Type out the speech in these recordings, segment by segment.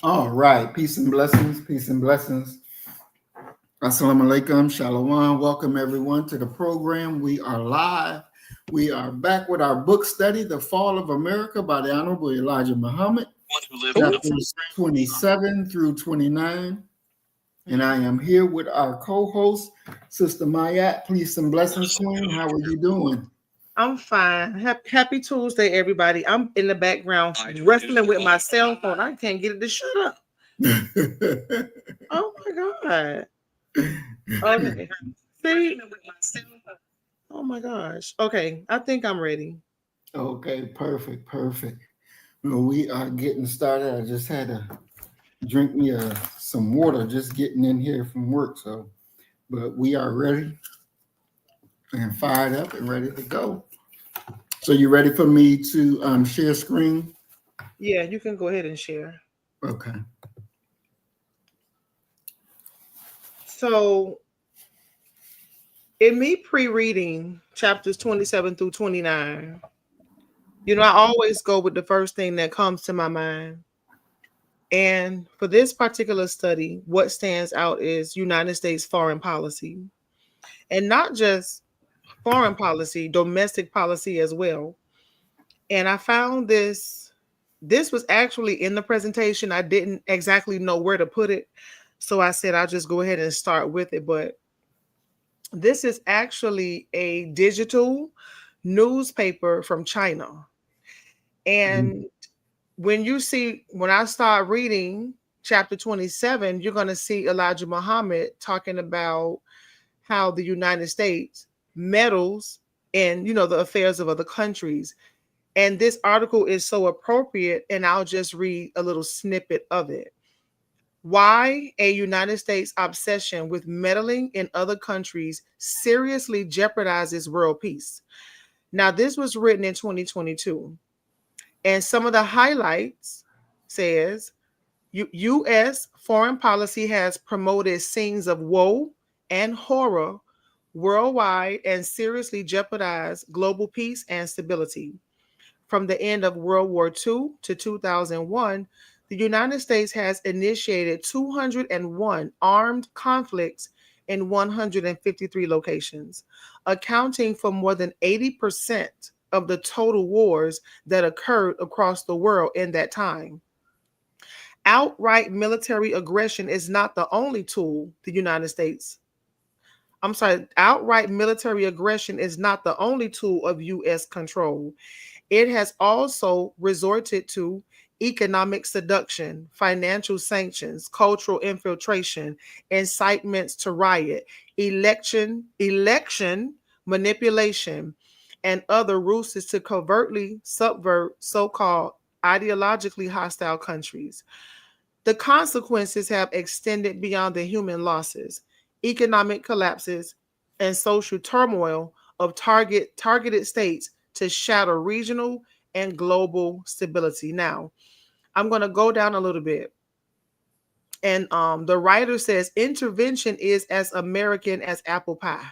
All right. Peace and blessings. Peace and blessings. Assalamu alaikum. Shalom. Welcome everyone to the program. We are live. We are back with our book study, The Fall of America by the Honorable Elijah Muhammad, chapters 27 through 29. And I am here with our co-host, Sister Mayat. Peace and blessings, Queen. How are you doing? I'm fine. Happy Tuesday, everybody. I'm in the background wrestling with my cell phone. I can't get it to shut up. Oh my God. Okay. See? Oh my gosh. Okay. I think I'm ready. Okay, perfect. Well, we are getting started. I just had to drink me some water just getting in here from work. But we are ready and fired up and ready to go. So you ready for me to share screen? Yeah, you can go ahead and share. Okay. So in me pre-reading chapters 27 through 29, I always go with the first thing that comes to my mind. And for this particular study, what stands out is United States foreign policy. And not just foreign policy, domestic policy as well. And I found this was actually in the presentation. I didn't exactly know where to put it. So I said I'll just go ahead and start with it. But this is actually a digital newspaper from China. And when I start reading chapter 27, you're going to see Elijah Muhammad talking about how the United States meddles in, the affairs of other countries. And this article is so appropriate, and I'll just read a little snippet of it. Why a United States obsession with meddling in other countries seriously jeopardizes world peace. Now, this was written in 2022. And some of the highlights says, U.S. foreign policy has promoted scenes of woe and horror worldwide and seriously jeopardized global peace and stability. From the end of World War II to 2001, the United States has initiated 201 armed conflicts in 153 locations, accounting for more than 80% of the total wars that occurred across the world in that time. Outright military aggression is not the only tool the United States. Outright military aggression is not the only tool of U.S. control. It has also resorted to economic seduction, financial sanctions, cultural infiltration, incitements to riot, election manipulation, and other ruses to covertly subvert so-called ideologically hostile countries. The consequences have extended beyond the human losses, economic collapses, and social turmoil of targeted states to shatter regional and global stability. Now, I'm going to go down a little bit. And the writer says intervention is as American as apple pie.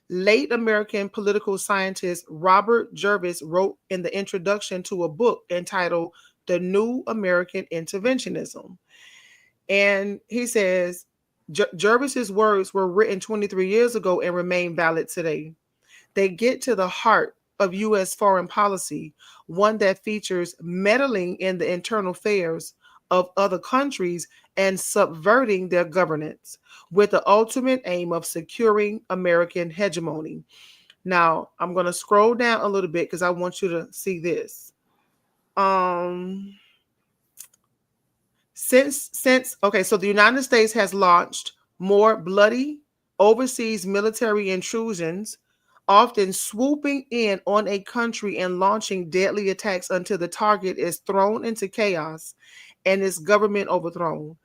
Late American political scientist Robert Jervis wrote in the introduction to a book entitled The New American Interventionism. And he says, Jervis's words were written 23 years ago and remain valid today. They get to the heart of U.S. foreign policy, one that features meddling in the internal affairs of other countries and subverting their governance with the ultimate aim of securing American hegemony. Now, I'm going to scroll down a little bit because I want you to see this. So the United States has launched more bloody overseas military intrusions, often swooping in on a country and launching deadly attacks until the target is thrown into chaos and its government overthrown.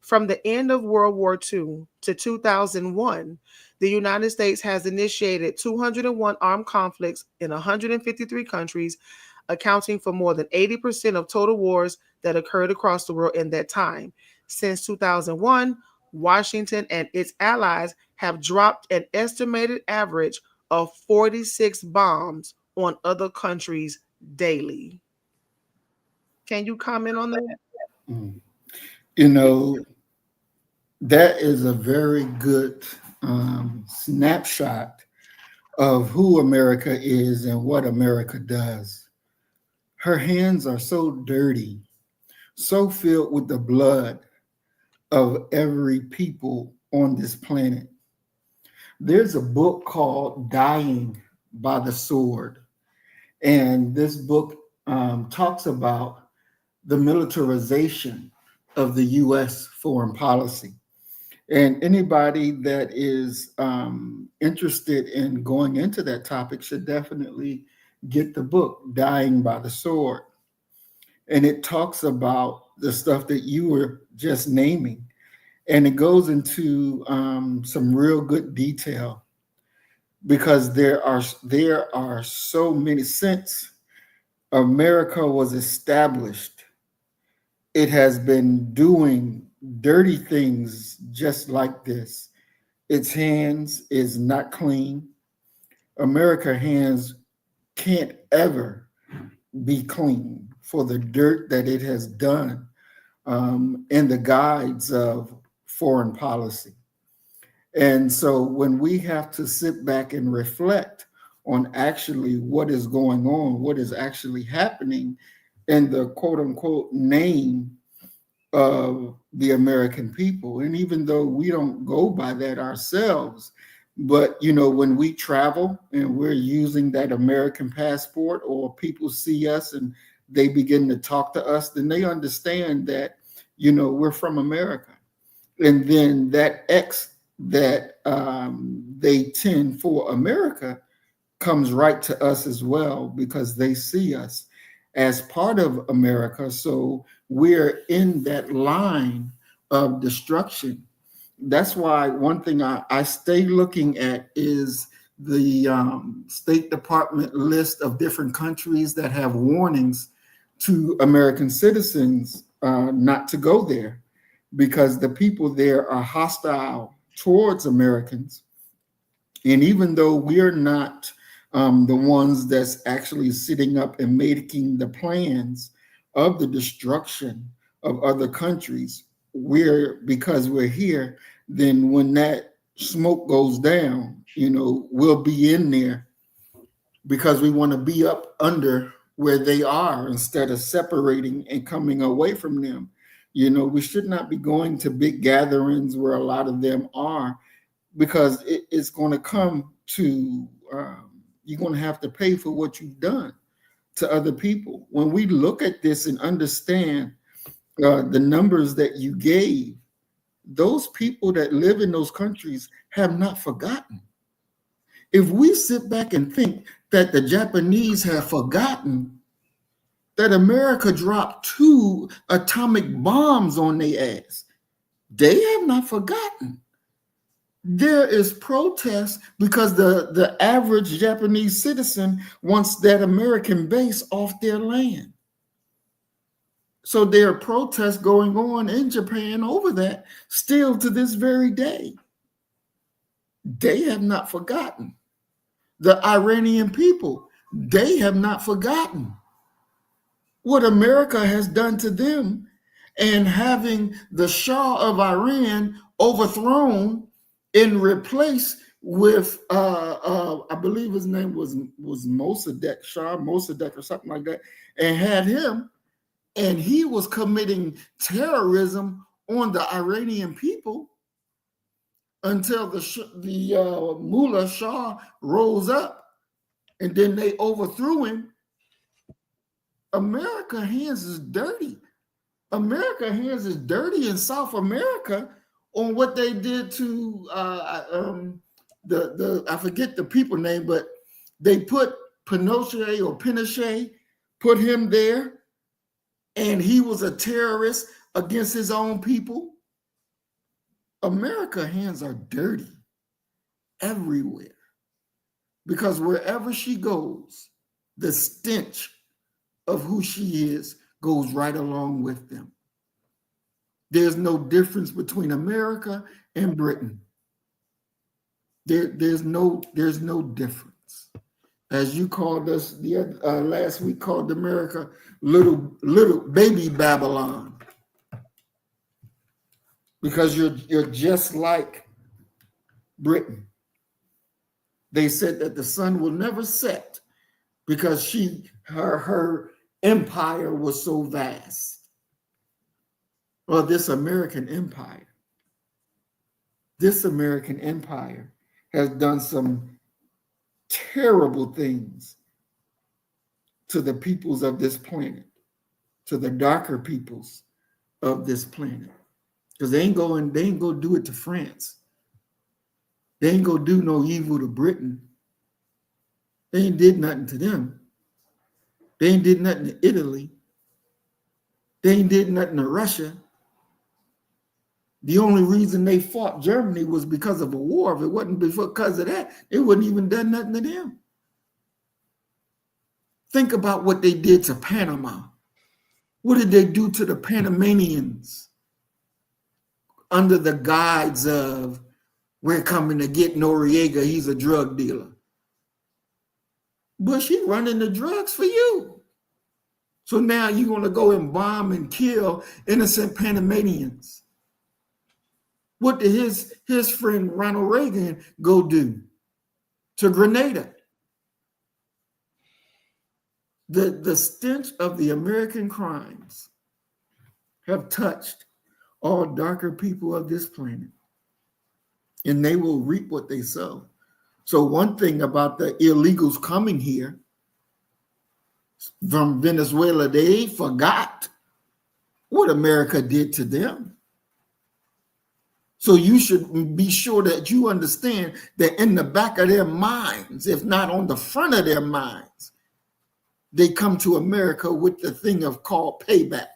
From the end of World War II to 2001, the United States has initiated 201 armed conflicts in 153 countries, accounting for more than 80% of total wars that occurred across the world in that time. Since 2001, Washington and its allies have dropped an estimated average of 46 bombs on other countries daily. Can you comment on that? You know, that is a very good snapshot of who America is and what America does. Her hands are so dirty, so filled with the blood of every people on this planet. There's a book called Dying by the Sword. And this book talks about the militarization of the US foreign policy. And anybody that is interested in going into that topic should definitely get the book, Dying by the Sword. And it talks about the stuff that you were just naming. And it goes into some real good detail because there are so many. Since America was established, it has been doing dirty things just like this. Its hands is not clean. America hands can't ever be clean for the dirt that it has done in the guides of foreign policy. And so when we have to sit back and reflect on actually what is going on, what is actually happening in the quote unquote name of the American people. And even though we don't go by that ourselves, but when we travel and we're using that American passport, or people see us and they begin to talk to us, then they understand that, we're from America. And then that X that they tend for America comes right to us as well, because they see us as part of America. So we're in that line of destruction. That's why one thing I stay looking at is the State Department list of different countries that have warnings to American citizens not to go there, because the people there are hostile towards Americans. And even though we're not the ones that's actually sitting up and making the plans of the destruction of other countries, because we're here, then when that smoke goes down, we'll be in there because we want to be up under where they are instead of separating and coming away from them. We should not be going to big gatherings where a lot of them are, because it's going to come to you're going to have to pay for what you've done to other people. When we look at this and understand the numbers that you gave, those people that live in those countries have not forgotten. If we sit back and think that the Japanese have forgotten that America dropped 2 atomic bombs on their ass, they have not forgotten. There is protest because the average Japanese citizen wants that American base off their land. So there are protests going on in Japan over that still to this very day. They have not forgotten. The Iranian people, they have not forgotten what America has done to them, and having the Shah of Iran overthrown and replaced with I believe his name was Mossadegh, Shah Mossadegh or something like that, and had him, and he was committing terrorism on the Iranian people until the Mullah Shah rose up, and then they overthrew him. America hands is dirty. America hands is dirty in South America on what they did to the I forget the people name, but they put Pinochet, put him there, and he was a terrorist against his own people. America hands are dirty everywhere, because wherever she goes, the stench of who she is goes right along with them. There's no difference between America and Britain. There's no difference. As you called us last week, called America little baby Babylon. because you're just like Britain. They said that the sun will never set because her empire was so vast. Well, this American empire has done some terrible things to the peoples of this planet, to the darker peoples of this planet. Because they ain't gonna do it to France. They ain't gonna do no evil to Britain. They ain't did nothing to them. They ain't did nothing to Italy. They ain't did nothing to Russia. The only reason they fought Germany was because of a war. If it wasn't because of that, it wouldn't even done nothing to them. Think about what they did to Panama. What did they do to the Panamanians under the guise of, we're coming to get Noriega, he's a drug dealer? Bush, he running the drugs for you. So now you're going to go and bomb and kill innocent Panamanians. What did his friend Ronald Reagan go do to Grenada? The stench of the American crimes have touched all darker people of this planet, and they will reap what they sow. So one thing about the illegals coming here from Venezuela, they forgot what America did to them. So you should be sure that you understand that in the back of their minds, if not on the front of their minds, they come to America with the thing of called payback.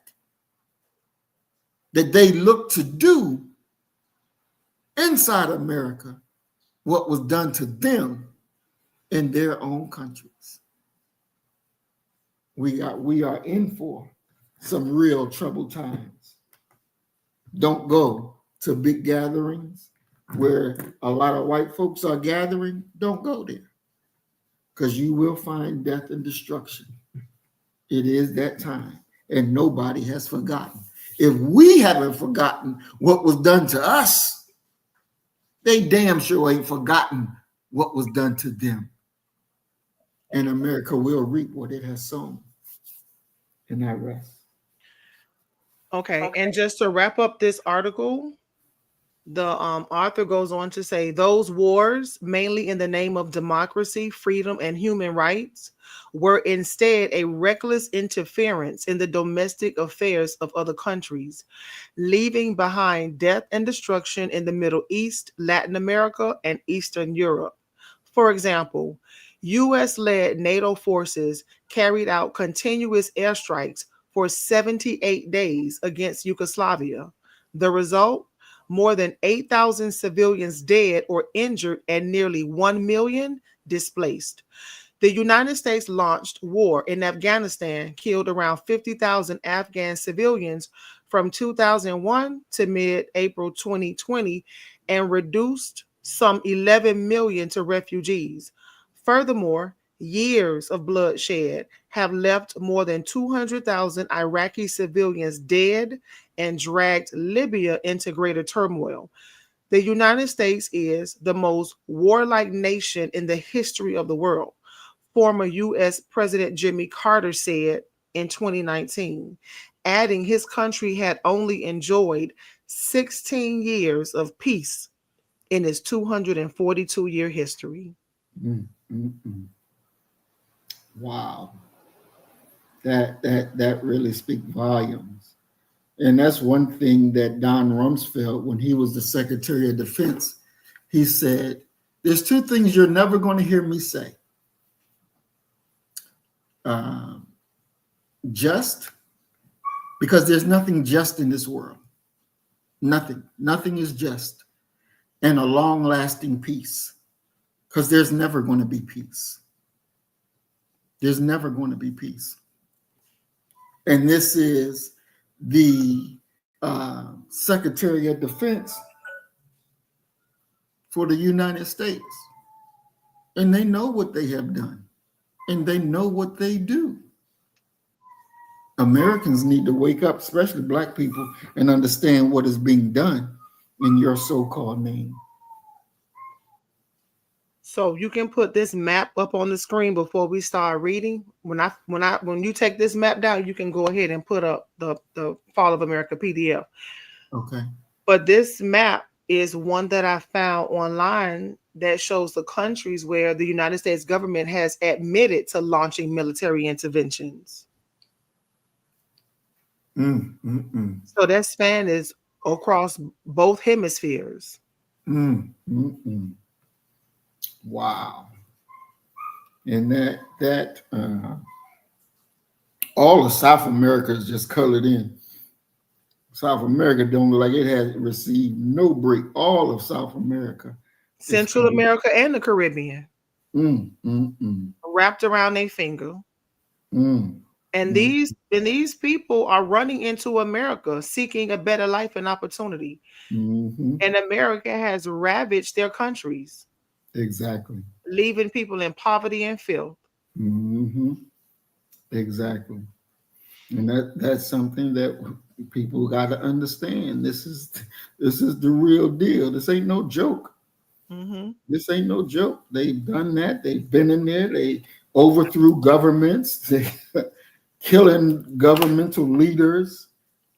That they look to do inside America what was done to them in their own countries. We are in for some real troubled times. Don't go to big gatherings where a lot of white folks are gathering. Don't go there, because you will find death and destruction. It is that time, and nobody has forgotten. If we haven't forgotten what was done to us, they damn sure ain't forgotten what was done to them. And America will reap what it has sown. And I rest. Okay, and just to wrap up this article, the author goes on to say those wars, mainly in the name of democracy, freedom, and human rights, were instead a reckless interference in the domestic affairs of other countries, leaving behind death and destruction in the Middle East, Latin America, and Eastern Europe. For example, U.S.-led NATO forces carried out continuous airstrikes for 78 days against Yugoslavia. The result? More than 8,000 civilians dead or injured and nearly 1 million displaced. The United States launched war in Afghanistan, killed around 50,000 Afghan civilians from 2001 to mid-April 2020, and reduced some 11 million to refugees. Furthermore, years of bloodshed have left more than 200,000 Iraqi civilians dead and dragged Libya into greater turmoil. The United States is the most warlike nation in the history of the world, former U.S. President Jimmy Carter said in 2019, adding his country had only enjoyed 16 years of peace in its 242-year history. Wow. That really speaks volumes. And that's one thing that Don Rumsfeld, when he was the Secretary of Defense, he said, there's two things you're never going to hear me say. Just, because there's nothing just in this world. Nothing is just. And a long-lasting peace, because there's never going to be peace. There's never going to be peace. And this is the Secretary of Defense for the United States. And they know what they have done. And they know what they do. Americans need to wake up, especially Black people, and understand what is being done. in your so-called name. So you can put this map up on the screen before we start reading. When you take this map down, you can go ahead and put up the Fall of America PDF. Okay. But this map is one that I found online that shows the countries where the United States government has admitted to launching military interventions. So that span is across both hemispheres. Wow. And all of South America is just colored in. South America don't look like it has received no break. All of South America is Central colored. America and the Caribbean Mm, mm, mm, wrapped around their finger. mm, And mm, these people are running into America seeking a better life and opportunity. mm-hmm. And America has ravaged their countries, Exactly. leaving people in poverty and filth. Mm-hmm. Exactly. And that's something that people got to understand. This is the real deal. This ain't no joke. Mm-hmm. This ain't no joke. They've done that. They've been in there. They overthrew governments. They killing governmental leaders.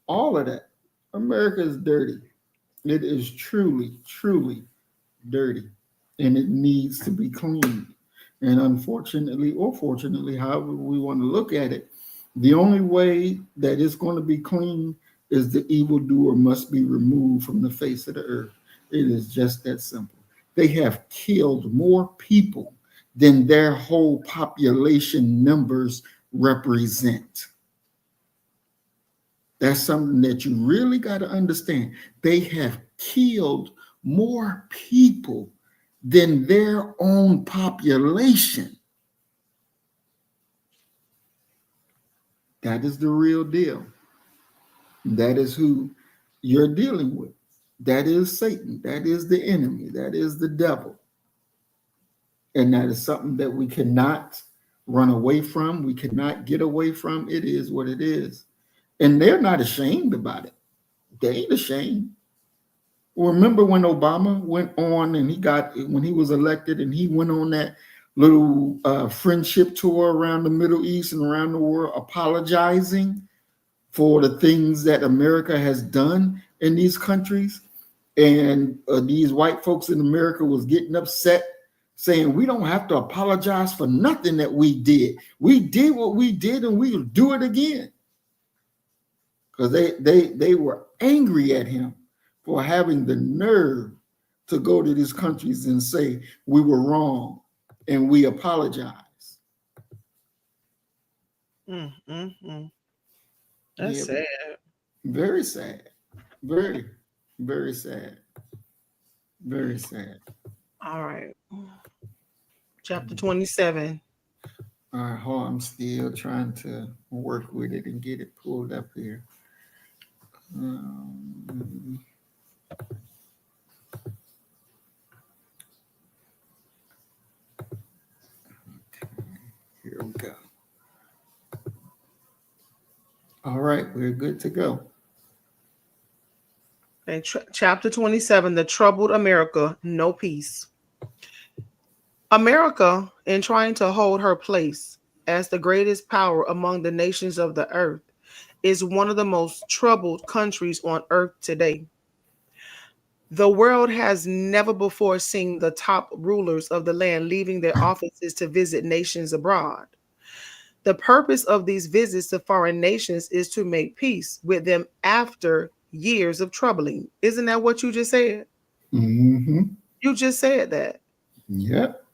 All of that. America is dirty. It is truly, truly dirty, and it needs to be cleaned. And unfortunately, or fortunately, however we want to look at it, the only way that it's going to be clean is the evildoer must be removed from the face of the earth. It is just that simple. They have killed more people than their whole population numbers represent. That's something that you really got to understand. They have killed more people than their own population. That is the real deal. That is who you're dealing with. That is Satan. That is the enemy. That is the devil. And that is something that we cannot run away from. We cannot get away from. It is what it is. And they're not ashamed about it. They ain't ashamed. Remember when Obama went on and when he was elected and he went on that little friendship tour around the Middle East and around the world apologizing for the things that America has done in these countries, and these white folks in America was getting upset saying we don't have to apologize for nothing that we did. We did what we did and we'll do it again, because they were angry at him for having the nerve to go to these countries and say we were wrong and we apologize. Mm-hmm. Yeah, That's sad. very sad. Very, very sad. Very sad. All right. Chapter 27. All right, hold on. I'm still trying to work with it and get it pulled up here. Um, Here we go. All right, we're good to go. Okay, chapter 27, The Troubled America, No Peace. America, in trying to hold her place as the greatest power among the nations of the earth, is one of the most troubled countries on earth today. The world has never before seen the top rulers of the land leaving their offices to visit nations abroad. The purpose of these visits to foreign nations is to make peace with them after years of troubling. Isn't that what you just said? Mm-hmm. You just said that. Yep.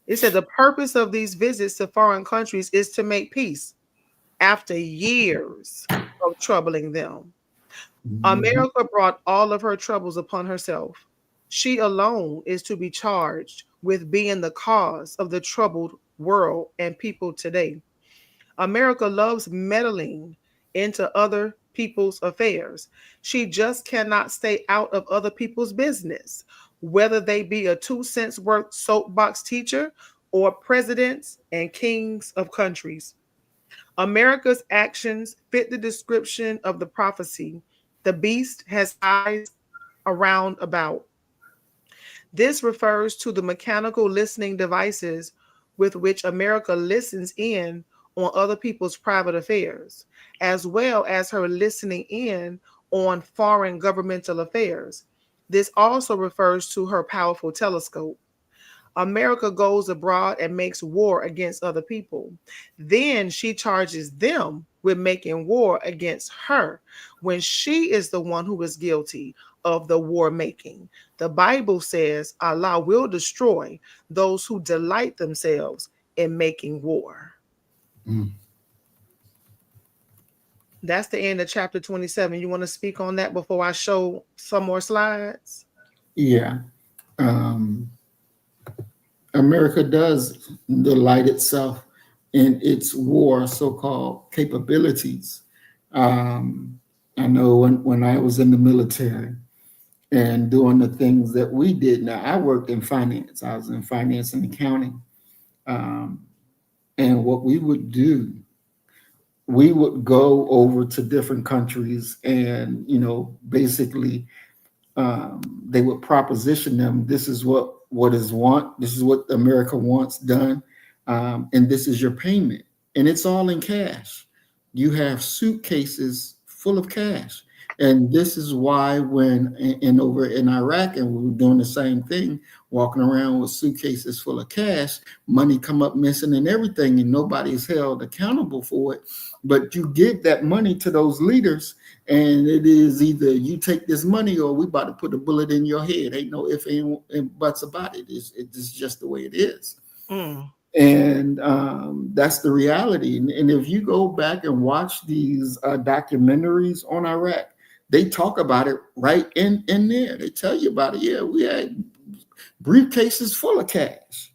It said the purpose of these visits to foreign countries is to make peace after years of troubling them. Mm-hmm. America brought all of her troubles upon herself. She alone is to be charged with being the cause of the troubled world and people today. America loves meddling into other people's affairs. She just cannot stay out of other people's business, whether they be a 2 cents worth soapbox teacher or presidents and kings of countries. America's actions fit the description of the prophecy. The beast has eyes around about. This refers to the mechanical listening devices with which America listens in on other people's private affairs, as well as her listening in on foreign governmental affairs. This also refers to her powerful telescope. America goes abroad and makes war against other people. Then she charges them with making war against her when she is the one who is guilty of the war making. The Bible says Allah will destroy those who delight themselves in making war. Mm. That's the end of chapter 27. You want to speak on that before I show some more slides? Yeah. America does delight itself in its war so-called capabilities. I know when I was in the military and doing the things that we did. Now, I worked in finance. I was in finance and accounting. And what we would do, we would go over to different countries and, basically they would proposition them. This is what is want. This is what America wants done. And this is your payment. And it's all in cash. You have suitcases full of cash. And this is why when over in Iraq, and we were doing the same thing, walking around with suitcases full of cash, money come up missing and everything, and nobody is held accountable for it. But you give that money to those leaders, and it is either you take this money or we about to put a bullet in your head. Ain't no ifs and buts about it. It's just the way it is. Mm. And that's the reality. And if you go back and watch these documentaries on Iraq, they talk about it right in there. They tell you about it. Yeah, we had briefcases full of cash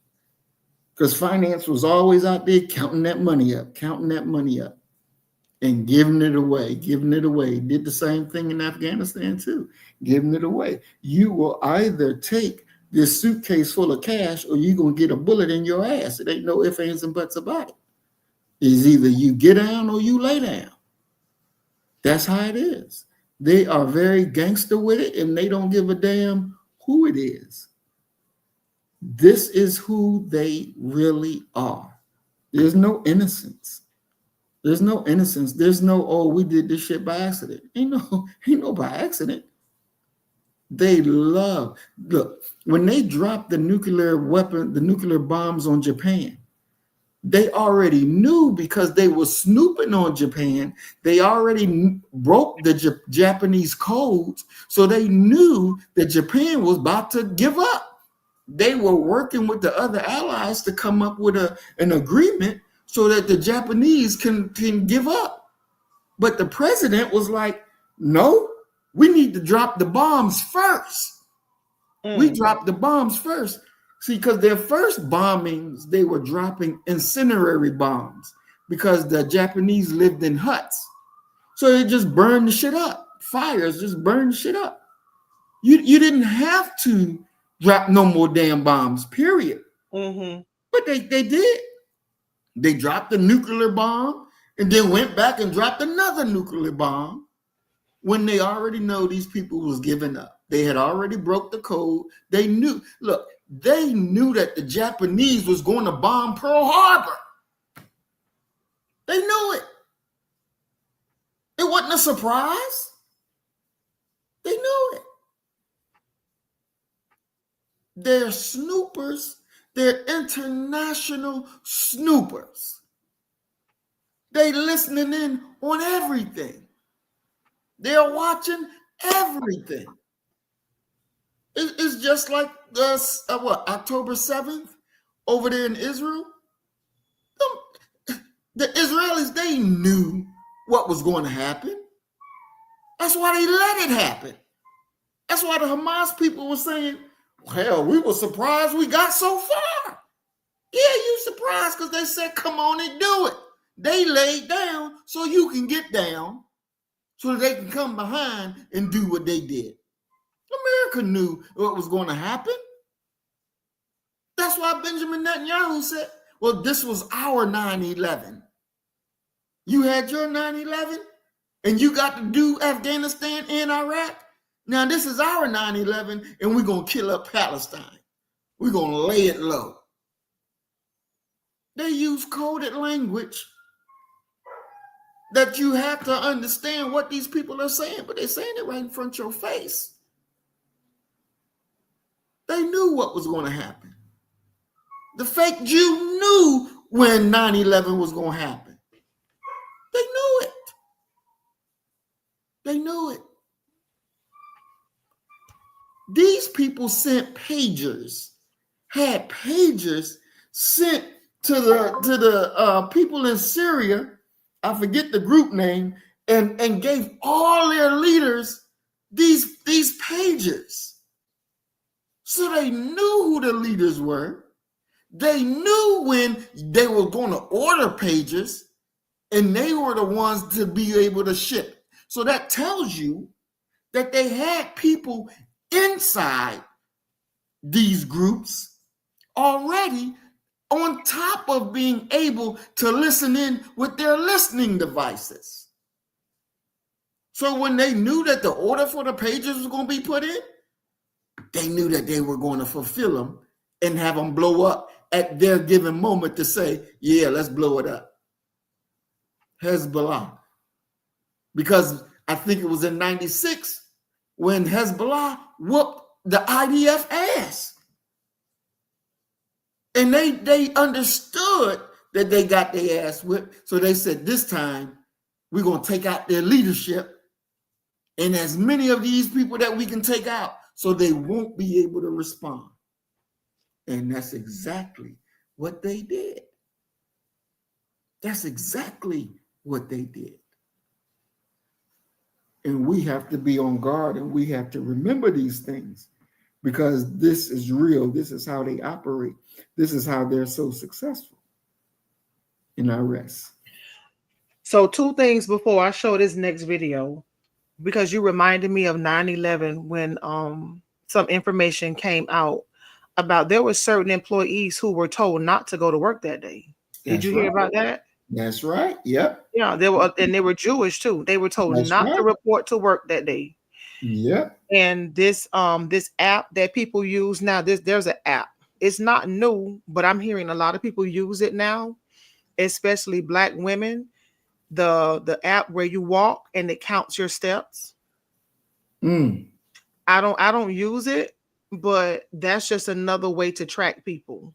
because finance was always out there counting that money up, and giving it away. Did the same thing in Afghanistan too, giving it away. You will either take this suitcase full of cash or you're going to get a bullet in your ass. It ain't no ifs, ands, and buts about it. It's either you get down or you lay down. That's how it is. They are very gangster with it, and they don't give a damn who it is. This is who they really are. There's no innocence. There's no, oh, we did this shit by accident. Ain't no by accident. They look, when they dropped the nuclear bombs on Japan, they already knew because they were snooping on Japan. They already broke the Japanese codes, so they knew that Japan was about to give up. They were working with the other allies to come up with an agreement so that the Japanese can give up. But the president was like, no, we need to drop the bombs first. We dropped the bombs first. See, because their first bombings, they were dropping incendiary bombs because the Japanese lived in huts. So it just burned the shit up. Fires just burned the shit up. You didn't have to drop no more damn bombs, period. Mm-hmm. But they did. They dropped a nuclear bomb and then went back and dropped another nuclear bomb when they already know these people was giving up. They had already broke the code. They knew, they knew that the Japanese was going to bomb Pearl Harbor. They knew it. It wasn't a surprise. They knew it. They're snoopers. They're international snoopers. They listening in on everything. They're watching everything. It's just like October 7th over there in Israel. The Israelis, they knew what was going to happen. That's why they let it happen. That's why the Hamas people were saying, hell, we were surprised we got so far. Yeah, you surprised because they said, come on and do it. They laid down so you can get down so that they can come behind and do what they did. America knew what was going to happen. That's why Benjamin Netanyahu said, well, this was our 9/11. You had your 9/11 and you got to do Afghanistan and Iraq. Now, this is our 9/11, and we're going to kill up Palestine. We're going to lay it low. They use coded language that you have to understand what these people are saying, but they're saying it right in front of your face. They knew what was going to happen. The fake Jew knew when 9/11 was going to happen. They knew it. They knew it. These people sent pagers, had pagers sent to the people in Syria. I forget the group name, and gave all their leaders these pagers. So they knew who the leaders were. They knew when they were going to order pagers, and they were the ones to be able to ship. So that tells you that they had people inside these groups already, on top of being able to listen in with their listening devices. So when they knew that the order for the pages was going to be put in, they knew that they were going to fulfill them and have them blow up at their given moment to say, yeah, let's blow it up. Hezbollah. Because I think it was in 96 when Hezbollah whooped the IDF ass. And they understood that they got their ass whipped. So they said, this time we're going to take out their leadership and as many of these people that we can take out so they won't be able to respond. And that's exactly what they did. That's exactly what they did. And we have to be on guard, and we have to remember these things, because this is real. This is how they operate. This is how they're so successful. And I rest. So 2 things before I show this next video, because you reminded me of 9/11 when some information came out about there were certain employees who were told not to go to work that day. Did you hear about that? That's right. Yep. Yeah, they were Jewish too. They were told not to report to work that day. Yep. And this app that people use now, there's an app. It's not new, but I'm hearing a lot of people use it now, especially Black women. The app where you walk and it counts your steps. I don't use it, but that's just another way to track people.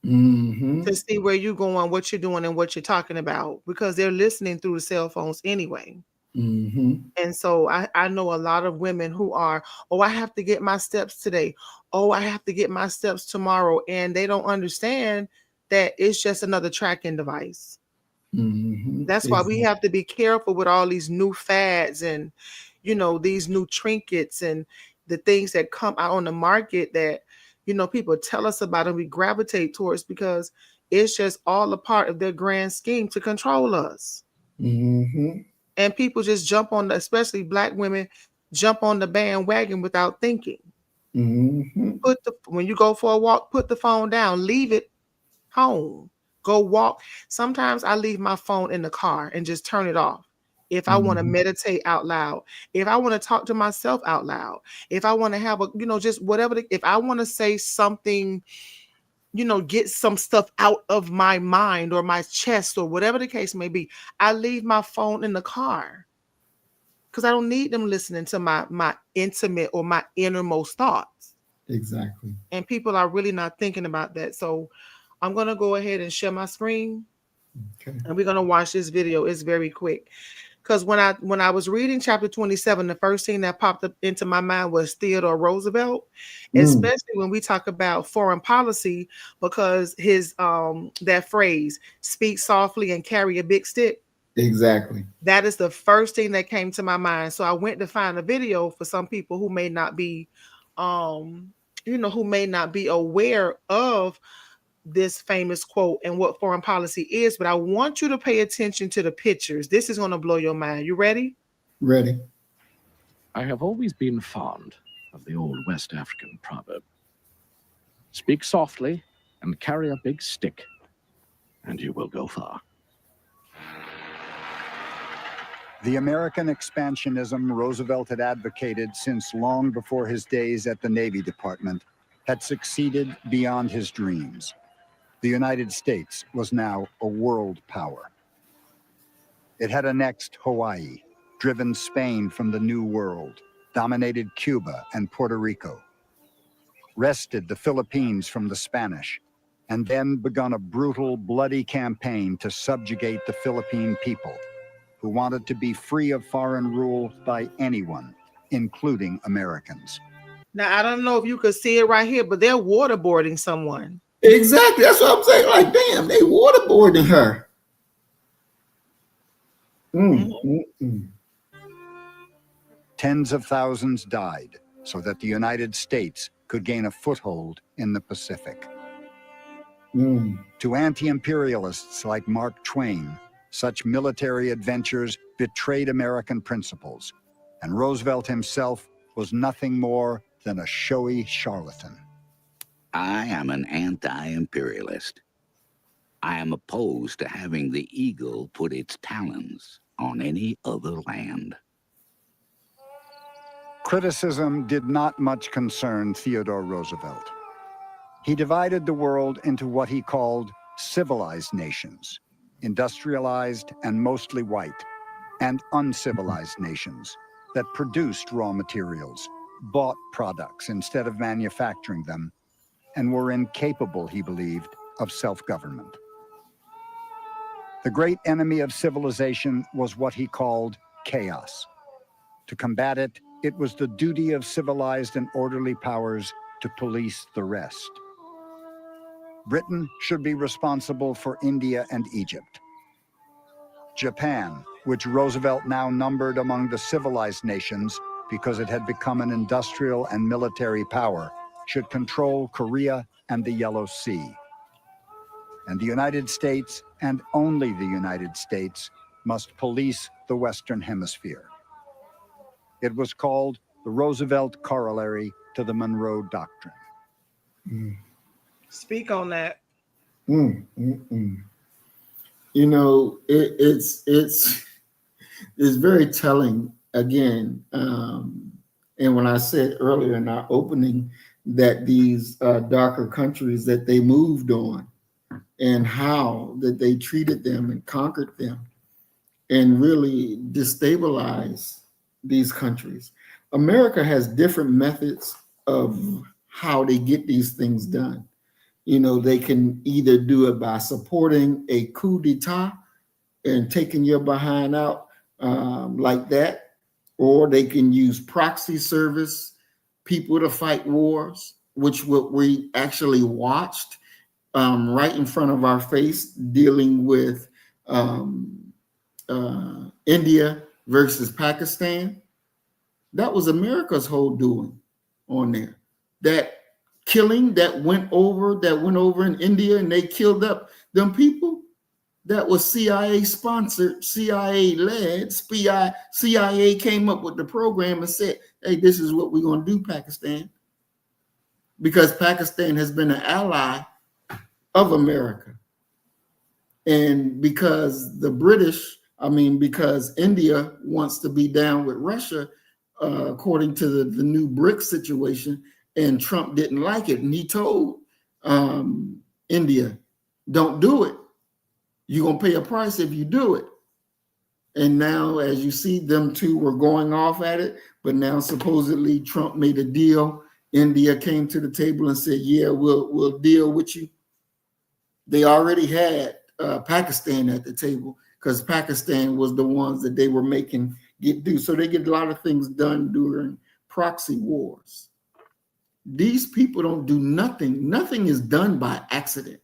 To see where you're going, what you're doing, and what you're talking about, because they're listening through the cell phones anyway. And so I know a lot of women who are, oh, I have to get my steps today. Oh, I have to get my steps tomorrow. And they don't understand that it's just another tracking device. That's why we have to be careful with all these new fads and, these new trinkets and the things that come out on the market that, people tell us about and we gravitate towards, because it's just all a part of their grand scheme to control us. And people just jump on, especially Black women, jump on the bandwagon without thinking. When you go for a walk, put the phone down, leave it home, go walk. Sometimes I leave my phone in the car and just turn it off. If I want to meditate out loud, if I want to talk to myself out loud, if I want to have just whatever, if I want to say something, get some stuff out of my mind or my chest or whatever the case may be, I leave my phone in the car, because I don't need them listening to my intimate or my innermost thoughts. Exactly. And people are really not thinking about that. So I'm going to go ahead and share my screen. Okay. And we're going to watch this video. It's very quick. Because when I was reading chapter 27, the first thing that popped up into my mind was Theodore Roosevelt, especially when we talk about foreign policy, because his that phrase, speak softly and carry a big stick. Exactly. That is the first thing that came to my mind. So I went to find a video for some people who may not be, who may not be aware of this famous quote and what foreign policy is, but I want you to pay attention to the pictures. This is going to blow your mind. You ready? Ready. I have always been fond of the old West African proverb. Speak softly and carry a big stick, and you will go far. The American expansionism Roosevelt had advocated since long before his days at the Navy Department had succeeded beyond his dreams. The United States was now a world power. It had annexed Hawaii, driven Spain from the New World, dominated Cuba and Puerto Rico, wrested the Philippines from the Spanish, and then begun a brutal, bloody campaign to subjugate the Philippine people, who wanted to be free of foreign rule by anyone, including Americans. Now, I don't know if you could see it right here, but they're waterboarding someone. Exactly. That's what I'm saying. Like, damn, they waterboarding her. Tens of thousands died so that the United States could gain a foothold in the Pacific. To anti-imperialists like Mark Twain, such military adventures betrayed American principles, and Roosevelt himself was nothing more than a showy charlatan. I am an anti-imperialist. I am opposed to having the eagle put its talons on any other land. Criticism did not much concern Theodore Roosevelt. He divided the world into what he called civilized nations, industrialized and mostly white, and uncivilized nations that produced raw materials, bought products instead of manufacturing them, and were incapable, he believed, of self-government. The great enemy of civilization was what he called chaos. To combat it, it was the duty of civilized and orderly powers to police the rest. Britain should be responsible for India and Egypt. Japan, which Roosevelt now numbered among the civilized nations because it had become an industrial and military power, should control Korea and the Yellow Sea. And the United States, and only the United States, must police the Western Hemisphere. It was called the Roosevelt Corollary to the Monroe Doctrine. Speak on that. You know, it's very telling again. And when I said earlier in our opening that these darker countries that they moved on and how that they treated them and conquered them and really destabilized these countries. America has different methods of how they get these things done. You know, they can either do it by supporting a coup d'etat and taking your behind out like that, or they can use proxy service people to fight wars, which what we actually watched right in front of our face, dealing with India versus Pakistan. That was America's whole doing on there. That killing that went over in India and they killed up them people, that was CIA sponsored, CIA led. CIA came up with the program and said, hey, this is what we're going to do, Pakistan. Because Pakistan has been an ally of America. And because because India wants to be down with Russia, according to the new BRICS situation, and Trump didn't like it. And he told India, don't do it. You're going to pay a price if you do it. And now, as you see, them two were going off at it. But now supposedly Trump made a deal. India came to the table and said, yeah, we'll deal with you. They already had Pakistan at the table because Pakistan was the ones that they were making get do. So they get a lot of things done during proxy wars. These people don't do nothing. Nothing is done by accident.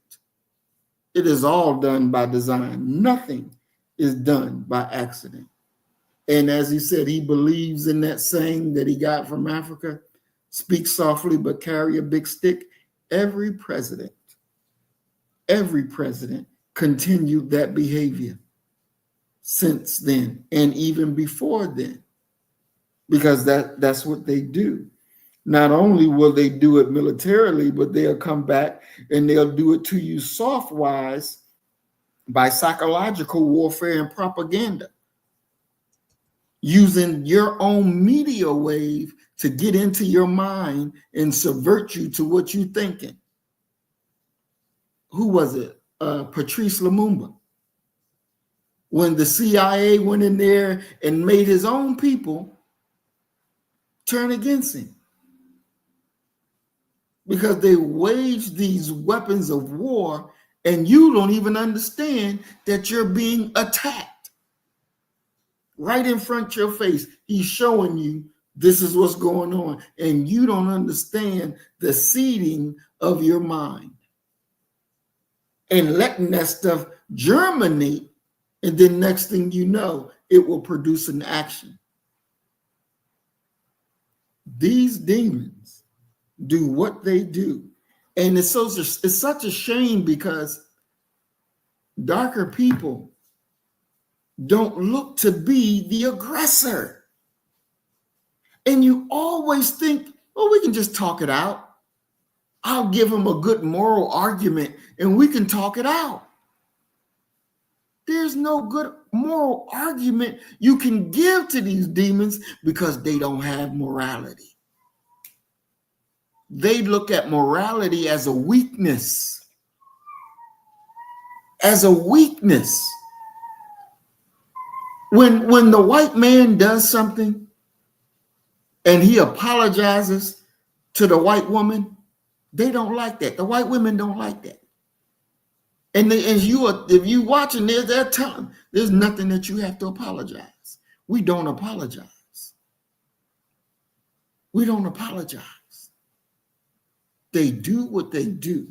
It is all done by design. Nothing is done by accident. And as he said, he believes in that saying that he got from Africa, speak softly but carry a big stick. Every president continued that behavior since then and even before then, because that's what they do. Not only will they do it militarily, but they'll come back and they'll do it to you soft-wise by psychological warfare and propaganda. using your own media wave to get into your mind and subvert you to what you're thinking. Who was it? Patrice Lumumba. When the CIA went in there and made his own people turn against him because they waged these weapons of war, and you don't even understand that you're being attacked right in front of your face. He's showing you this is what's going on, and you don't understand the seeding of your mind and letting that stuff germinate, and then next thing you know, it will produce an action. These demons do what they do, and it's such a shame because darker people don't look to be the aggressor. And you always think, well, we can just talk it out. I'll give them a good moral argument and we can talk it out. There's no good moral argument you can give to these demons because they don't have morality. They look at morality as a weakness. As a weakness. When the white man does something and he apologizes to the white woman, they don't like that. The white women don't like that. And if you watching, there's nothing that you have to apologize. We don't apologize. We don't apologize. They do what they do.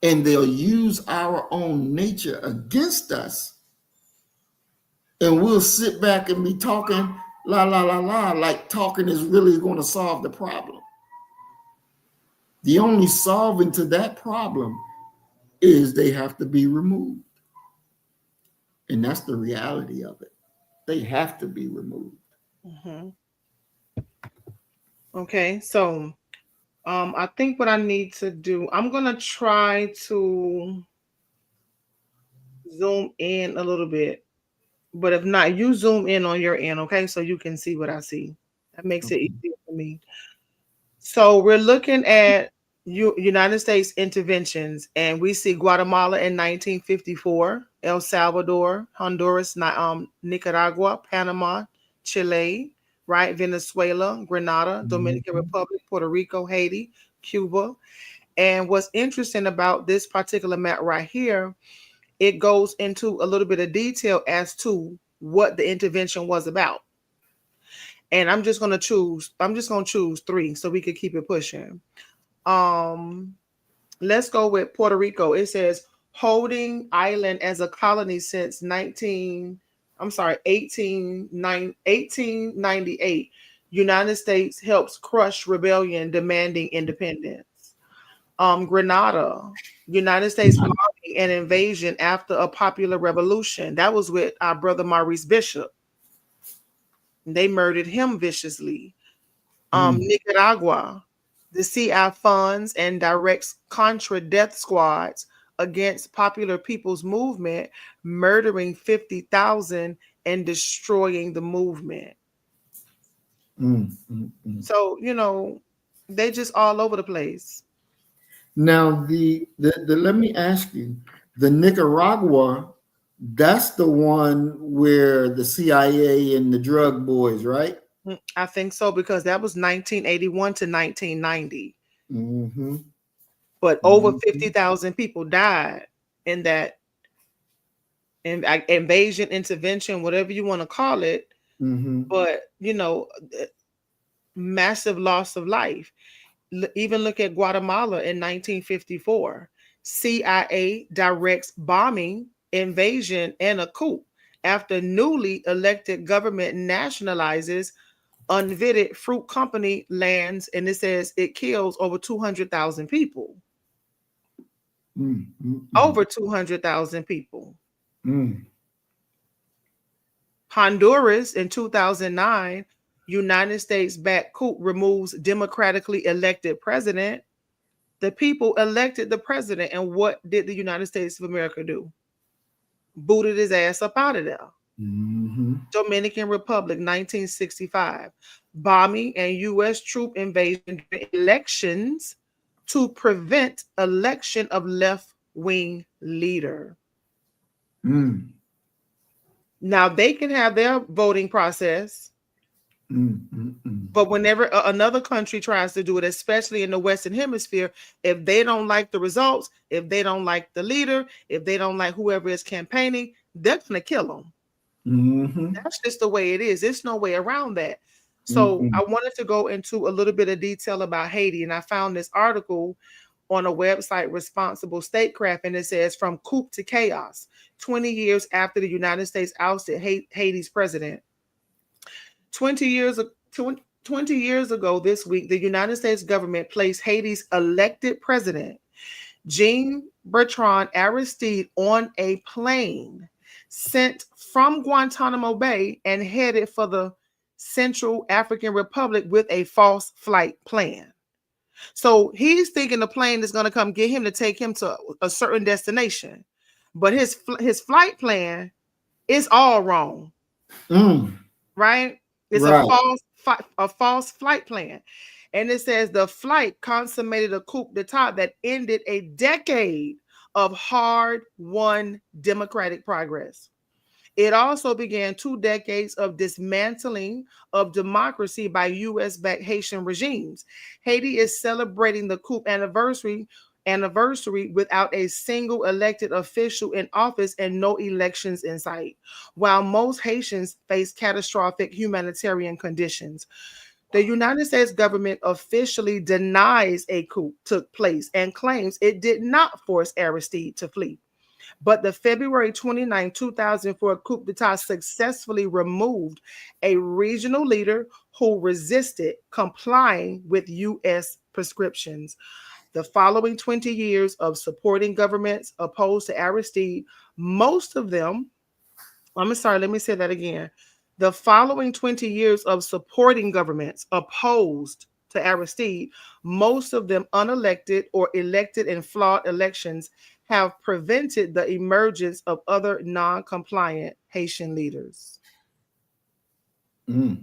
And they'll use our own nature against us. And we'll sit back and be talking la, la, la, la, like talking is really going to solve the problem. The only solving to that problem is they have to be removed. And that's the reality of it. They have to be removed. Mm-hmm. Okay, so I think what I need to do, I'm going to try to zoom in a little bit. But if not, you zoom in on your end, okay? So you can see what I see. That makes it easier for me. So we're looking at United States interventions, and we see Guatemala in 1954, El Salvador, Honduras, Nicaragua, Panama, Chile, right? Venezuela, Grenada, Dominican Republic, Puerto Rico, Haiti, Cuba. And what's interesting about this particular map right here, it goes into a little bit of detail as to what the intervention was about. And I'm just going to choose 3 so we could keep it pushing. Let's go with Puerto Rico. It says holding island as a colony since 1898. United States helps crush rebellion demanding independence. Grenada, United States mounting an invasion after a popular revolution. That was with our brother Maurice Bishop. They murdered him viciously. Nicaragua, the CI funds and directs Contra death squads against Popular People's Movement, murdering 50,000 and destroying the movement. So, they just all over the place. Now, the let me ask you, the Nicaragua, that's the one where the CIA and the drug boys, right? I think so, because that was 1981 to 1990. Mm-hmm. But over 50,000 people died in that invasion, intervention, whatever you want to call it. But, massive loss of life. Even look at Guatemala in 1954. CIA directs bombing, invasion, and a coup after newly elected government nationalizes unvetted fruit company lands, and it says it kills over 200,000 people. Over 200,000 people. Honduras in 2009, United States-backed coup removes democratically elected president. The people elected the president, and what did the United States of America do? Booted his ass up out of there. Dominican Republic, 1965. Bombing and U.S. troop invasion during elections to prevent election of left-wing leader. Now, they can have their voting process, but whenever another country tries to do it, especially in the Western Hemisphere, if they don't like the results, if they don't like the leader, if they don't like whoever is campaigning, they're going to kill them. That's just the way it is. There's no way around that. So I wanted to go into a little bit of detail about Haiti, and I found this article on a website, Responsible Statecraft, and it says, from coup to chaos, 20 years after the United States ousted Haiti's president. 20 years ago this week, the United States government placed Haiti's elected president, Jean-Bertrand Aristide, on a plane sent from Guantanamo Bay and headed for the Central African Republic with a false flight plan. So he's thinking the plane is going to come get him to take him to a certain destination, but his flight plan is all wrong, right? It's a false flight plan. And it says the flight consummated a coup d'etat that ended a decade of hard-won democratic progress. It also began 2 decades of dismantling of democracy by U.S.-backed Haitian regimes. Haiti is celebrating the coup anniversary without a single elected official in office and no elections in sight, while most Haitians face catastrophic humanitarian conditions. The United States government officially denies a coup took place and claims it did not force Aristide to flee. But the February 29, 2004 coup d'etat successfully removed a regional leader who resisted complying with U.S. prescriptions. The following 20 years of supporting governments opposed to Aristide, most of them, let me say that again. The following 20 years of supporting governments opposed to Aristide, most of them unelected or elected in flawed elections, have prevented the emergence of other non-compliant Haitian leaders. They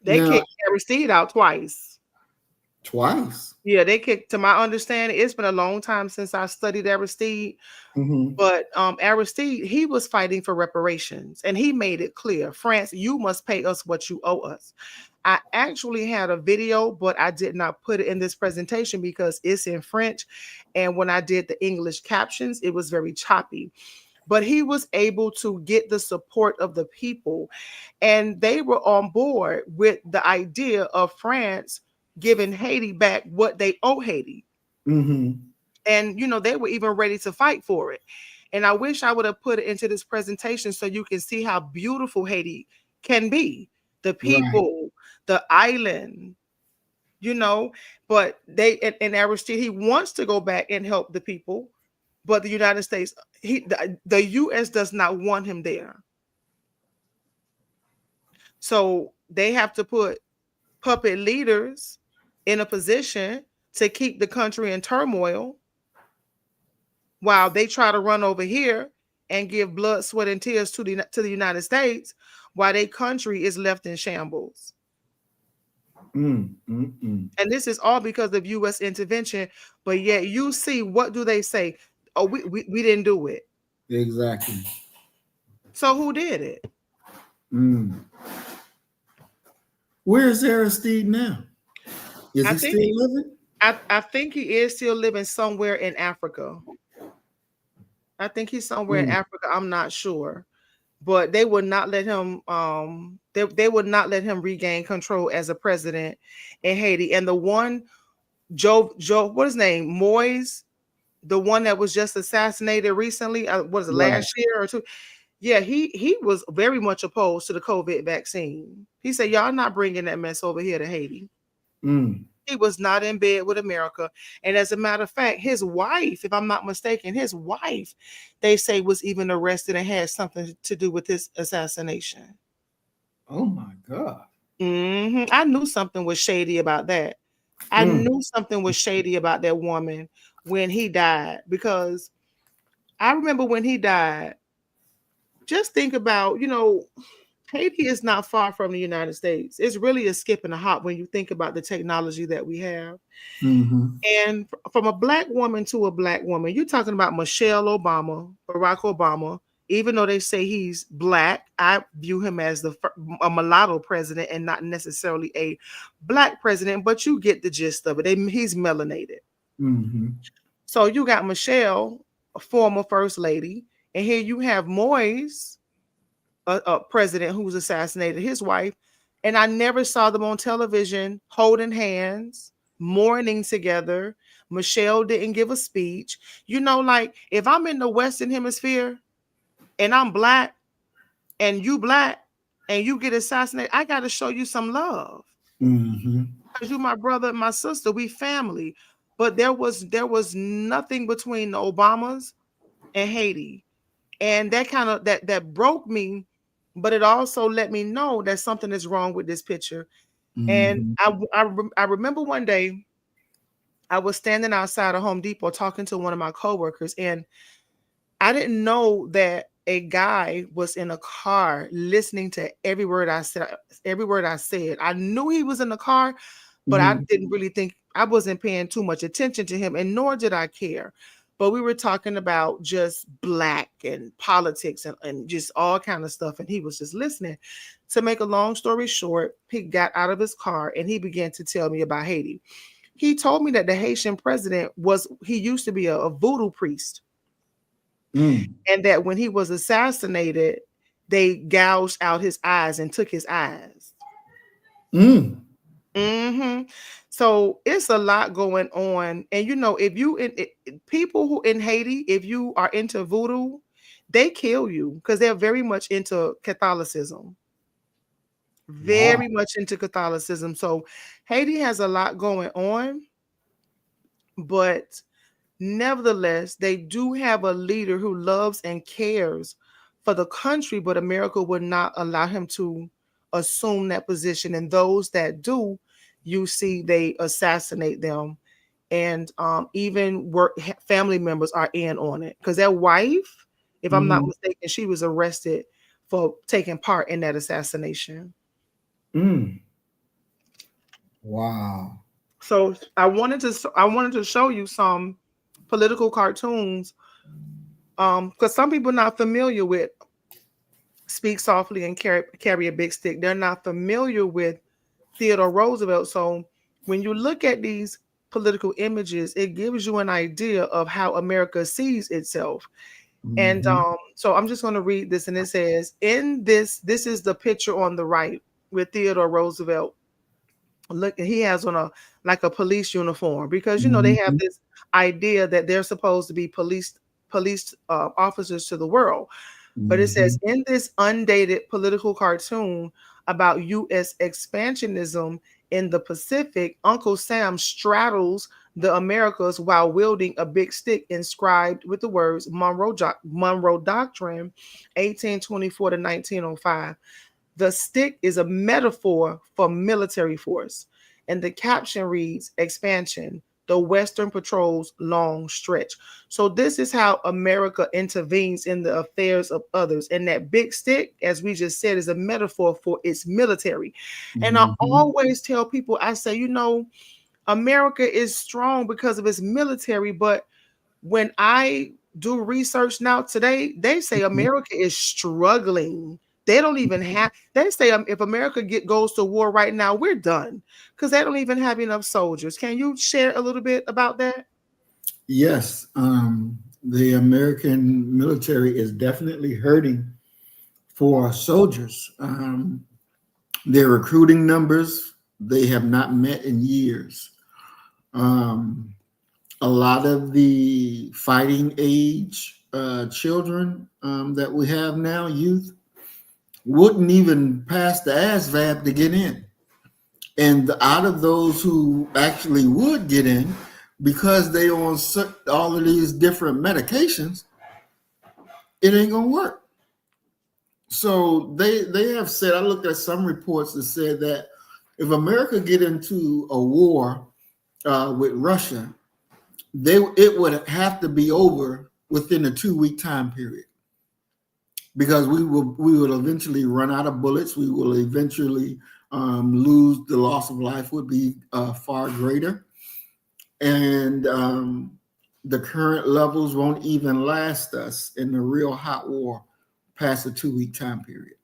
kicked Aristide out twice. Yeah, they kicked, to my understanding, it's been a long time since I studied Aristide, but Aristide, he was fighting for reparations, and he made it clear, France, you must pay us what you owe us. I actually had a video, but I did not put it in this presentation because it's in French, and when I did the English captions, it was very choppy. But he was able to get the support of the people, and they were on board with the idea of France giving Haiti back what they owe Haiti. And, they were even ready to fight for it. And I wish I would have put it into this presentation so you can see how beautiful Haiti can be. The people, the island, but and Aristide, he wants to go back and help the people, but the United States, the U.S. does not want him there. So they have to put puppet leaders in a position to keep the country in turmoil while they try to run over here and give blood, sweat, and tears to the United States while their country is left in shambles. And this is all because of U.S. intervention. But yet you see, what do they say? Oh, we didn't do it. Exactly. So who did it? Where is Aristide now? Is he still living? I think he is still living somewhere in Africa. I think he's somewhere in Africa. I'm not sure. But they would not let him they would not let him regain control as a president in Haiti. And the one Joe, what is his name? Moise, the one that was just assassinated recently, was it last year or two? Yeah, he was very much opposed to the COVID vaccine. He said, y'all not bringing that mess over here to Haiti. He was not in bed with America. And as a matter of fact, his wife, if I'm not mistaken, they say was even arrested and had something to do with this assassination. Oh my God. I knew something was shady about that. I knew something was shady about that woman when he died, because I remember when he died, just think about, Haiti is not far from the United States. It's really a skip and a hop when you think about the technology that we have. Mm-hmm. And from a black woman to a black woman, you're talking about Michelle Obama, Barack Obama. Even though they say he's black, I view him as a mulatto president and not necessarily a black president, but you get the gist of it. He's melanated. Mm-hmm. So you got Michelle, a former first lady, and here you have Moise, a president who was assassinated, his wife, and I never saw them on television holding hands, mourning together. Michelle didn't give a speech. Like if I'm in the Western Hemisphere and I'm black and you black and you get assassinated, I got to show you some love. Mm-hmm. Because you my brother and my sister, we family. But there was nothing between the Obamas and Haiti. And that kind of that broke me, but it also let me know that something is wrong with this picture. And Mm-hmm. I remember one day I was standing outside of Home Depot talking to one of my coworkers, and I didn't know that a guy was in a car listening to every word I said. Every word I said, I knew he was in the car, but I didn't really think, I wasn't paying too much attention to him, and nor did I care. But we were talking about just black and politics and just all kind of stuff, and he was just listening. To make a long story short, he got out of his car and he began to tell me about Haiti. He told me that the Haitian president he used to be a voodoo priest. And that when he was assassinated, they gouged out his eyes and took his eyes. So it's a lot going on. And if people who in Haiti, if you are into voodoo, they kill you because they're very much into Catholicism. Very much into Catholicism. So Haiti has a lot going on, but nevertheless, they do have a leader who loves and cares for the country, but America would not allow him to assume that position. And those that do, you see, they assassinate them. And even family members are in on it because their wife, if I'm not mistaken, she was arrested for taking part in that assassination. Wow. So I wanted to show you some political cartoons because some people are not familiar with Speak Softly and carry a Big Stick. They're not familiar with Theodore Roosevelt. So when you look at these political images, it gives you an idea of how America sees itself. And so I'm just going to read this, and it says, this is the picture on the right with Theodore Roosevelt. Look, he has on a police uniform because they have this idea that they're supposed to be police officers to the world. But it says, in this undated political cartoon about U.S. expansionism in the Pacific, Uncle Sam straddles the Americas while wielding a big stick inscribed with the words Monroe Doctrine, 1824 to 1905. The stick is a metaphor for military force, and the caption reads, Expansion, the Western Patrol's long stretch. So this is how America intervenes in the affairs of others. And that big stick, as we just said, is a metaphor for its military. And I always tell people, I say, America is strong because of its military, but when I do research now today, they say America is struggling. They don't even have, they say if America goes to war right now, we're done because they don't even have enough soldiers. Can you share a little bit about that? Yes. The American military is definitely hurting for soldiers. Their recruiting numbers, they have not met in years. A lot of the fighting age children that we have now, youth, wouldn't even pass the ASVAB to get in. And out of those who actually would get in, because they on all of these different medications, it ain't gonna work. So they have said, I looked at some reports that said that if America get into a war with Russia, it would have to be over within a 2-week time period. because we would eventually run out of bullets. We will eventually lose. The loss of life would be far greater, and the current levels won't even last us in the real hot war past a 2-week time period.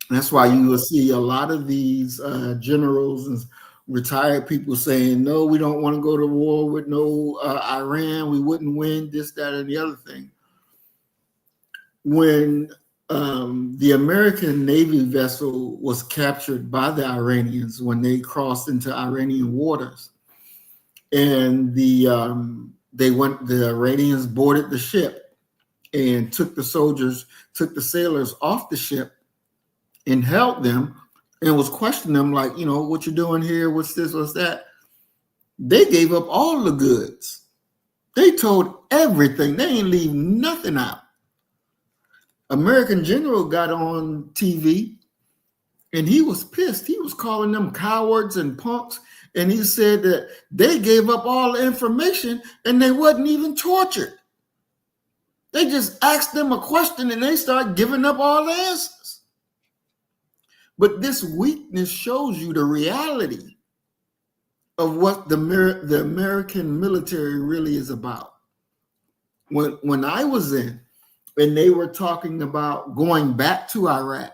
That's why you will see a lot of these generals and retired people saying, no, we don't want to go to war with no Iran. We wouldn't win this, that, and the other thing. When the American Navy vessel was captured by the Iranians when they crossed into Iranian waters, and the Iranians boarded the ship and took the sailors off the ship and held them and was questioning them like, what you doing here? What's this? What's that? They gave up all the goods. They told everything. They ain't leave nothing out. American general got on TV and he was pissed. He was calling them cowards and punks. And he said that they gave up all the information and they wasn't even tortured. They just asked them a question and they start giving up all the answers. But this weakness shows you the reality of what the American military really is about. When I was in, and they were talking about going back to Iraq,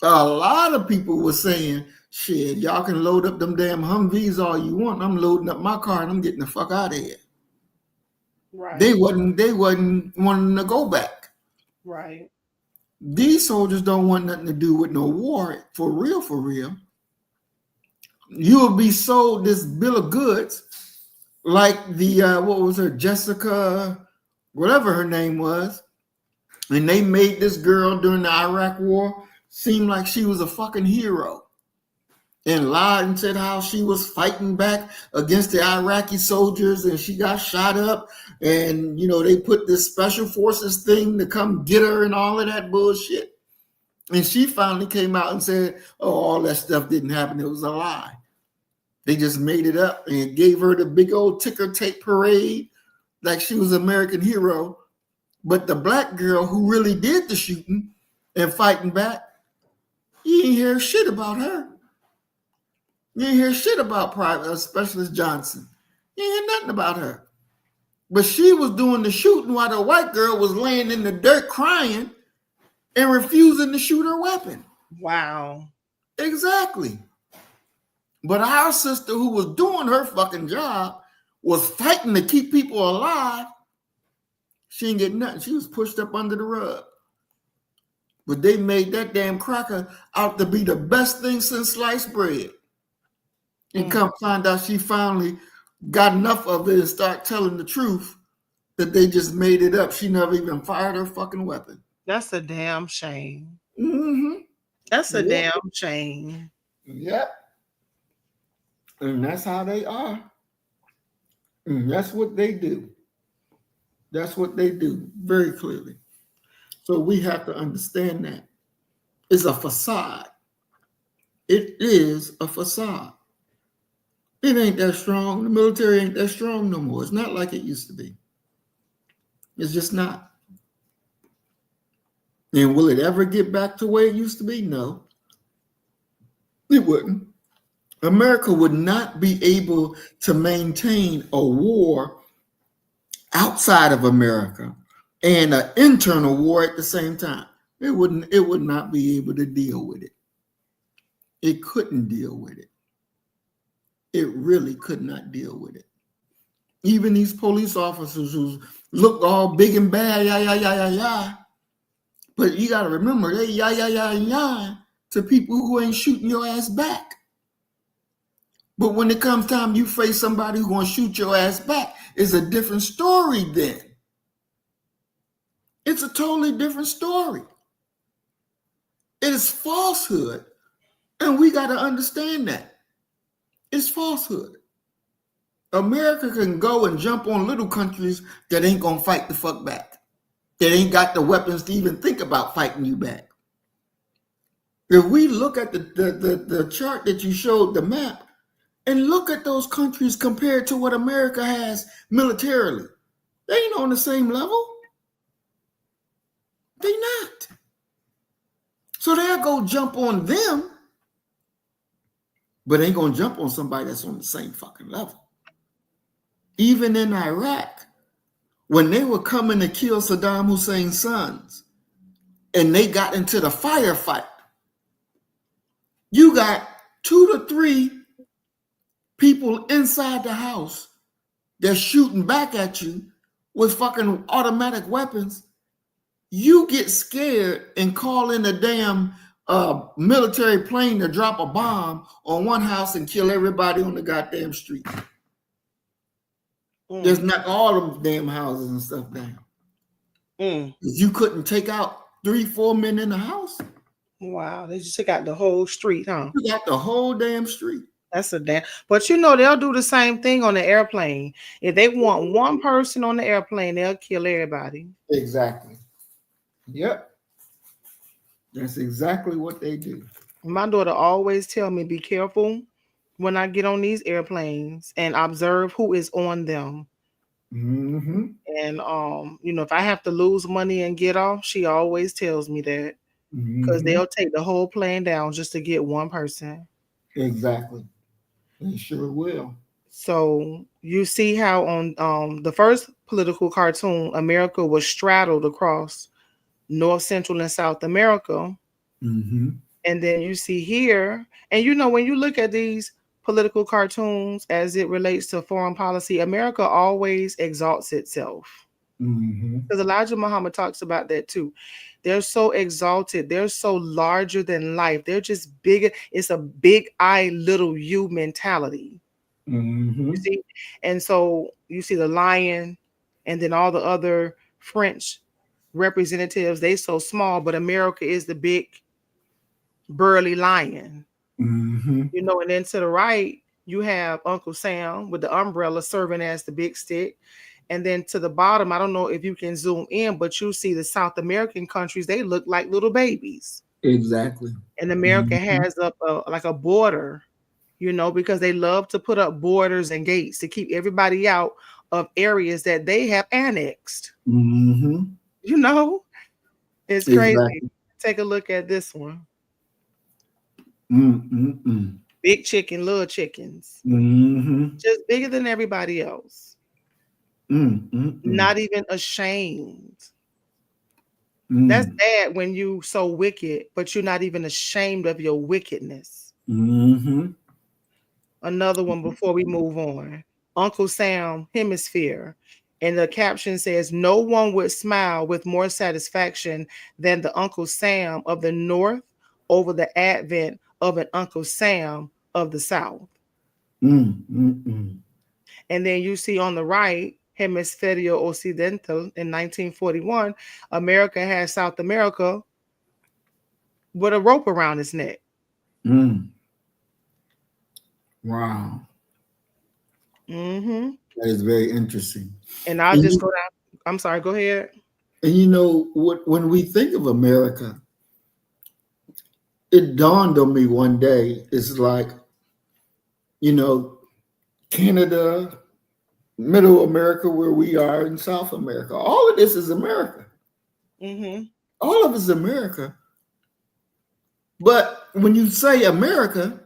a lot of people were saying, shit, y'all can load up them damn Humvees all you want. I'm loading up my car and I'm getting the fuck out of here. Right. They wasn't wanting to go back. Right. These soldiers don't want nothing to do with no war, for real, for real. You will be sold this bill of goods like the, what was her, Jessica, whatever her name was. And they made this girl during the Iraq war seem like she was a fucking hero. And lied and said how she was fighting back against the Iraqi soldiers and she got shot up. And, they put this special forces thing to come get her and all of that bullshit. And she finally came out and said, oh, all that stuff didn't happen. It was a lie. They just made it up and gave her the big old ticker tape parade like she was an American hero. But the black girl who really did the shooting and fighting back, you ain't hear shit about her. You ain't hear shit about Private Specialist Johnson. You ain't hear nothing about her. But she was doing the shooting while the white girl was laying in the dirt crying and refusing to shoot her weapon. Wow. Exactly. But our sister who was doing her fucking job was fighting to keep people alive. She didn't get nothing. She was pushed up under the rug. But they made that damn cracker out to be the best thing since sliced bread. And come find out she finally got enough of it and start telling the truth that they just made it up. She never even fired her fucking weapon. That's a damn shame. Mm-hmm. That's a damn shame. Yep. And that's how they are. And that's what they do. That's what they do very clearly. So we have to understand that. It's a facade. It is a facade. It ain't that strong. The military ain't that strong no more. It's not like it used to be. It's just not. And will it ever get back to where it used to be? No. It wouldn't. America would not be able to maintain a war outside of America and an internal war at the same time. It would not be able to deal with it. It couldn't deal with it. It really could not deal with it. Even these police officers who look all big and bad, yeah. But you got to remember, they yeah to people who ain't shooting your ass back. But when it comes time you face somebody who's going to shoot your ass back, it's a different story then. It's a totally different story. It is falsehood. And we got to understand that. It's falsehood. America can go and jump on little countries that ain't going to fight the fuck back. That ain't got the weapons to even think about fighting you back. If we look at the chart that you showed, the map, and look at those countries compared to what America has militarily, they ain't on the same level. They not. So they'll go jump on them, but ain't gonna jump on somebody that's on the same fucking level. Even in Iraq, when they were coming to kill Saddam Hussein's sons, and they got into the firefight, you got 2 to 3 people inside the house that's shooting back at you with fucking automatic weapons. You get scared and call in a damn military plane to drop a bomb on one house and kill everybody on the goddamn street. Just knock all them damn houses and stuff down. You couldn't take out 3-4 men in the house. Wow, they just took out the whole street, huh? You got the whole damn street. That's a damn. But you know, they'll do the same thing on the airplane. If they want one person on the airplane, they'll kill everybody. Exactly. Yep. That's exactly what they do. My daughter always tell me, be careful when I get on these airplanes and observe who is on them. Mm-hmm. And you know, if I have to lose money and get off, she always tells me that. Because they'll take the whole plane down just to get one person. Exactly. They sure will. So you see how on the first political cartoon, America was straddled across North, Central, and South America. Mm-hmm. And then you see here, and you know, when you look at these political cartoons as it relates to foreign policy, America always exalts itself. Because Elijah Muhammad talks about that too. They're so exalted. They're so larger than life. They're just bigger. It's a big I, little you mentality. You see? And so you see the lion and then all the other French representatives, they so small, but America is the big burly lion. You know, and then to the right, you have Uncle Sam with the umbrella serving as the big stick. And then to the bottom, I don't know if you can zoom in, but you see the South American countries, they look like little babies. Exactly. And America has up like a border, you know, because they love to put up borders and gates to keep everybody out of areas that they have annexed. You know, it's crazy. Exactly. Take a look at this one. Big chicken, little chickens. Just bigger than everybody else. Not even ashamed. That's bad when you so wicked, but you're not even ashamed of your wickedness. Another one before we move on. Uncle Sam Hemisphere. And the caption says, no one would smile with more satisfaction than the Uncle Sam of the North over the advent of an Uncle Sam of the South. And then you see on the right, Hemisferio Occidental in 1941, America has South America with a rope around its neck. Wow. That is very interesting. And I'll just go down. I'm sorry, go ahead. And you know, when we think of America, it dawned on me one day, it's like, you know, Canada, Middle America, where we are, in South America. All of this is America. All of it is America. But when you say America,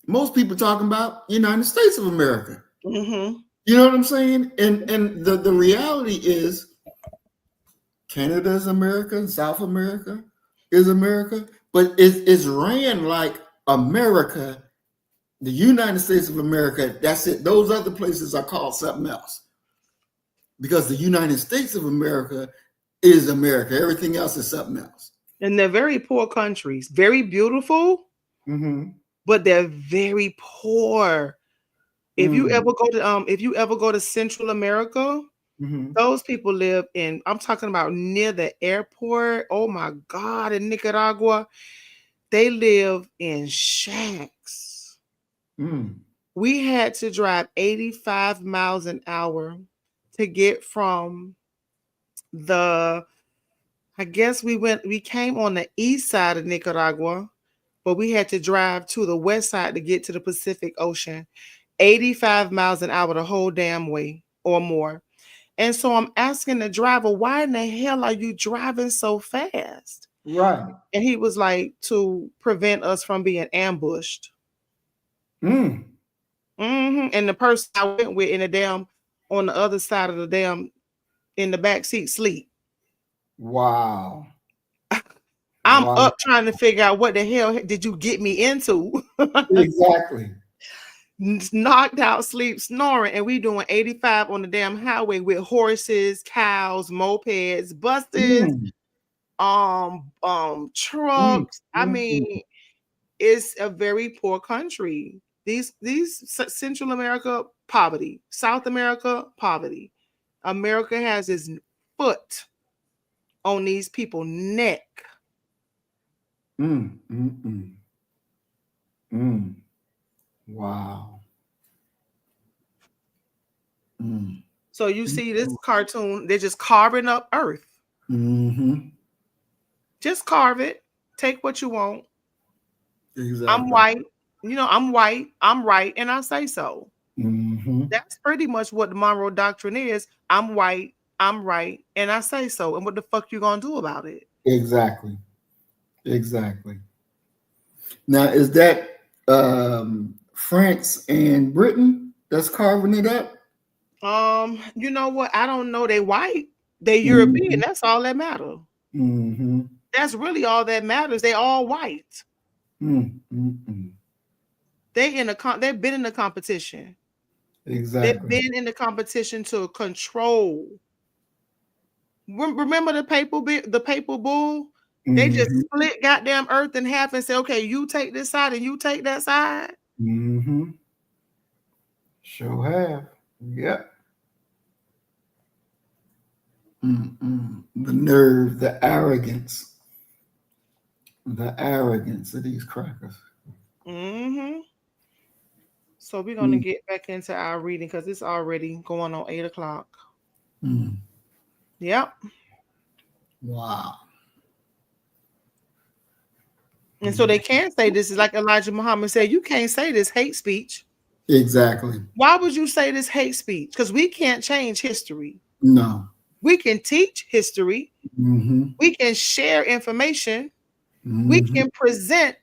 most people talking about United States of America. You know what I'm saying? And the reality is Canada is America and South America is America, but it's ran like America, the United States of America. That's it. Those other places are called something else because the United States of America is America. Everything else is something else. And they're very poor countries, very beautiful, but they're very poor. If you ever go to Central America, those people live in, I'm talking about near the airport. Oh my God, in Nicaragua, they live in shacks. We had to drive 85 miles an hour to get from I guess we came on the east side of Nicaragua, but we had to drive to the west side to get to the Pacific Ocean. 85 miles an hour the whole damn way or more. And so I'm asking the driver, why in the hell are you driving so fast? Right. And he was like, to prevent us from being ambushed. Mm. And the person I went with on the other side of the damn, in the back seat, sleep. Wow. I'm Wow. up trying to figure out what the hell did you get me into? Exactly. Knocked out, sleep, snoring, and we doing 85 on the damn highway with horses, cows, mopeds, buses, trucks. I mean, it's a very poor country. These Central America, poverty. South America, poverty. America has its foot on these people's neck. Wow. So you see this cartoon, they're just carving up Earth. Just carve it. Take what you want. Exactly. I'm white. I'm white. I'm right, and I say so. That's pretty much what the Monroe Doctrine is. I'm white. I'm right, and I say so. And what the fuck you gonna do about it? Exactly. Now, is that France and Britain that's carving it up? You know what? I don't know. They white. They European. That's all that matters. That's really all that matters. They all white. They've been in the competition. Exactly. They've been in the competition to control. Remember the papal bull? They just split goddamn Earth in half and say, okay, you take this side and you take that side. Sure have. Yep. The nerve, the arrogance of these crackers. So we're gonna get back into our reading because it's already going on 8 o'clock. Yep. Wow. And so they can't say this is like Elijah Muhammad said, you can't say this hate speech. Exactly. Why would you say this hate speech? Because we can't change history. No. We can teach history. We can share information. We can present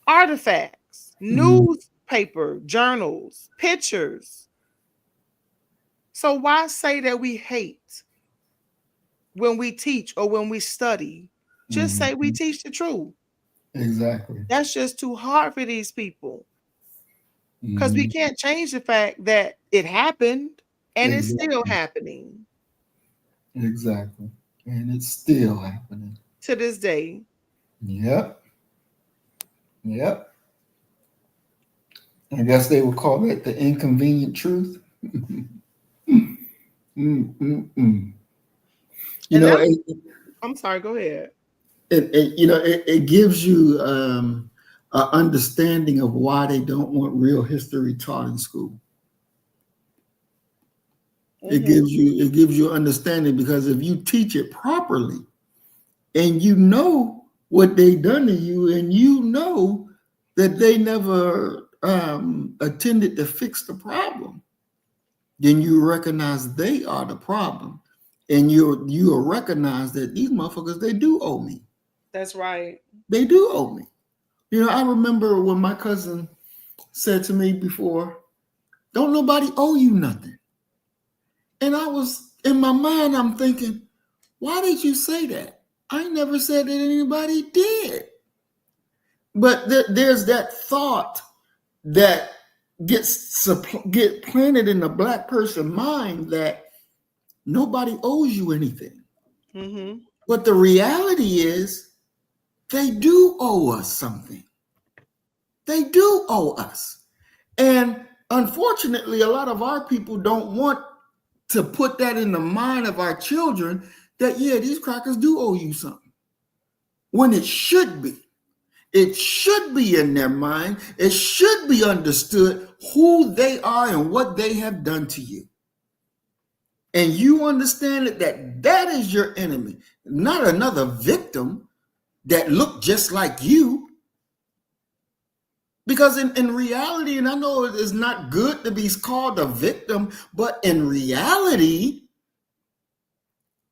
artifacts, newspaper, journals, pictures. So why say that we hate when we teach or when we study? Just say we teach the truth. Exactly. That's just too hard for these people. Because we can't change the fact that it happened and it's still happening. Exactly. And it's still happening. To this day. Yep. I guess they would call it the inconvenient truth. I'm sorry, go ahead. It gives you an understanding of why they don't want real history taught in school. It gives you understanding, because if you teach it properly and you know what they done to you and you know that they never attended to fix the problem, then you recognize they are the problem, and you will recognize that these motherfuckers, they do owe me. That's right. They do owe me. I remember when my cousin said to me before, don't nobody owe you nothing. And I was, in my mind, I'm thinking, why did you say that? I never said that anybody did. But there's that thought that get planted in the Black person mind that nobody owes you anything. But the reality is they do owe us something. They do owe us. And unfortunately, a lot of our people don't want to put that in the mind of our children that, yeah, these crackers do owe you something. When it should be. It should be in their mind. It should be understood who they are and what they have done to you. And you understand that is your enemy, not another victim that looked just like you. Because in reality, and I know it is not good to be called a victim, but in reality,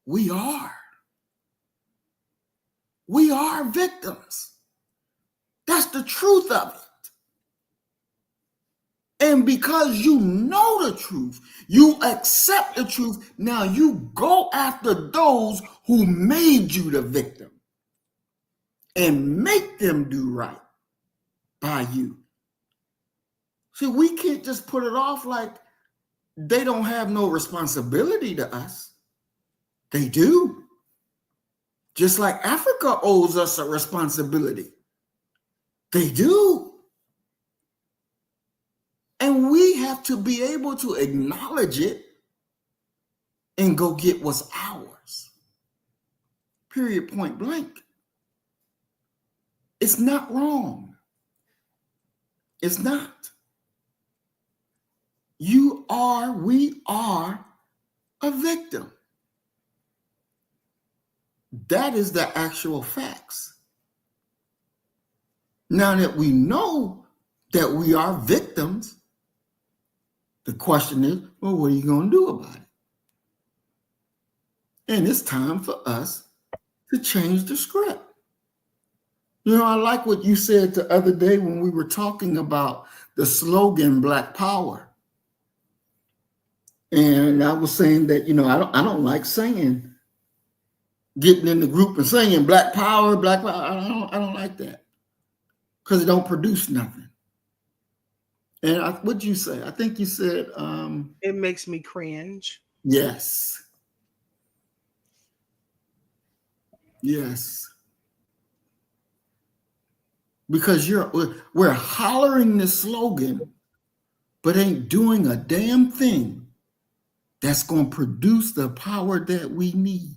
We are. We are victims. That's the truth of it. And because you know the truth, you accept the truth, now you go after those who made you the victim and make them do right by you. See, we can't just put it off like they don't have no responsibility to us. They do. Just like Africa owes us a responsibility. They do. And we have to be able to acknowledge it and go get what's ours. Period, point blank. It's not wrong. It's not. We are a victim. That is the actual facts. Now that we know that we are victims, the question is, well, what are you going to do about it? And it's time for us to change the script. You know, I like what you said the other day when we were talking about the slogan Black Power. And I was saying that, you know, I don't like saying, getting in the group and saying Black Power, Black Power. I don't like that because it don't produce nothing. And what'd you say? I think you said it makes me cringe. Yes. Yes. Because we're hollering this slogan, but ain't doing a damn thing that's going to produce the power that we need.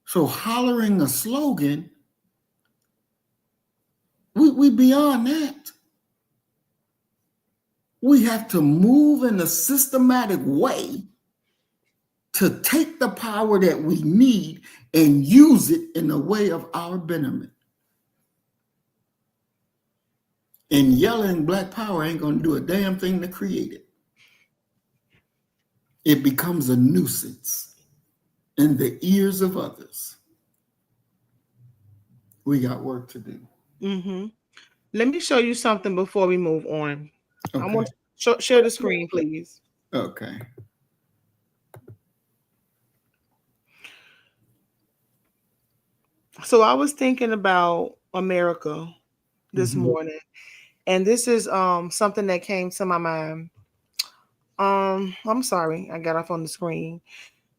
So hollering a slogan, we beyond that. We have to move in a systematic way to take the power that we need and use it in the way of our betterment. And yelling Black Power ain't going to do a damn thing to create it. It becomes a nuisance in the ears of others. We got work to do. Mm-hmm. Let me show you something before we move on. Okay. I want to share the screen, please. Okay. So I was thinking about America this morning, and this is something that came to my mind. I'm sorry, I got off on the screen.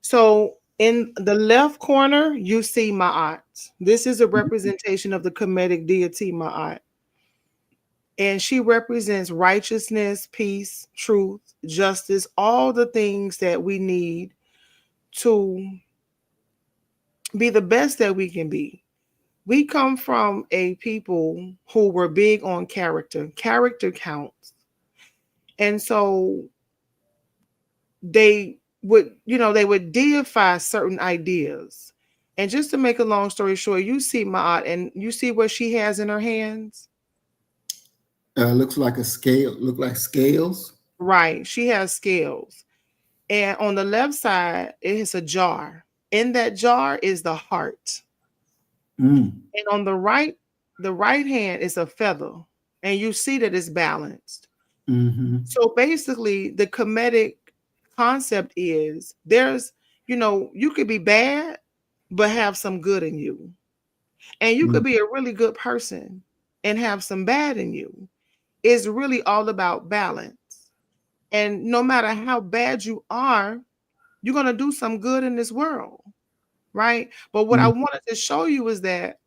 So in the left corner, you see Ma'at. This is a representation of the Kemetic deity Ma'at. And she represents righteousness, peace, truth, justice, all the things that we need to be the best that we can be. We come from a people who were big on character. Character counts. And so they would deify certain ideas. And just to make a long story short, you see Ma'at and you see what she has in her hands? Looks like a scale, look like scales. Right. She has scales. And on the left side, it is a jar. In that jar is the heart. And on the right hand is a feather. And you see that it's balanced. So basically, the Kemetic concept is there's, you could be bad, but have some good in you. And you could be a really good person and have some bad in you. It's really all about balance. And no matter how bad you are, you're going to do some good in this world, right? But what I wanted to show you is that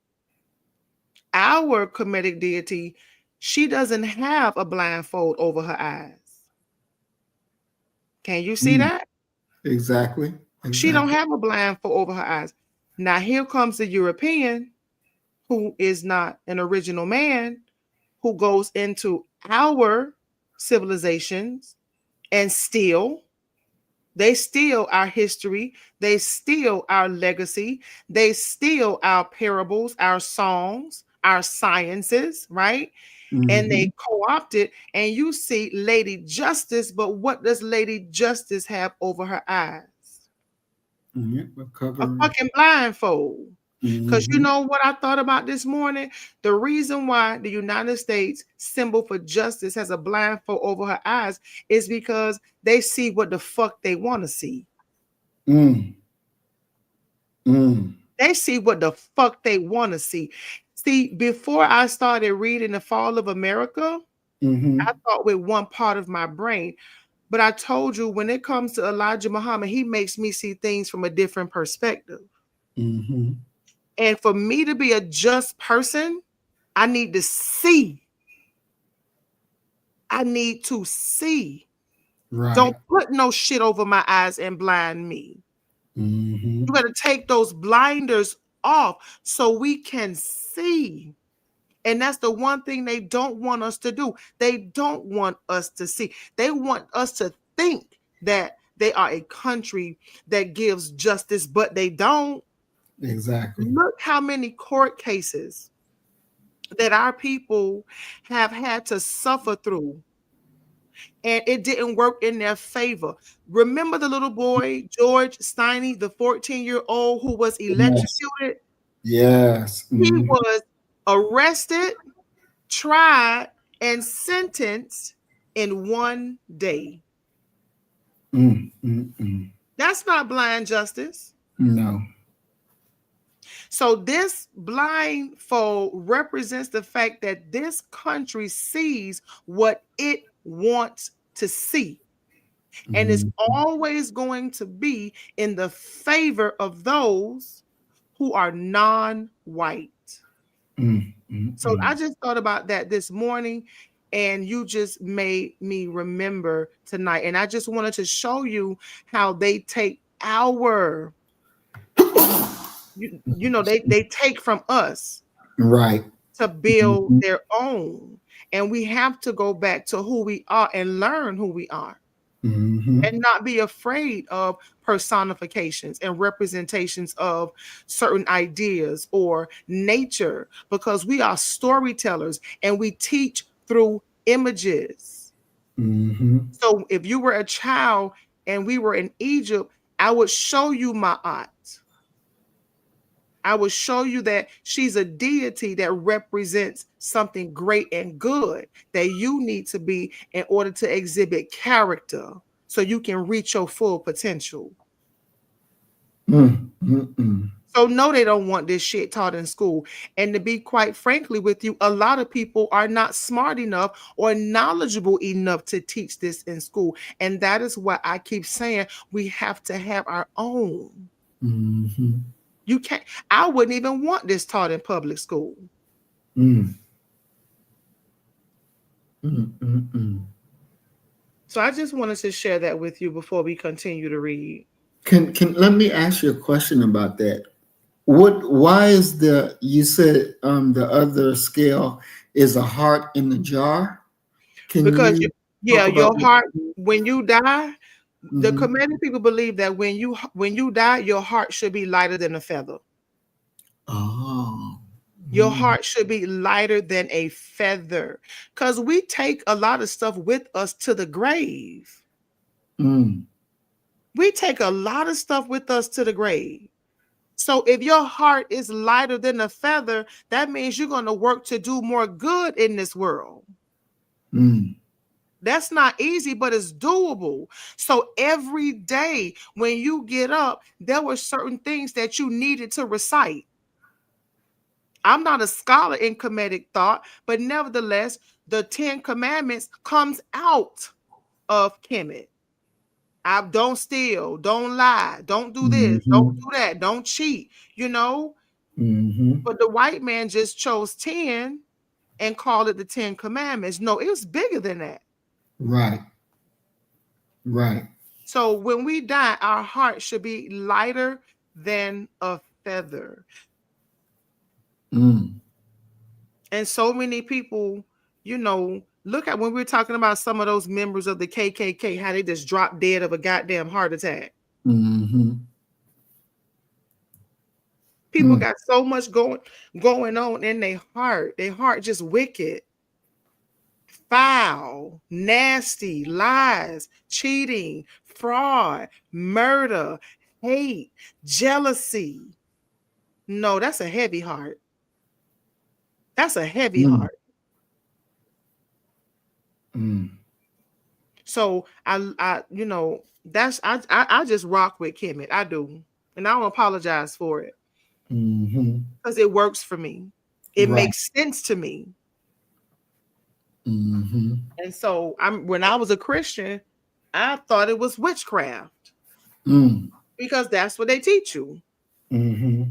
our Kemetic deity, she doesn't have a blindfold over her eyes. Can you see that? Exactly. She don't have a blindfold over her eyes. Now here comes the European who is not an original man, who goes into our civilizations and they steal our history. They steal our legacy. They steal our parables, our songs, our sciences, right? And they co-opt it. And you see Lady Justice, but what does Lady Justice have over her eyes? A A covering. fucking blindfold. Because you Mhm. know what I thought about this morning? The reason why the United States symbol for justice has a blindfold over her eyes is because they see what the fuck they want to see. Mm. Mm. They see what the fuck they want to see. See, before I started reading The Fall of America, Mm-hmm. I thought with one part of my brain. But I told you when it comes to Elijah Muhammad, he makes me see things from a different perspective. Mm-hmm. And for me to be a just person, I need to see. I need to see. Right. Don't put no shit over my eyes and blind me. Mm-hmm. You got to take those blinders off so we can see. And that's the one thing they don't want us to do. They don't want us to see. They want us to think that they are a country that gives justice, but they don't. Exactly. Look how many court cases that our people have had to suffer through, and it didn't work in their favor. Remember the little boy, George Steiny, the 14-year-old who was Yes. electrocuted? Yes. He Mm-hmm. was arrested, tried, and sentenced in one day. Mm-mm-mm. That's not blind justice. No. So this blindfold represents the fact that this country sees what it wants to see. And it's Mm-hmm. always going to be in the favor of those who are non-white. So I Mm-mm-mm. just thought about that this morning, and you just made me remember tonight. And I just wanted to show you how they take our, they take from us Right. to build Mm-hmm. their own. And we have to go back to who we are and learn who we are, Mm-hmm. and not be afraid of personifications and representations of certain ideas or nature, because we are storytellers and we teach through images. Mm-hmm. So if you were a child and we were in Egypt, I would show you my aunt. I will show you that she's a deity that represents something great and good that you need to be in order to exhibit character so you can reach your full potential. Mm-mm-mm. So no, they don't want this shit taught in school. And to be quite frankly with you, a lot of people are not smart enough or knowledgeable enough to teach this in school. And that is why I keep saying we have to have our own. Mm-hmm. You can't, I wouldn't even want this taught in public school. Mm. Mm-mm-mm. So I just wanted to share that with you before we continue to read. Can let me ask you a question about that. Why is you said the other scale is a heart in the jar? Can Because you yeah, talk about your what? heart, when you die, the Mm-hmm. Kemetic people believe that when you die, your heart should be lighter than a feather. Oh. Your Mm. heart should be lighter than a feather. Because we take a lot of stuff with us to the grave. Mm. We take a lot of stuff with us to the grave. So if your heart is lighter than a feather, that means you're going to work to do more good in this world. Mm. That's not easy, but it's doable. So every day when you get up, there were certain things that you needed to recite. I'm not a scholar in Kemetic thought, but nevertheless, the 10 commandments comes out of Kemet. I don't steal, don't lie, don't do this, don't Mm-hmm. do that, don't cheat, you know. Mm-hmm. But the white man just chose 10 and called it the 10 commandments. No, it was bigger than that. Right. Right. So when we die, our heart should be lighter than a feather. Mm. And so many people, look at when we're talking about some of those members of the KKK, how they just dropped dead of a goddamn heart attack. Mm-hmm. People Mm. got so much going on in their heart. Their heart just wicked, foul, nasty, lies, cheating, fraud, murder, hate, jealousy. No, that's a heavy heart. That's a heavy heart. So I that's I just rock with Kemet. I do. And I don't apologize for it. Because it works for me. It makes sense to me. And so when I was a Christian, I thought it was witchcraft. Because that's what they teach you. They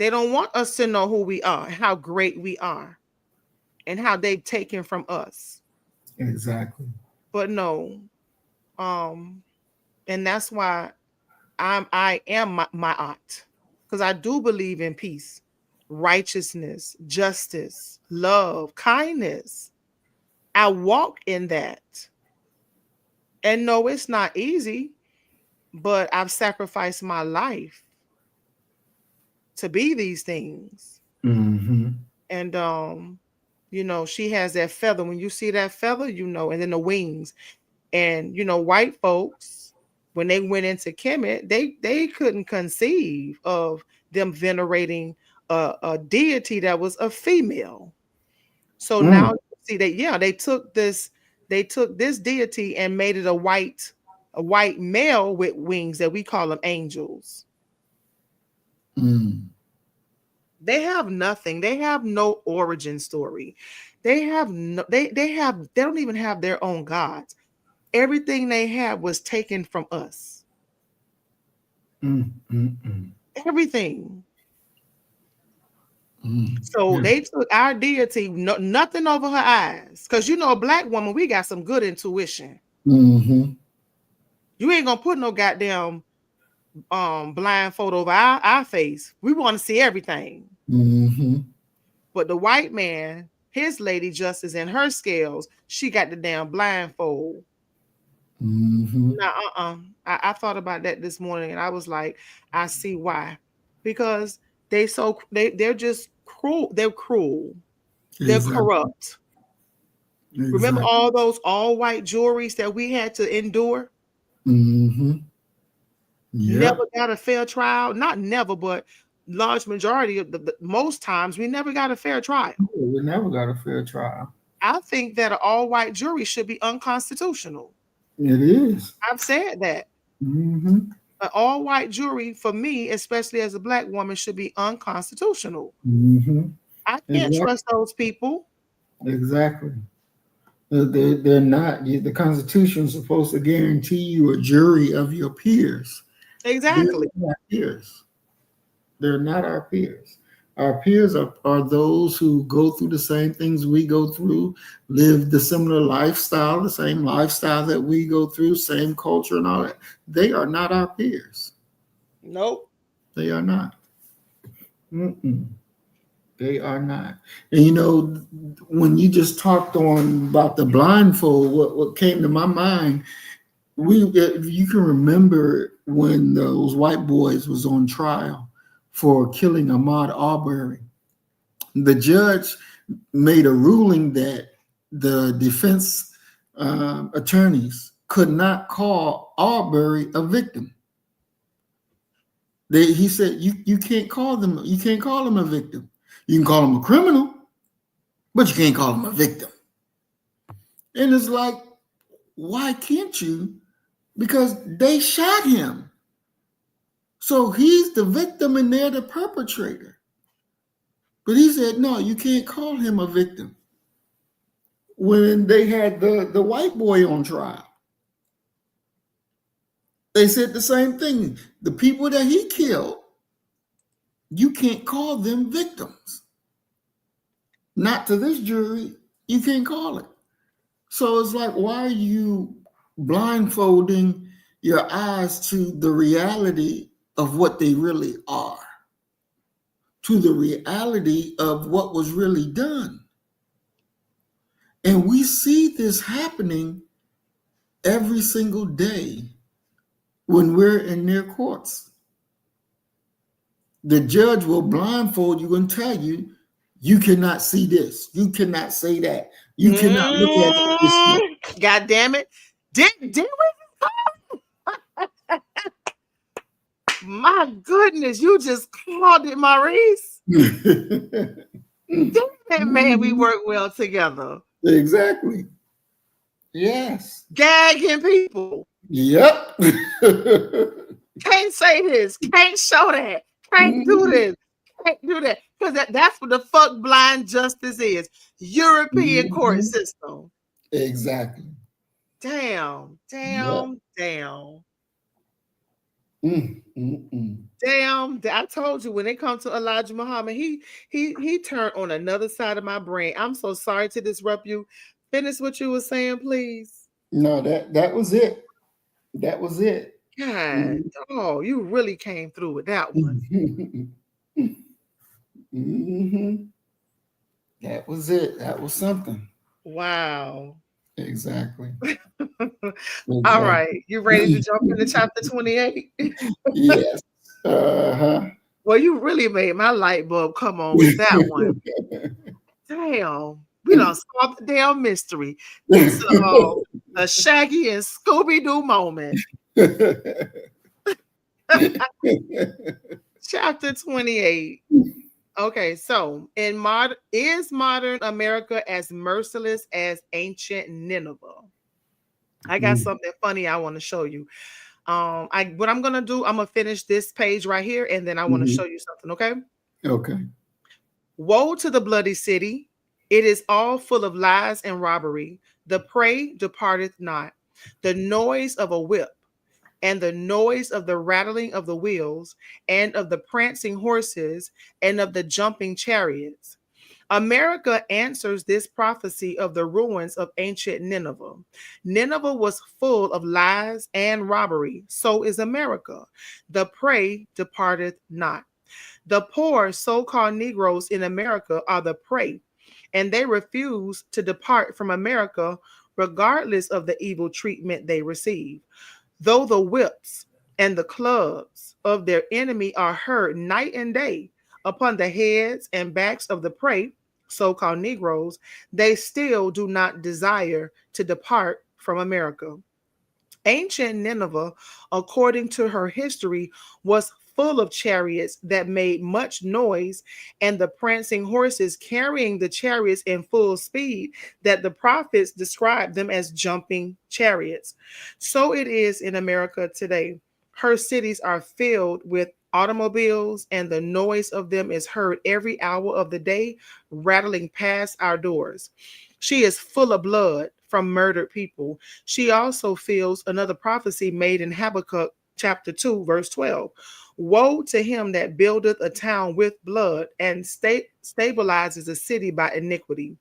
don't want us to know who we are, how great we are, and how they've taken from us. Exactly. But no, and that's why I am my aunt, because I do believe in peace, righteousness, justice, love, kindness. I walk in that. And no, it's not easy, but I've sacrificed my life to be these things. And she has that feather. When you see that feather, and then the wings. And white folks, when they went into Kemet, they couldn't conceive of them venerating a deity that was a female. So now you see that, they took this deity and made it a white male with wings that we call them angels. They have nothing. They have no origin story. They don't even have their own gods. Everything they had was taken from us. Everything. So they took our deity, nothing over her eyes. Because a black woman, we got some good intuition. You ain't gonna put no goddamn blindfold over our face. We want to see everything. But the white man, his lady justice in her scales, she got the damn blindfold. I thought about that this morning, and I was like, I see why. Because they're just cruel. They're cruel. They're corrupt. Remember all those all white jewelries that we had to endure? Never got a fair trial. Not never, but large majority of the most times we never got a fair trial. We never got a fair trial. I think that an all white jury should be unconstitutional. It is. I've said that. An all white jury, for me, especially as a black woman, should be unconstitutional. I can't trust those people. Exactly. They're not. The Constitution is supposed to guarantee you a jury of your peers. Exactly. They're not peers. They're not our peers. Our peers are those who go through the same things we go through, live the similar lifestyle, the same lifestyle that we go through, same culture and all that. They are not our peers. Nope. They are not. They are not. And when you just talked on about the blindfold, what came to my mind, you can remember when those white boys was on trial for killing Ahmaud Arbery. The judge made a ruling that the defense attorneys could not call Arbery a victim. He said you can't call him a victim. You can call him a criminal, but you can't call him a victim. And it's like, why can't you? Because they shot him. So he's the victim and they're the perpetrator. But he said, no, you can't call him a victim. When they had the white boy on trial, they said the same thing. The people that he killed, you can't call them victims. Not to this jury, you can't call it. So it's like, why are you blindfolding your eyes to the reality of what they really are, to the reality of what was really done? And we see this happening every single day when we're in their courts. The judge will blindfold you and tell you, you cannot see this. You cannot say that. You cannot look at it this way. God damn it. Did we? My goodness, you just called it, Maurice. Damn it, man, we work well together. Exactly. Yes. Gagging people. Yep. Can't say this. Can't show that. Can't do this. Can't do that. Because that's what the fuck blind justice is. European court system. Exactly. Damn. Yep. Damn. Mm. Damn. I told you when it comes to Elijah Muhammad, he turned on another side of my brain. I'm so sorry to disrupt you. Finish what you were saying, please. No, that was it. That was it. God, oh, you really came through with that one. That was it. That was something. Wow. Exactly. All right. You ready to jump into chapter 28? Yes. Uh-huh. Well, you really made my light bulb come on with that one. Damn. We done solved the damn mystery. It's a Shaggy and Scooby-Doo moment. Chapter 28. Okay, so is modern America as merciless as ancient Nineveh? I got something funny I want to show you. What I'm gonna do, I'm gonna finish this page right here, and then I want to show you something. Okay. Okay. Woe to the bloody city! It is all full of lies and robbery. The prey departeth not. The noise of a whip, and the noise of the rattling of the wheels, and of the prancing horses, and of the jumping chariots. America answers this prophecy of the ruins of ancient Nineveh. Nineveh was full of lies and robbery. So is America. The prey departeth not. The poor so-called Negroes in America are the prey, and they refuse to depart from America regardless of the evil treatment they receive. Though the whips and the clubs of their enemy are heard night and day upon the heads and backs of the prey, so-called Negroes, they still do not desire to depart from America. Ancient Nineveh, according to her history, was full of chariots that made much noise, and the prancing horses carrying the chariots in full speed, that the prophets described them as jumping chariots. So it is in America today. Her cities are filled with automobiles, and the noise of them is heard every hour of the day, rattling past our doors. She is full of blood from murdered people. She also feels another prophecy made in Habakkuk chapter 2, verse 12. Woe to him that buildeth a town with blood and stabilizes a city by iniquity.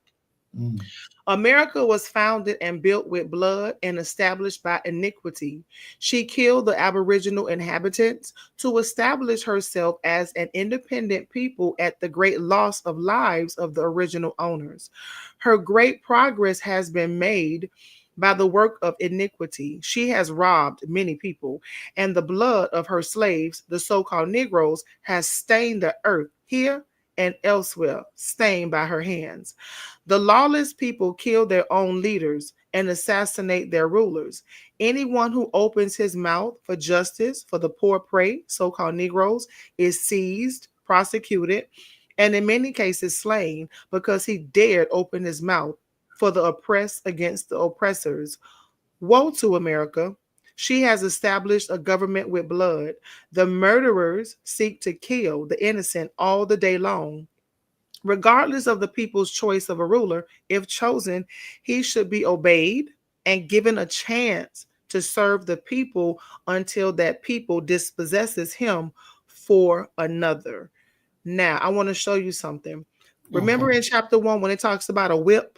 America was founded and built with blood and established by iniquity. She killed the Aboriginal inhabitants to establish herself as an independent people at the great loss of lives of the original owners. Her great progress has been made by the work of iniquity. She has robbed many people, and the blood of her slaves, the so-called Negroes, has stained the earth here and elsewhere, stained by her hands. The lawless people kill their own leaders and assassinate their rulers. Anyone who opens his mouth for justice for the poor prey, so-called Negroes, is seized, prosecuted, and in many cases slain because he dared open his mouth for the oppressed against the oppressors. Woe to America! She has established a government with blood. The murderers seek to kill the innocent all the day long. Regardless of the people's choice of a ruler, if chosen, he should be obeyed and given a chance to serve the people until that people dispossesses him for another. Now, I want to show you something. Remember in chapter 1 when it talks about a whip?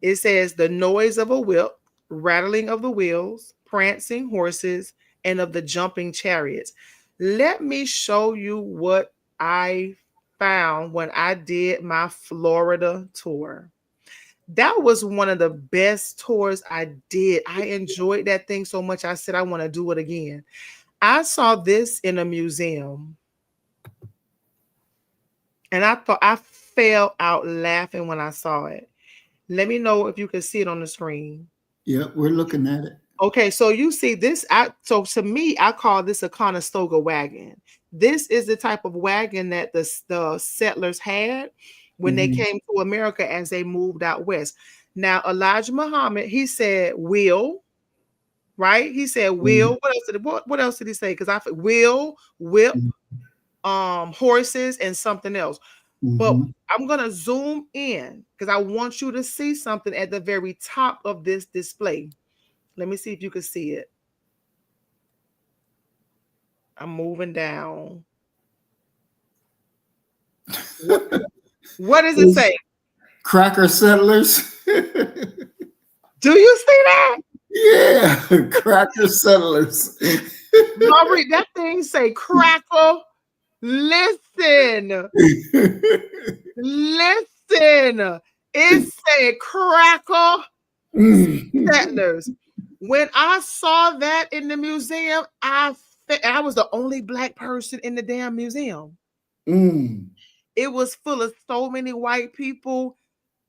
It says the noise of a whip, rattling of the wheels, prancing horses, and of the jumping chariots. Let me show you what I found when I did my Florida tour. That was one of the best tours I did. I enjoyed that thing so much. I said, I want to do it again. I saw this in a museum, and I fell out laughing when I saw it. Let me know if you can see it on the screen. Yep, we're looking at it. Okay, so you see this. So to me, I call this a Conestoga wagon. This is the type of wagon that the settlers had when they came to America as they moved out west. Now, Elijah Muhammad, he said wheel, right? He said wheel. What else did he say? Because wheel, whip, horses, and something else. But I'm gonna zoom in because I want you to see something at the very top of this display. Let me see if you can see it. I'm moving down. What does it say? Cracker settlers. Do you see that? Yeah, cracker settlers. Marguerite, that thing say cracker. Listen. Listen. It said cracker settlers. When I saw that in the museum, I was the only Black person in the damn museum. It was full of so many white people.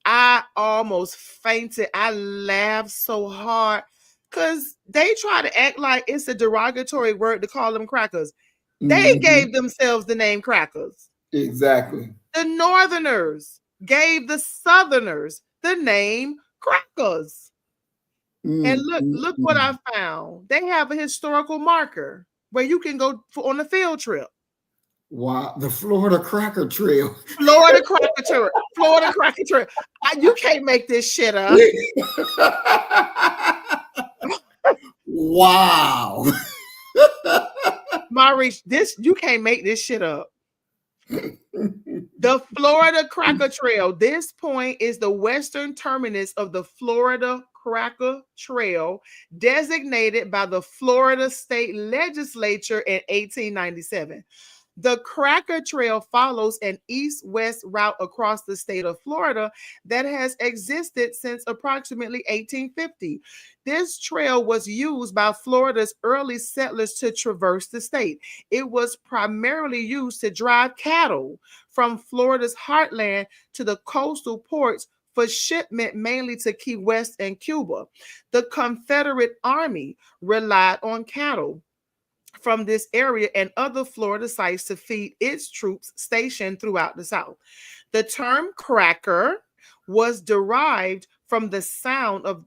I almost fainted. I laughed so hard because they try to act like it's a derogatory word to call them crackers. They gave themselves the name crackers. Exactly. The Northerners gave the Southerners the name crackers. And look what I found. They have a historical marker where you can go on a field trip. Wow, the Florida Cracker Trail. Florida Cracker Trail. Florida Cracker Trail. You can't make this shit up. Wow. Maurice, you can't make this shit up. The Florida Cracker Trail. This point is the western terminus of the Florida Cracker Trail, designated by the Florida State Legislature in 1897. The Cracker Trail follows an east-west route across the state of Florida that has existed since approximately 1850. This trail was used by Florida's early settlers to traverse the state. It was primarily used to drive cattle from Florida's heartland to the coastal ports for shipment mainly to Key West and Cuba. The Confederate Army relied on cattle from this area and other Florida sites to feed its troops stationed throughout the South. The term cracker was derived from the sound of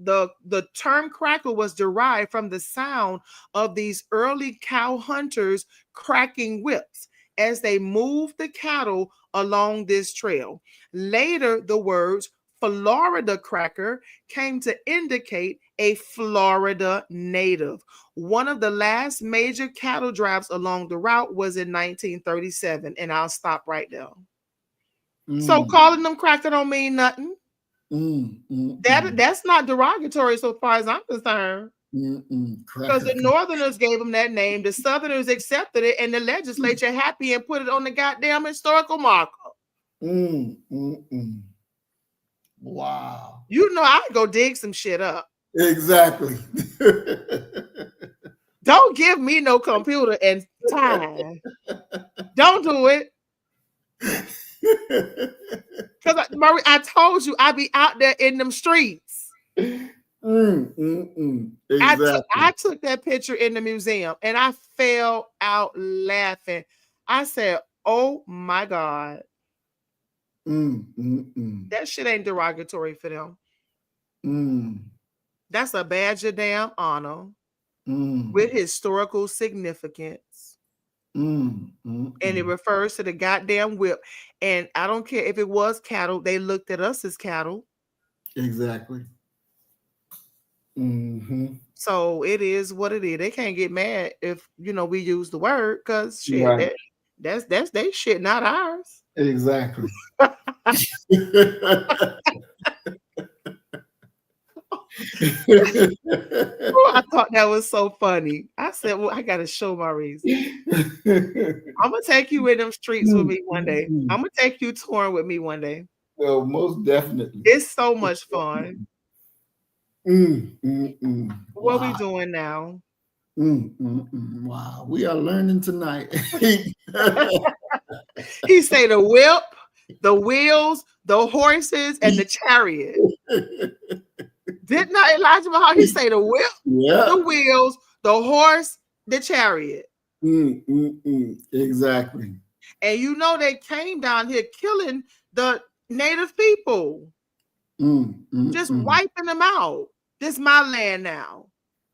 the term cracker was derived from the sound of these early cow hunters cracking whips as they moved the cattle along this trail. Later, the words Florida cracker came to indicate a Florida native. One of the last major cattle drives along the route was in 1937, and I'll stop right there. So calling them cracker don't mean nothing. That's not derogatory so far as I'm concerned. Because the Northerners gave them that name, the Southerners accepted it, and the legislature happy and put it on the goddamn historical marker. Wow. You know, I go dig some shit up. Exactly. Don't give me no computer and time. Don't do it. Because I told you I be out there in them streets. Exactly. I took that picture in the museum and I fell out laughing. I said, oh my God. That shit ain't derogatory for them. That's a badge of damn honor with historical significance. And it refers to the goddamn whip. And I don't care if it was cattle, they looked at us as cattle. Exactly. So it is what it is. They can't get mad if we use the word, because shit, right. that's their shit, not ours. Exactly. Oh, I thought that was so funny. I said, well, I gotta show Maurice. I'm gonna take you in them streets with me one day. I'm gonna take you touring with me one day. Well, most definitely. It's so much fun. What Wow. we doing now? Wow, we are learning tonight. He say the whip, the wheels, the horses, and the chariot. Did not Elijah Muhammad, he say the whip, Yeah. the wheels, the horse, the chariot. Exactly. And you know they came down here killing the native people. Just wiping them out. This is my land now.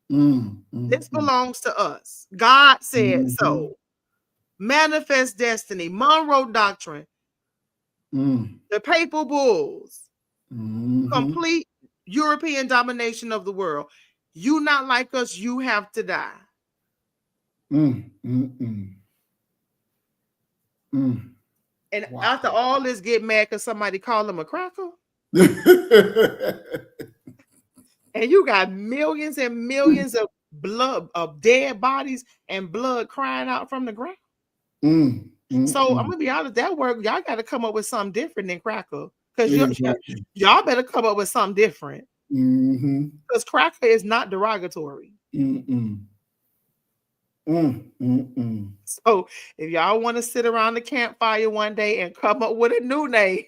This belongs to us. God said so. Manifest destiny, Monroe Doctrine, the papal bulls, complete European domination of the world. You not like us, you have to die. And after all this, get mad because somebody called them a cracker. And you got millions and millions of blood, of dead bodies and blood crying out from the ground. So I'm gonna be honest, that work, y'all got to come up with something different than cracker. Because y'all better come up with something different. Because cracker is not derogatory. So if y'all want to sit around the campfire one day and come up with a new name,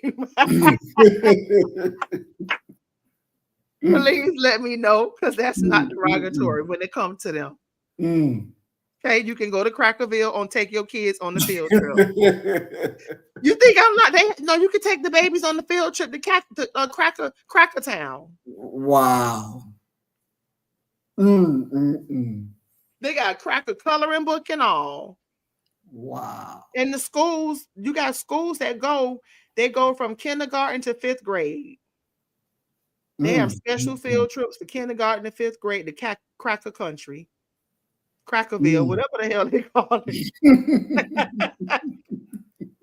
please let me know, because that's not derogatory when it comes to them. Okay, you can go to Crackerville and take your kids on the field trip. You think I'm not? No, you can take the babies on the field trip to Cracker Town. Wow. They got cracker coloring book and all. Wow. In the schools, you got schools that go from kindergarten to 5th grade. They have special field trips to kindergarten to 5th grade to Cracker Country. Crackerville, whatever the hell they call it.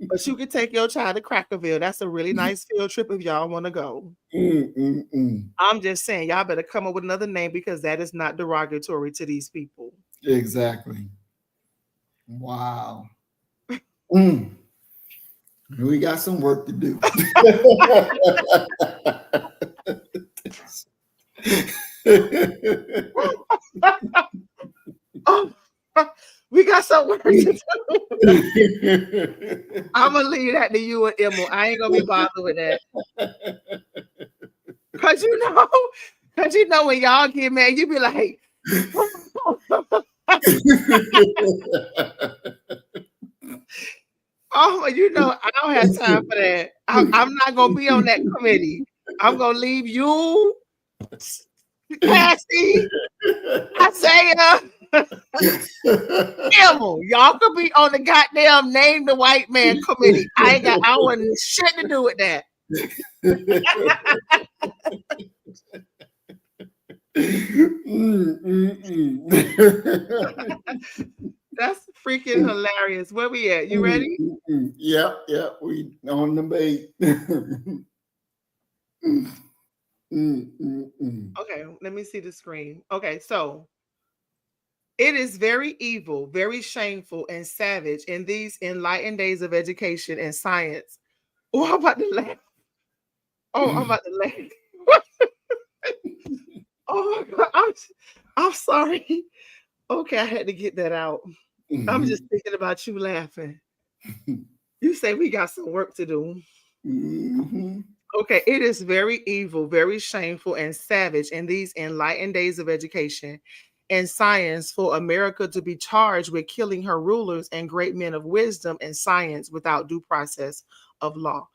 But you can take your child to Crackerville. That's a really nice field trip if y'all want to go. I'm just saying, y'all better come up with another name, because that is not derogatory to these people. Exactly. Wow. We got some work to do. Oh, we got some work to do. I'm gonna leave that to you and Emma. I ain't gonna be bothered with that. Cause you know when y'all get mad, you be like, oh, you know, I don't have time for that. I'm not gonna be on that committee. I'm gonna leave you, Cassie, Isaiah, Emma. Y'all could be on the goddamn Name the White Man committee. I want shit to do with that. That's freaking hilarious. Where we at? You ready? Yep. We on the bait. Okay, let me see the screen. Okay, so it is very evil, very shameful, and savage in these enlightened days of education and science. Oh, I'm about to laugh. Oh my God, I'm sorry. Okay, I had to get that out. I'm just thinking about you laughing. You say we got some work to do. Okay, it is very evil, very shameful, and savage in these enlightened days of education and science for America to be charged with killing her rulers and great men of wisdom and science without due process of law.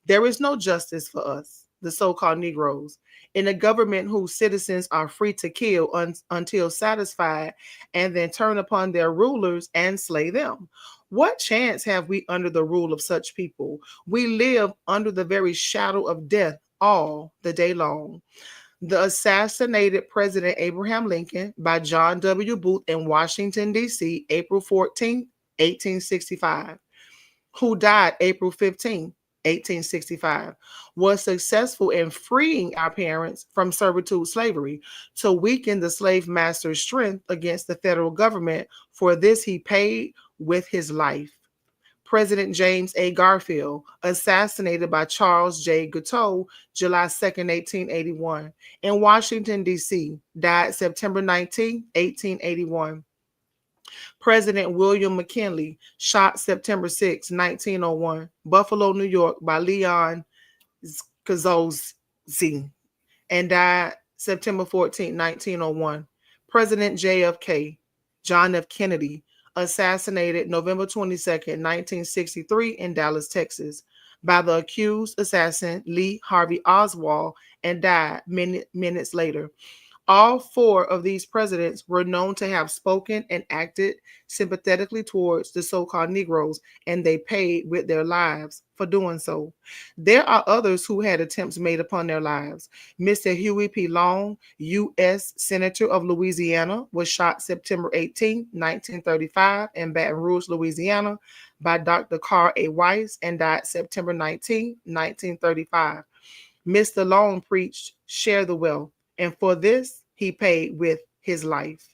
There is no justice for us, the so-called Negroes, in a government whose citizens are free to kill until satisfied and then turn upon their rulers and slay them. What chance have we under the rule of such people? We live under the very shadow of death all the day long. The assassinated President Abraham Lincoln by John W. Booth in Washington, D.C., April 14, 1865, who died April 15, 1865, was successful in freeing our parents from servitude slavery to weaken the slave master's strength against the federal government. For this, he paid with his life. President James A. Garfield, assassinated by Charles J. Guiteau, July 2nd, 1881, in Washington, D.C., died September 19, 1881. President William McKinley, shot September 6, 1901, Buffalo, New York, by Leon Kozolsky, and died September 14, 1901. President JFK, John F. Kennedy, assassinated November 22nd, 1963 in Dallas, Texas, by the accused assassin Lee Harvey Oswald and died minutes later. All four of these presidents were known to have spoken and acted sympathetically towards the so-called Negroes, and they paid with their lives for doing so. There are others who had attempts made upon their lives. Mr. Huey P. Long, U.S. Senator of Louisiana, was shot September 18, 1935 in Baton Rouge, Louisiana by Dr. Carl A. Weiss and died September 19, 1935. Mr. Long preached, "Share the wealth," and for this he paid with his life.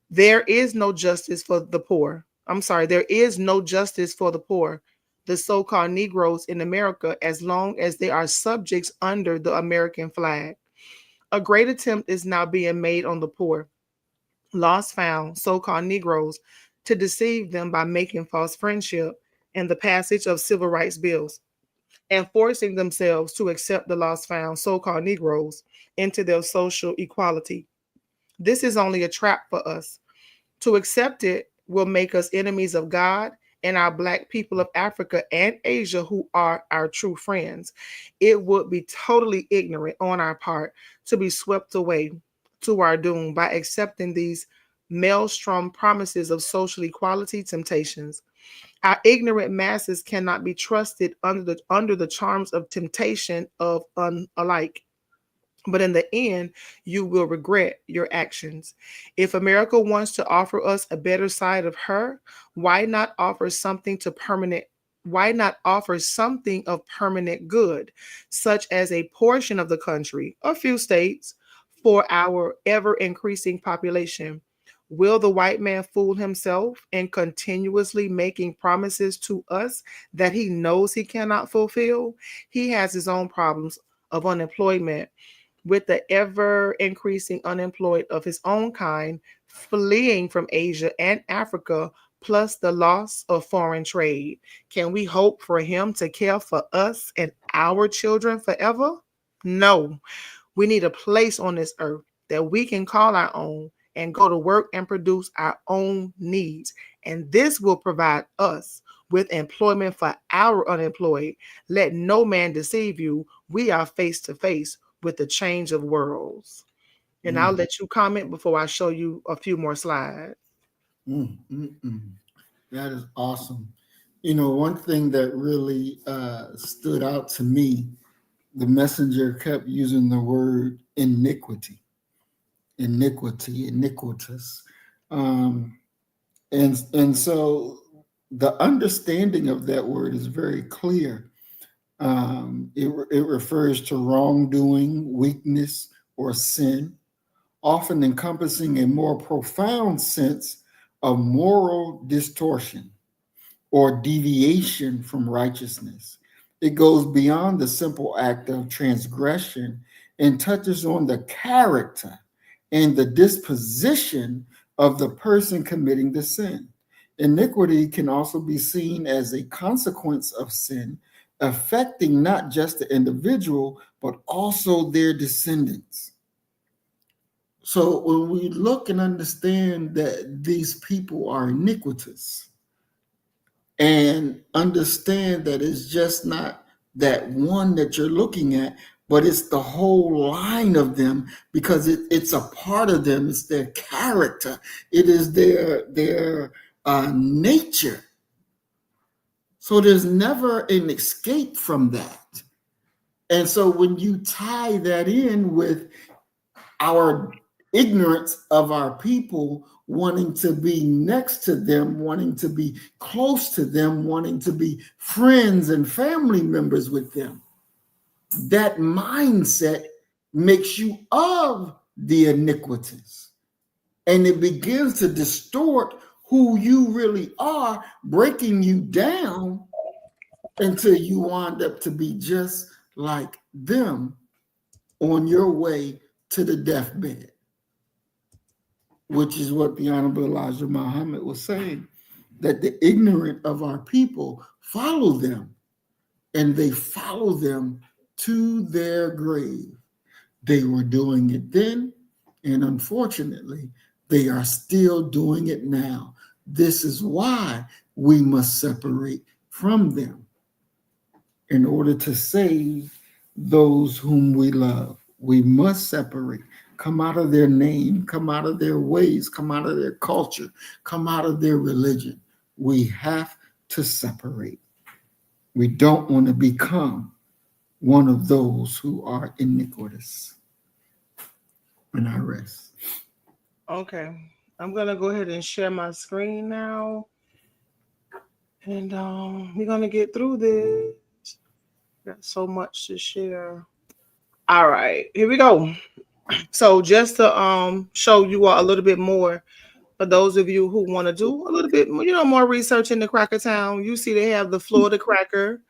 There is no justice for the poor. There is no justice for the poor, the so-called Negroes in America, as long as they are subjects under the American flag. A great attempt is now being made on the poor, lost found, so-called Negroes, to deceive them by making false friendship and the passage of civil rights bills, and forcing themselves to accept the lost found so-called Negroes into their social equality. This is only a trap for us. To accept it will make us enemies of God and our Black people of Africa and Asia, who are our true friends. It would be totally ignorant on our part to be swept away to our doom by accepting these maelstrom promises of social equality temptations. Our ignorant masses cannot be trusted under the charms of temptation of unalike. But in the end, you will regret your actions. If America wants to offer us a better side of her, why not offer something to permanent? Why not offer something of permanent good, such as a portion of the country, a few states, for our ever increasing population? Will the white man fool himself in continuously making promises to us that he knows he cannot fulfill? He has his own problems of unemployment, with the ever increasing unemployed of his own kind fleeing from Asia and Africa, plus the loss of foreign trade. Can we hope for him to care for us and our children forever? No. We need a place on this earth that we can call our own and go to work and produce our own needs. And this will provide us with employment for our unemployed. Let no man deceive you. We are face to face with the change of worlds. And I'll let you comment before I show you a few more slides. That is awesome. You know, one thing that really stood out to me, the messenger kept using the word iniquity, iniquitous. And so the understanding of that word is very clear. It refers to wrongdoing, weakness, or sin, often encompassing a more profound sense of moral distortion or deviation from righteousness. It goes beyond the simple act of transgression and touches on the character and the disposition of the person committing the sin. Iniquity can also be seen as a consequence of sin, affecting not just the individual, but also their descendants. So when we look and understand that these people are iniquitous, and understand that it's just not that one that you're looking at, but it's the whole line of them, because it's a part of them. It's their character. It is their nature. So there's never an escape from that. And so when you tie that in with our ignorance of our people, wanting to be next to them, wanting to be close to them, wanting to be friends and family members with them, that mindset makes you of the iniquitous. And it begins to distort who you really are, breaking you down until you wind up to be just like them on your way to the deathbed, which is what the Honorable Elijah Muhammad was saying, that the ignorant of our people follow them, and they follow them to their grave. They were doing it then, and unfortunately, they are still doing it now. This is why we must separate from them in order to save those whom we love. We must separate, come out of their name, come out of their ways, come out of their culture, come out of their religion. We have to separate. We don't want to become one of those who are iniquitous. And I rest. Okay. I'm gonna go ahead and share my screen now. And we're gonna get through this. Got so much to share. All right, here we go. So just to show you all a little bit more for those of you who want to do a little bit, more research in the Cracker Town. You see they have the Florida Cracker.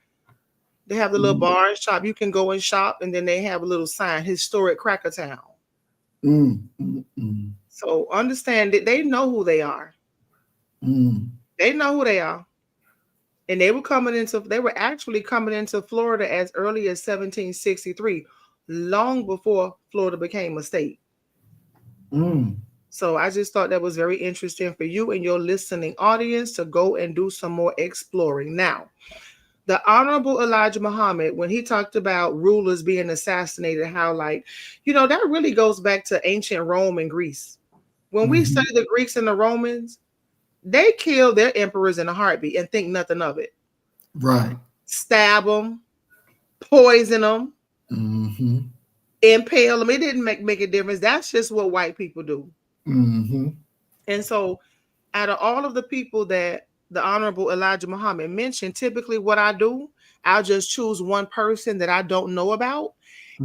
They have the little bar and shop. You can go and shop, and then they have a little sign, Historic Cracker Town. So understand that they know who they are. They know who they are. And they were actually coming into Florida as early as 1763, long before Florida became a state. So I just thought that was very interesting for you and your listening audience to go and do some more exploring. Now, the Honorable Elijah Muhammad, when he talked about rulers being assassinated, how that really goes back to ancient Rome and Greece. When we study the Greeks and the Romans, they killed their emperors in a heartbeat and think nothing of it. Right. Stab them, poison them, impale them. It didn't make a difference. That's just what white people do. And so out of all of the people that the Honorable Elijah Muhammad mentioned, typically what I do, I'll just choose one person that I don't know about,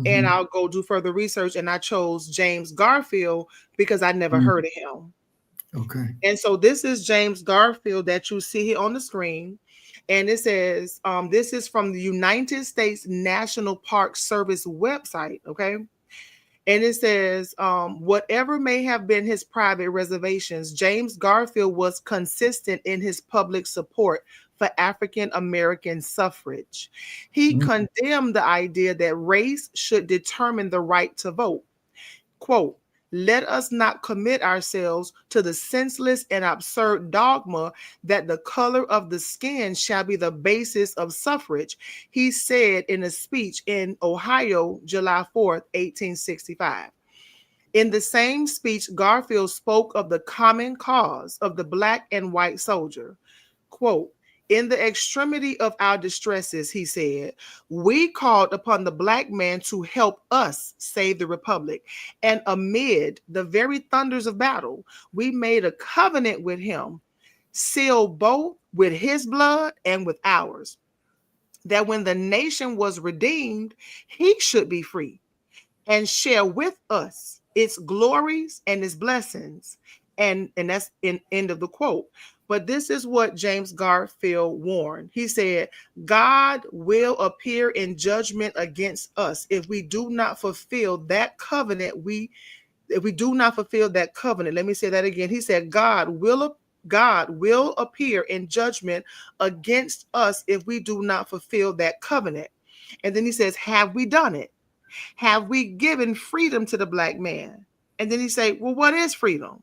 and I'll go do further research. And I chose James Garfield because I never heard of him. Okay. And so this is James Garfield that you see here on the screen. And it says, this is from the United States National Park Service website, okay? And it says, whatever may have been his private reservations, James Garfield was consistent in his public support for African American suffrage. He condemned the idea that race should determine the right to vote. Quote, "Let us not commit ourselves to the senseless and absurd dogma that the color of the skin shall be the basis of suffrage," he said in a speech in Ohio, July 4th, 1865. In the same speech, Garfield spoke of the common cause of the Black and white soldier. Quote, "In the extremity of our distresses," he said, "we called upon the Black man to help us save the Republic. And amid the very thunders of battle, we made a covenant with him, sealed both with his blood and with ours, that when the nation was redeemed, he should be free and share with us its glories and its blessings." And that's in end of the quote. But this is what James Garfield warned. He said, "God will appear in judgment against us if we do not fulfill that covenant. If we do not fulfill that covenant." Let me say that again. He said, God will appear in judgment against us if we do not fulfill that covenant. And then he says, have we done it? Have we given freedom to the Black man? And then he say, well, what is freedom?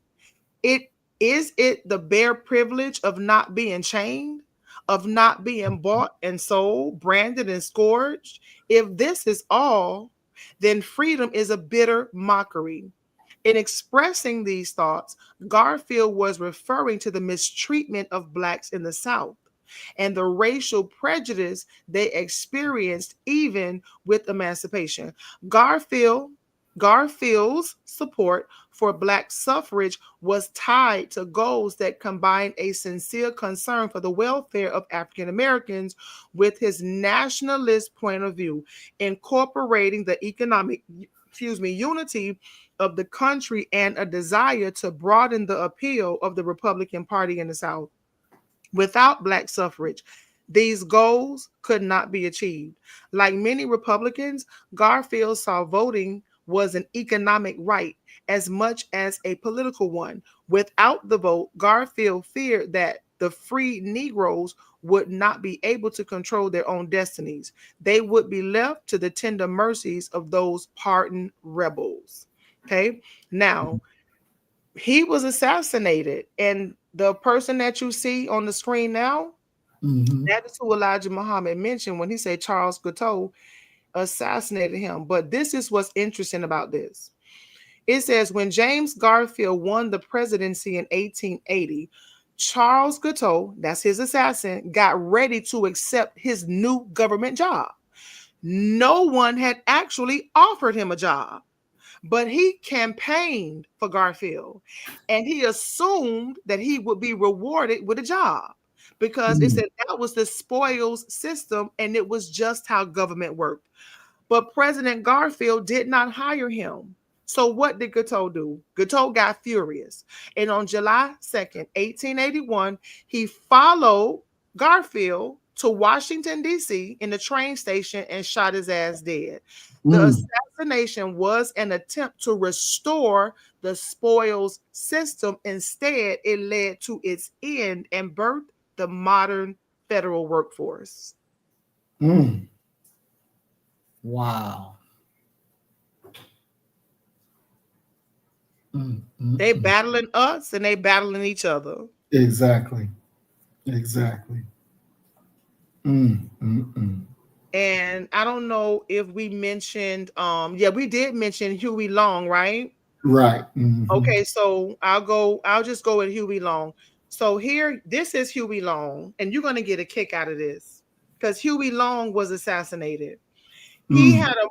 Is it the bare privilege of not being chained, of not being bought and sold, branded and scourged? If this is all, then freedom is a bitter mockery. In expressing these thoughts, Garfield was referring to the mistreatment of Blacks in the South and the racial prejudice they experienced even with emancipation. Garfield's support for Black suffrage was tied to goals that combined a sincere concern for the welfare of African Americans with his nationalist point of view, incorporating the economic unity of the country and a desire to broaden the appeal of the Republican Party in the South. Without Black suffrage, these goals could not be achieved. Like many Republicans, Garfield saw voting was an economic right as much as a political one. Without the vote, Garfield feared that the free Negroes would not be able to control their own destinies. They would be left to the tender mercies of those pardoned rebels. Okay. Now, he was assassinated, and the person that you see on the screen now, that is who Elijah Muhammad mentioned when he said Charles Guiteau assassinated him. But this is what's interesting about this. It says when James Garfield won the presidency in 1880, Charles Guiteau, that's his assassin, got ready to accept his new government job. No one had actually offered him a job, but he campaigned for Garfield, and he assumed that he would be rewarded with a job because it said that was the spoils system, and it was just how government worked. But President Garfield did not hire him. So what did Guiteau do? Guiteau got furious. And on July 2nd, 1881, he followed Garfield to Washington, D.C. in the train station and shot his ass dead. The assassination was an attempt to restore the spoils system. Instead, it led to its end and birthed the modern federal workforce. Wow. They battling us and they battling each other. Exactly. And I don't know if we mentioned, we did mention Huey Long, right? Right. Okay, so I'll just go with Huey Long. So here, this is Huey Long, and you're gonna get a kick out of this because Huey Long was assassinated.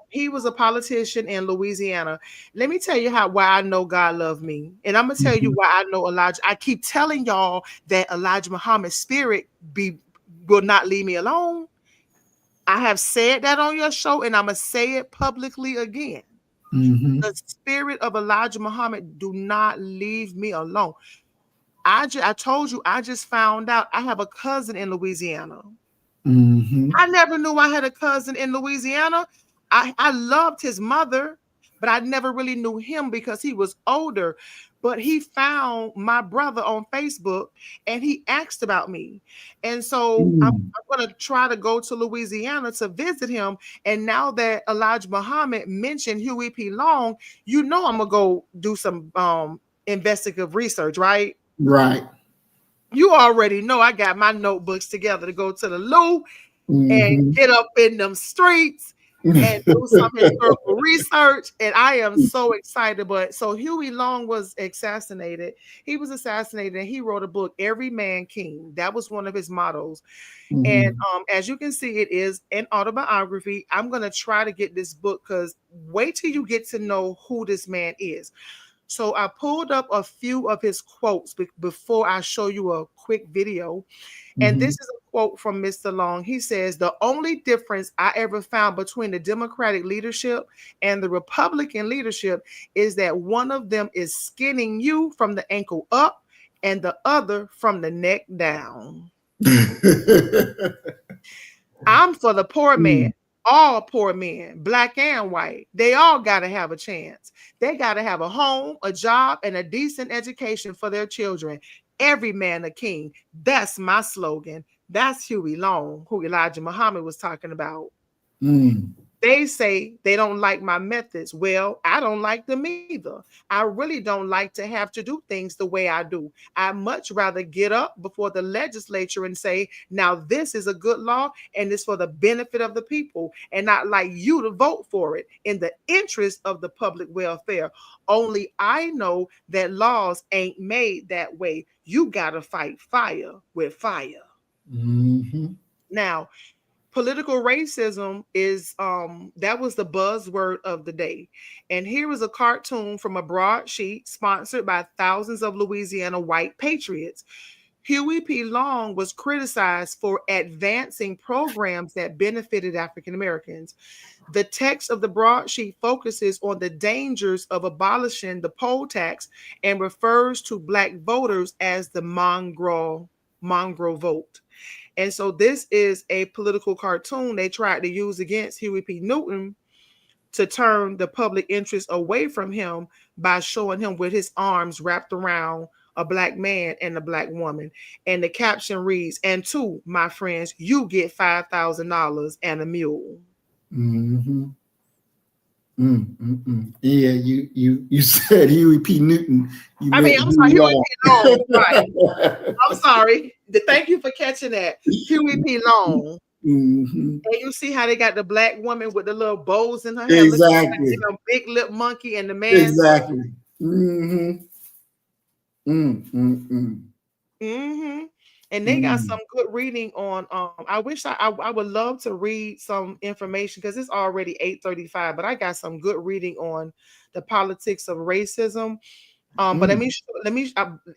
He was a politician in Louisiana. Let me tell you why I know God loved me. And I'm gonna tell you why I know Elijah. I keep telling y'all that Elijah Muhammad's spirit will not leave me alone. I have said that on your show, and I'm gonna say it publicly again. The spirit of Elijah Muhammad do not leave me alone. I told you, I just found out I have a cousin in Louisiana. I never knew I had a cousin in Louisiana. I loved his mother, but I never really knew him because he was older. But he found my brother on Facebook and he asked about me. And so I'm going to try to go to Louisiana to visit him. And now that Elijah Muhammad mentioned Huey P. Long, you know I'm going to go do some investigative research, right? Right. You already know I got my notebooks together to go to the Lou and get up in them streets and do some historical research. And I am so excited. But so Huey Long was assassinated. He was assassinated and he wrote a book, Every Man King. That was one of his mottos. And as you can see, it is an autobiography. I'm going to try to get this book because wait till you get to know who this man is. So I pulled up a few of his quotes before I show you a quick video. And this is a quote from Mr. Long. He says, the only difference I ever found between the Democratic leadership and the Republican leadership is that one of them is skinning you from the ankle up and the other from the neck down. I'm for the poor man. All poor men, black and white, they all got to have a chance. They got to have a home, a job, and a decent education for their children. Every man a king. That's my slogan. That's Huey Long, who Elijah Muhammad was talking about. They say they don't like my methods. Well, I don't like them either. I really don't like to have to do things the way I do. I much rather get up before the legislature and say, now this is a good law and it's for the benefit of the people, and not like you to vote for it in the interest of the public welfare. Only I know that laws ain't made that way. You got to fight fire with fire. Now, political racism is that was the buzzword of the day. And here is a cartoon from a broadsheet sponsored by thousands of Louisiana white patriots. Huey P. Long was criticized for advancing programs that benefited African Americans. The text of the broadsheet focuses on the dangers of abolishing the poll tax and refers to black voters as the mongrel vote. And so this is a political cartoon they tried to use against Huey P. Newton to turn the public interest away from him by showing him with his arms wrapped around a black man and a black woman. And the caption reads, and two, my friends, you get $5,000 and a mule. Mm-hmm. Yeah, you said Huey P. Newton. I'm sorry, Huey P. Long. Right. I'm sorry. Thank you for catching that. Huey P. Long. Mm-hmm. And you see how they got the black woman with the little bows in her hair. Exactly. Look at that big lip monkey and the man. Exactly. Mm-hmm. Mm-hmm. And they got some good reading on. I wish I would love to read some information because it's already 8:35, but I got some good reading on the politics of racism. But let me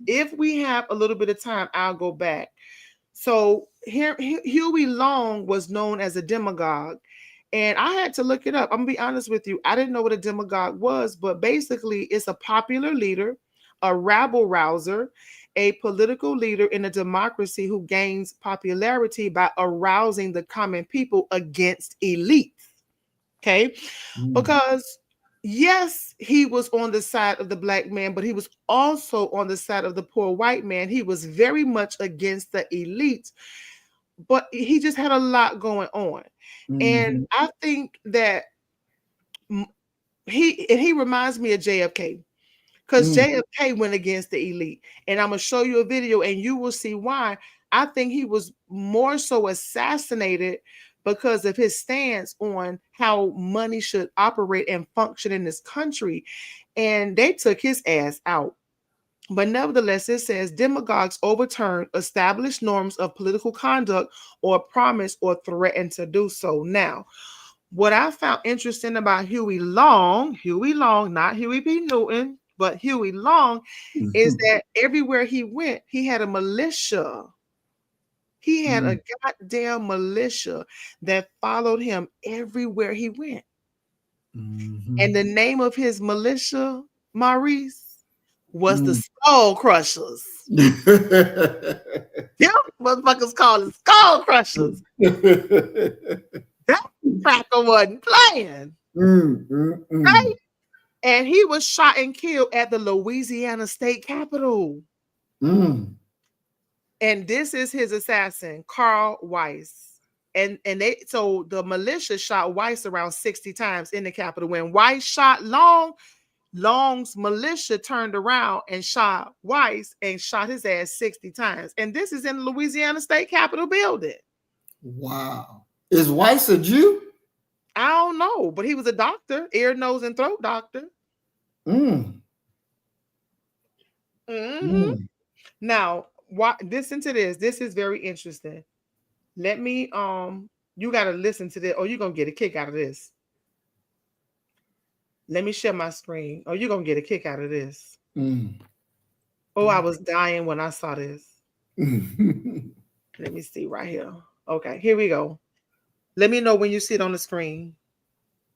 if we have a little bit of time, I'll go back. So here, Huey Long was known as a demagogue, and I had to look it up. I'm gonna be honest with you, I didn't know what a demagogue was, but basically, it's a popular leader, a rabble rouser, a political leader in a democracy who gains popularity by arousing the common people against elites. Okay, because yes, he was on the side of the black man, but he was also on the side of the poor white man. He was very much against the elites, but he just had a lot going on. And I think that he reminds me of JFK, because JFK went against the elite. And I'm going to show you a video and you will see why. I think he was more so assassinated because of his stance on how money should operate and function in this country. And they took his ass out. But nevertheless, it says demagogues overturn established norms of political conduct or promise or threaten to do so. Now, what I found interesting about Huey Long, not Huey P. Newton, but Huey Long, is that everywhere he went, he had a militia. He had a goddamn militia that followed him everywhere he went. And the name of his militia, Maurice, was the Skull Crushers. Yeah, motherfuckers called it Skull Crushers. That cracker wasn't playing. Right? And he was shot and killed at the Louisiana State Capitol. And this is his assassin, Carl Weiss. And so the militia shot Weiss around 60 times in the Capitol. When Weiss shot Long's militia turned around and shot Weiss and shot his ass 60 times. And this is in the Louisiana State Capitol building. Wow. Is Weiss a Jew? I don't know, but he was a doctor, ear, nose, and throat doctor. Now, listen to this. This is very interesting. Let me you got to listen to this, or you're gonna get a kick out of this. Let me share my screen, or you're gonna get a kick out of this. Oh, I was dying when I saw this. Let me see right here. Okay, here we go. Let me know when you see it on the screen.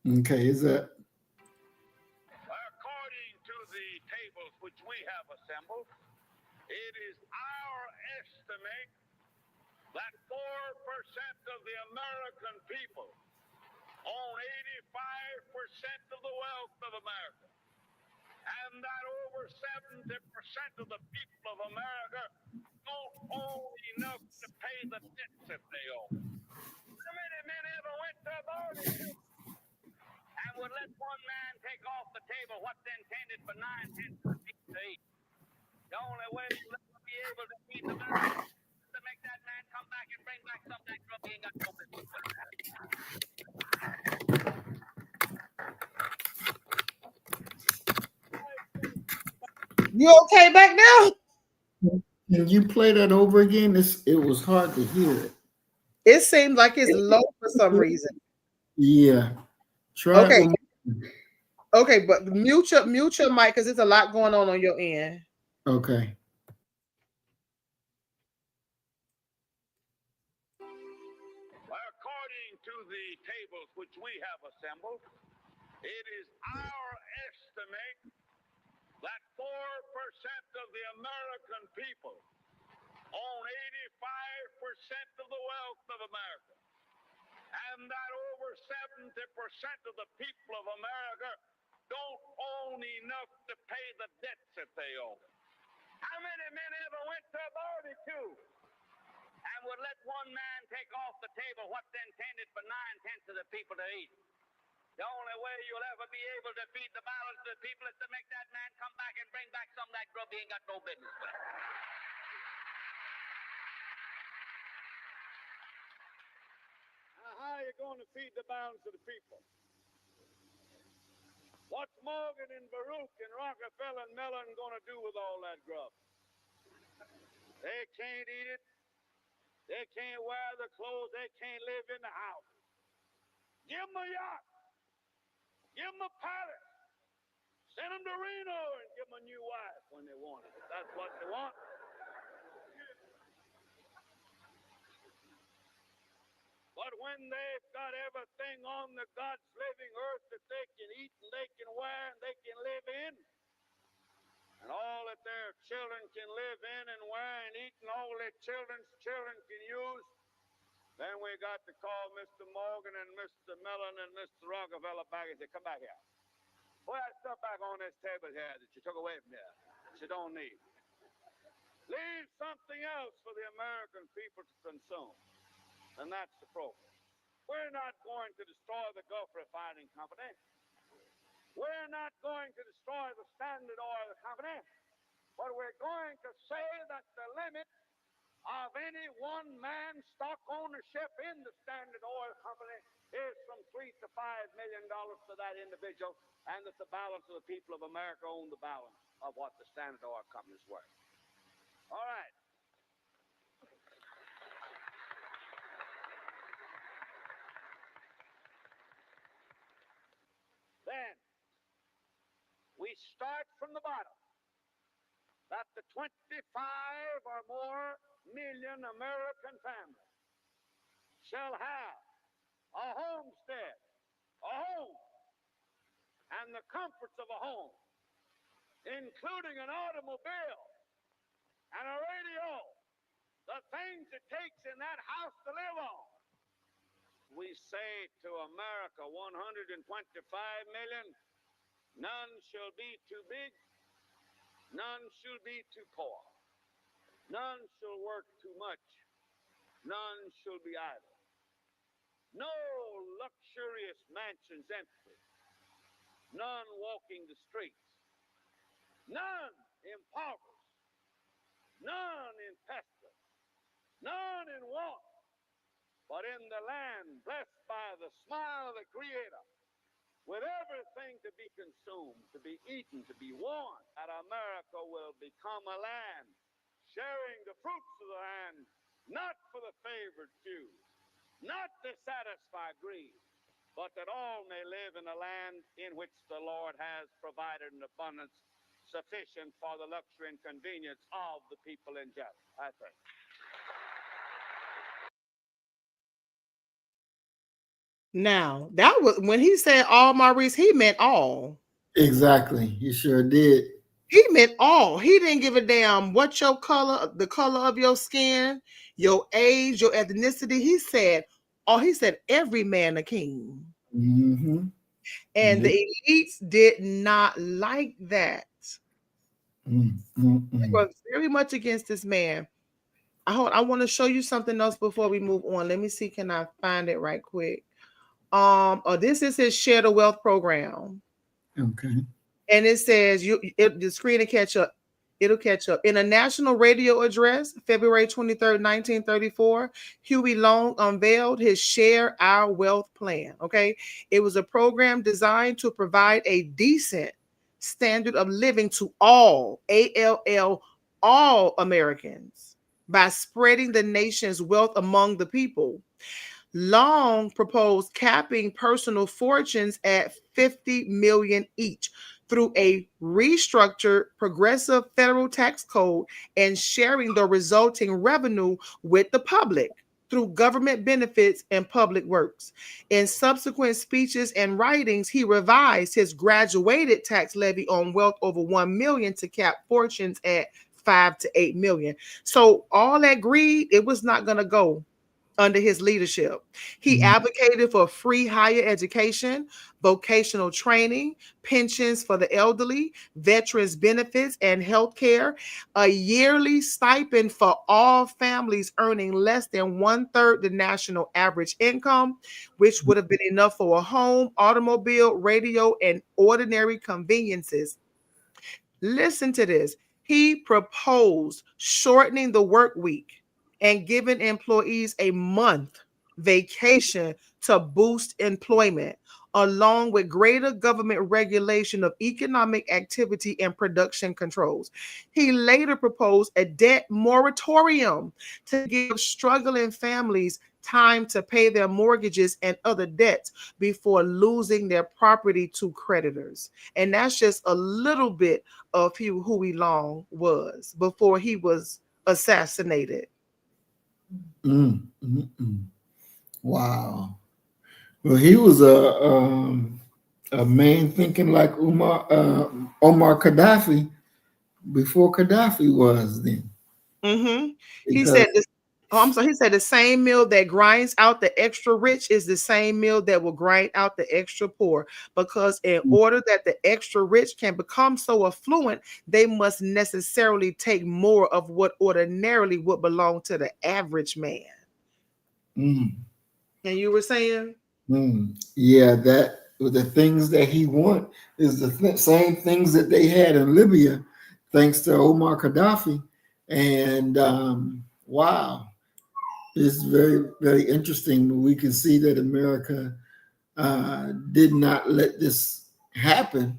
Okay, is that? According to the tables which we have assembled, it is our estimate that 4% of the American people own 85% of the wealth of America, and that over 70% of the people of America don't own enough to pay the debts that they owe. How many men ever went to a voting and would let one man take off the table what's intended for 9/10 of the people to eat? The only way we'll be able to feed the American is to make that man come back and bring back something that he ain't got no business with. You okay back now? Can you play that over again? It was hard to hear it. It seems like it's low for some reason. Yeah. Try okay. it. Okay, but mute your mic because there's a lot going on your end. Okay. According to the tables which we have assembled, it is our estimate that 4% of the American people own 85% of the wealth of America, and that over 70% of the people of America don't own enough to pay the debts that they owe. How many men ever went to a barbecue and would let one man take off the table what's intended for 9/10 of the people to eat? The only way you'll ever be able to feed the balance of the people is to make that man come back and bring back some of that grub he ain't got no business with. Now, how are you going to feed the balance of the people? What's Morgan and Baruch and Rockefeller and Mellon going to do with all that grub? They can't eat it. They can't wear the clothes. They can't live in the house. Give them a yacht. Give them a palace. Send them to Reno and give them a new wife when they want it. That's what they want. But when they've got everything on the God's living earth that they can eat and they can wear and they can live in, and all that their children can live in and wear and eat and all their children's children can use, then we got to call Mr. Morgan and Mr. Mellon and Mr. Rockefeller back and say, come back here. Put that stuff back on this table here that you took away from here that you don't need. Leave something else for the American people to consume. And that's the program. We're not going to destroy the Gulf Refining Company. We're not going to destroy the Standard Oil Company. But we're going to say that the limit of any one man stock ownership in the Standard Oil Company is from $3 to $5 million to that individual, and that the balance of the people of America own the balance of what the Standard Oil Company is worth. All right. Then we start from the bottom, that the 25 or more million American families shall have a homestead, a home, and the comforts of a home, including an automobile and a radio, the things it takes in that house to live on. We say to America, 125 million, none shall be too big, none shall be too poor, none shall work too much, none shall be idle. No luxurious mansions empty, none walking the streets, none impoverished, none in pestilence, none in want, but in the land blessed by the smile of the Creator, with everything to be consumed, to be eaten, to be worn, that America will become a land sharing the fruits of the land, not for the favored few, not to satisfy greed, but that all may live in a land in which the Lord has provided an abundance sufficient for the luxury and convenience of the people in general. I think. Now, that was when he said all, Maurice, he meant all. Exactly. He sure did. He meant all. He didn't give a damn what your color, the color of your skin, your age, your ethnicity. He said, oh, he said every man a king. Mm-hmm. And the elites did not like that. They were very much against this man. I want to show you something else before we move on. Let me see, can I find it right quick? This is his Share the Wealth program. Okay. And it says the screen will catch up. It'll catch up. In a national radio address, February 23rd, 1934, Huey Long unveiled his Share Our Wealth plan. Okay. It was a program designed to provide a decent standard of living to all, all Americans by spreading the nation's wealth among the people. Long proposed capping personal fortunes at $50 million each through a restructured progressive federal tax code and sharing the resulting revenue with the public through government benefits and public works. In subsequent speeches and writings, he revised his graduated tax levy on wealth over $1 million to cap fortunes at $5 to $8 million. So all that greed, it was not going to go under his leadership. He advocated for free higher education, vocational training, pensions for the elderly, veterans benefits, and health care, a yearly stipend for all families earning less than 1/3 the national average income, which would have been enough for a home, automobile, radio, and ordinary conveniences. Listen to this. He proposed shortening the work week and giving employees a month vacation to boost employment, along with greater government regulation of economic activity and production controls. He later proposed a debt moratorium to give struggling families time to pay their mortgages and other debts before losing their property to creditors. And that's just a little bit of who Huey Long was before he was assassinated. Wow. Well, he was a man thinking like Omar Gaddafi before Gaddafi was then. He said this. Oh, I'm sorry. He said the same mill that grinds out the extra rich is the same mill that will grind out the extra poor. Because in order that the extra rich can become so affluent, they must necessarily take more of what ordinarily would belong to the average man. And you were saying? Yeah, that the things that he want is the same things that they had in Libya, thanks to Omar Gaddafi. And wow, it's very, very interesting. We can see that America did not let this happen,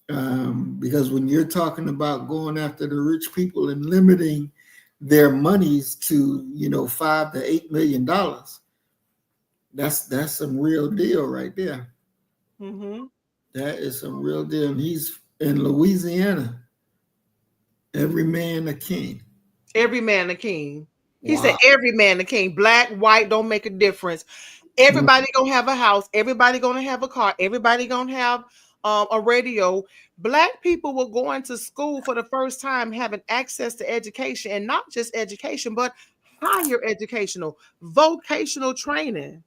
because when you're talking about going after the rich people and limiting their monies to $5 to $8 million, that's some real deal right there. That is some real deal. And he's in Louisiana. Every man a king. Every man a king. He said every man a king. Black, white, don't make a difference. Everybody gonna have a house. Everybody gonna have a car. Everybody gonna have a radio. Black people were going to school for the first time, having access to education, and not just education, but higher educational, vocational training,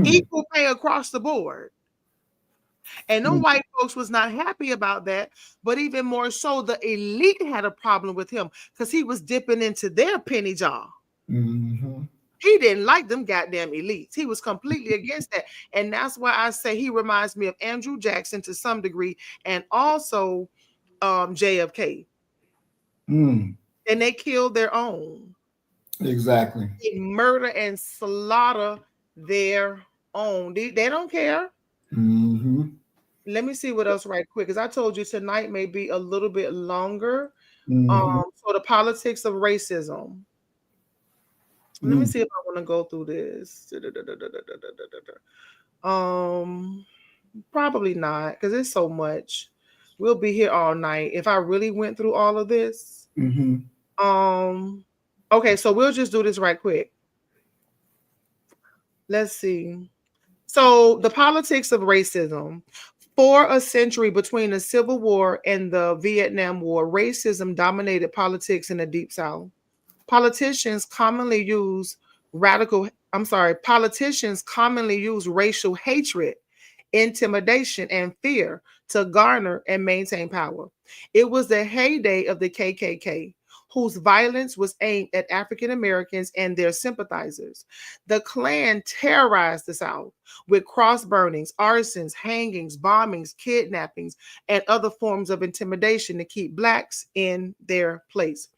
equal pay across the board. And them white folks was not happy about that, but even more so, the elite had a problem with him because he was dipping into their penny jar. He didn't like them goddamn elites. He was completely against that. And that's why I say he reminds me of Andrew Jackson to some degree, and also JFK. And they killed their own. Exactly. They murder and slaughter their own. They don't care. Let me see what else right quick, because I told you tonight may be a little bit longer. So the politics of racism. Let me see if I want to go through this. Probably not, because it's so much. We'll be here all night if I really went through all of this. Okay, so we'll just do this right quick. Let's see. So the politics of racism. For a century between the Civil War and the Vietnam War, racism dominated politics in the Deep South. Politicians commonly use racial hatred, intimidation, and fear to garner and maintain power. It was the heyday of the KKK, whose violence was aimed at African Americans and their sympathizers. The Klan terrorized the South with cross burnings, arsons, hangings, bombings, kidnappings, and other forms of intimidation to keep Blacks in their place.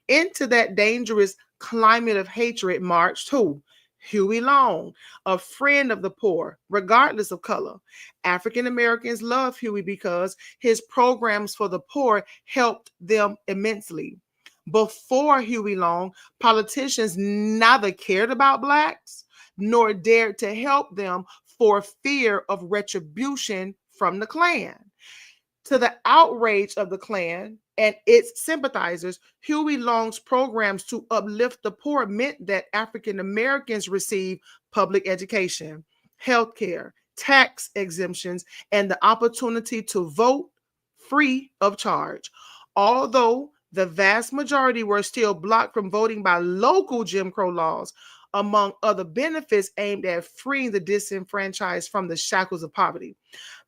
Into that dangerous climate of hatred marched who? Huey Long, a friend of the poor, regardless of color. African Americans loved Huey because his programs for the poor helped them immensely. Before Huey Long, politicians neither cared about Blacks nor dared to help them for fear of retribution from the Klan. To the outrage of the Klan and its sympathizers, Huey Long's programs to uplift the poor meant that African Americans received public education, health care, tax exemptions, and the opportunity to vote free of charge. Although the vast majority were still blocked from voting by local Jim Crow laws, among other benefits aimed at freeing the disenfranchised from the shackles of poverty.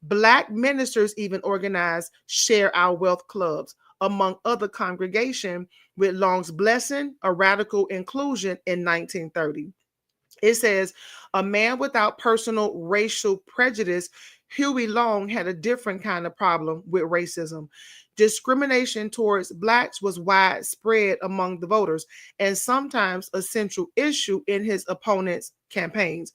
Black ministers even organized Share Our Wealth clubs, among other congregations, with Long's blessing, a radical inclusion in 1930. It says, a man without personal racial prejudice, Huey Long had a different kind of problem with racism. Discrimination towards blacks was widespread among the voters and sometimes a central issue in his opponents' campaigns.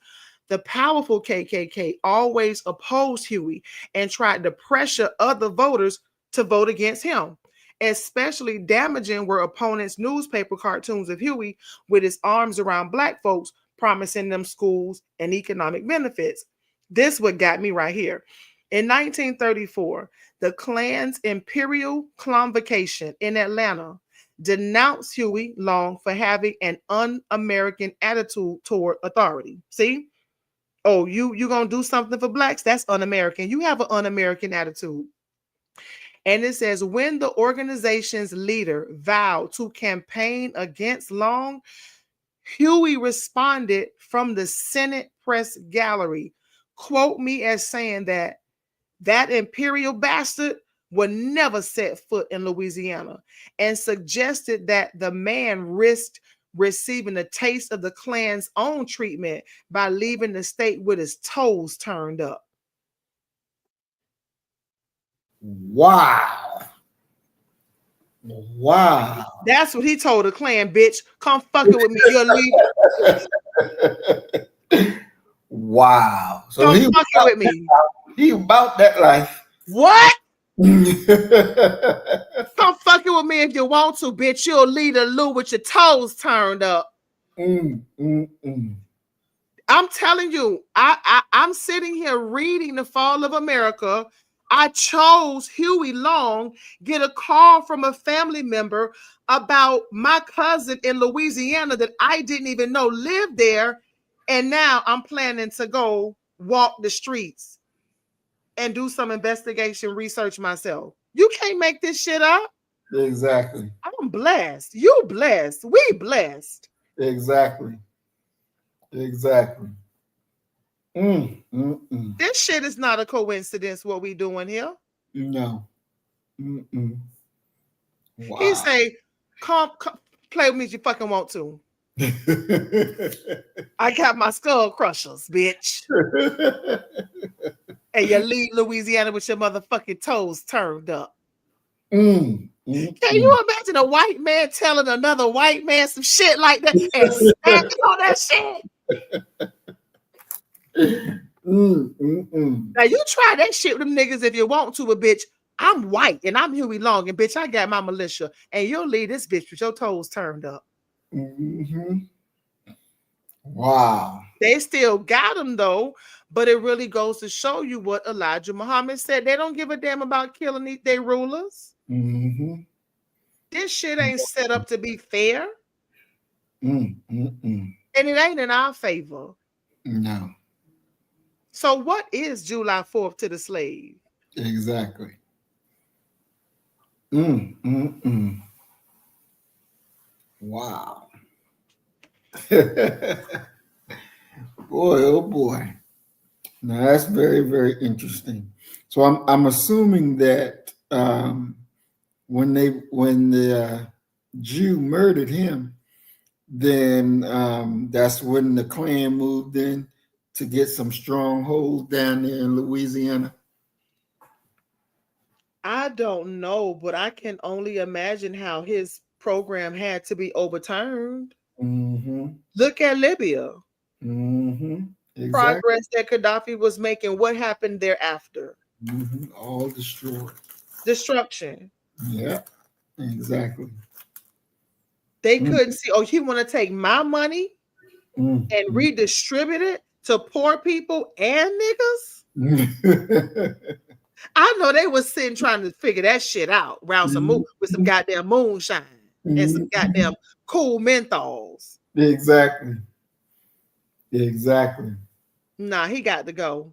The powerful KKK always opposed Huey and tried to pressure other voters to vote against him. Especially damaging were opponents' newspaper cartoons of Huey with his arms around black folks, promising them schools and economic benefits. This what got me right here. In 1934, the Klan's Imperial Convocation in Atlanta denounced Huey Long for having an un-American attitude toward authority. See? Oh, you gonna do something for blacks? That's un-American. You have an un-American attitude. And it says, when the organization's leader vowed to campaign against Long, Huey responded from the Senate press gallery, quote me as saying that imperial bastard would never set foot in Louisiana, and suggested that the man risked receiving a taste of the Klan's own treatment by leaving the state with his toes turned up. Wow. Wow. That's what he told the Klan, bitch. Come fucking with me. You'll leave. Wow. So Come fucking with me. He about that life. What? Come fucking with me if you want to, bitch. You'll lead a loo with your toes turned up. I'm telling you, I'm sitting here reading The Fall of America. I chose Huey Long, get a call from a family member about my cousin in Louisiana that I didn't even know lived there. And now I'm planning to go walk the streets and do some investigation research myself. You can't make this shit up. Exactly. I'm blessed. You blessed. We blessed. Exactly. Exactly. This shit is not a coincidence what we doing here. No. Wow. He say, come play with me if you fucking want to. I got my skull crushers, bitch. And you leave Louisiana with your motherfucking toes turned up. Can you imagine a white man telling another white man some shit like that and snapping on that shit? Now you try that shit with them niggas if you want to, but bitch, I'm white and I'm Huey Long, and bitch, I got my militia, and you'll leave this bitch with your toes turned up. Wow. They still got them though, but it really goes to show you what Elijah Muhammad said. They don't give a damn about killing their rulers. This shit ain't set up to be fair. And it ain't in our favor. No. So what is July 4th to the slave? Exactly. Wow. Boy, oh boy. Now that's very, very interesting. So I'm assuming that when the Jew murdered him, then that's when the Klan moved in to get some strongholds down there in Louisiana. I don't know, but I can only imagine how his program had to be overturned. Look at Libya. Exactly. Progress that Gaddafi was making. What happened thereafter? All destroyed. Destruction. Yeah, exactly. They couldn't see, oh, you want to take my money and redistribute it to poor people and niggas? I know they was sitting trying to figure that shit out around with some goddamn moonshine and some goddamn cool menthols. Exactly. Exactly. Nah, he got to go.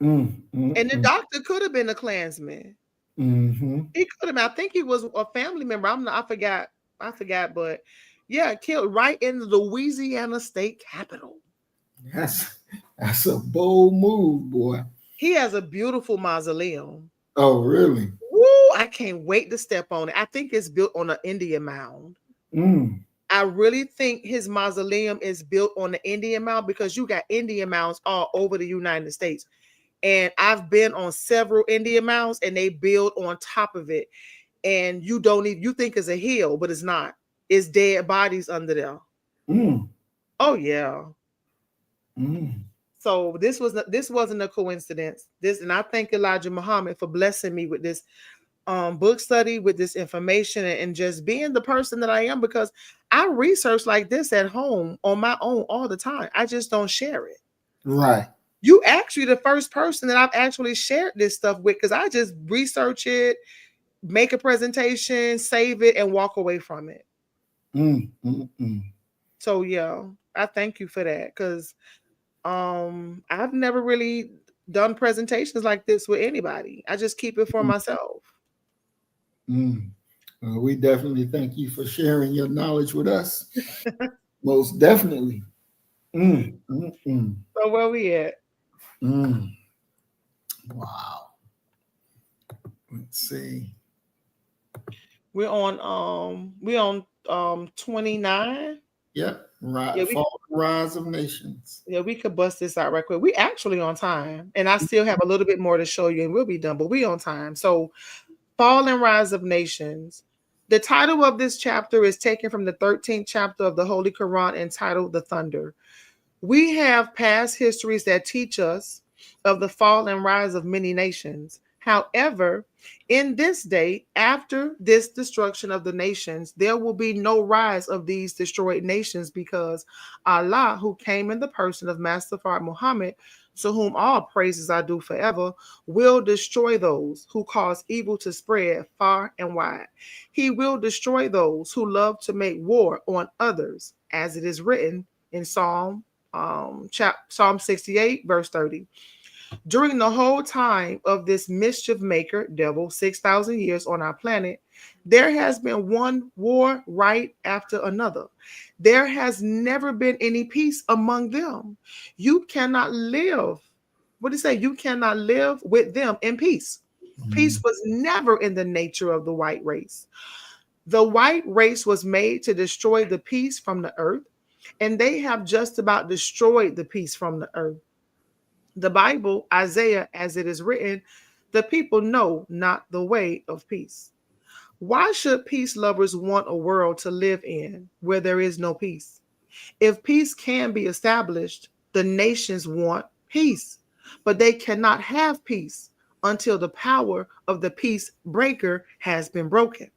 And the doctor could have been a Klansman. He could have. I think he was a family member. I forgot, but Yeah, killed right in the Louisiana state capitol. That's a bold move, boy. He has a beautiful mausoleum. Oh, really? Woo, I can't wait to step on it. I think it's built on an Indian mound. Mm. I really think his mausoleum is built on the Indian mound because you got Indian mounds all over the United States. And I've been on several Indian mounds and they build on top of it. And you don't even, you think it's a hill, but it's not. It's dead bodies under there. Mm. Oh yeah. Mm. So this wasn't a coincidence. This, and I thank Elijah Muhammad for blessing me with this book study, with this information, and just being the person that I am, because I research like this at home on my own all the time. I just don't share it. Right. You actually the first person that I've actually shared this stuff with, because I just research it, make a presentation, save it, and walk away from it. Mm. Mm. Mm. So yeah, I thank you for that, because I've never really done presentations like this with anybody. I just keep it for myself. Mm. Well, we definitely thank you for sharing your knowledge with us. Most definitely. Mm. Mm. Mm. So where we at? Mm. Wow. Let's see. We're on 29. Yep. Yeah, Right. Fall, rise of nations. yeah, we could bust this out right quick. We actually on time, and I still have a little bit more to show you, and we'll be done. But we on time. So, fall and rise of nations. The title of this chapter is taken from the 13th chapter of the Holy Quran, entitled "The Thunder." We have past histories that teach us of the fall and rise of many nations. However, in this day, after this destruction of the nations, there will be no rise of these destroyed nations, because Allah, who came in the person of Master Fard Muhammad, to whom all praises are due forever, will destroy those who cause evil to spread far and wide. He will destroy those who love to make war on others, as it is written in Psalm 68, verse 30. During the whole time of this mischief maker, devil, 6,000 years on our planet, there has been one war right after another. There has never been any peace among them. You cannot live. What do you say? You cannot live with them in peace. Peace was never in the nature of the white race. The white race was made to destroy the peace from the earth, and they have just about destroyed the peace from the earth. The Bible, Isaiah, as it is written, the people know not the way of peace. Why should peace lovers want a world to live in where there is no peace? If peace can be established, the nations want peace, but they cannot have peace until the power of the peace breaker has been broken.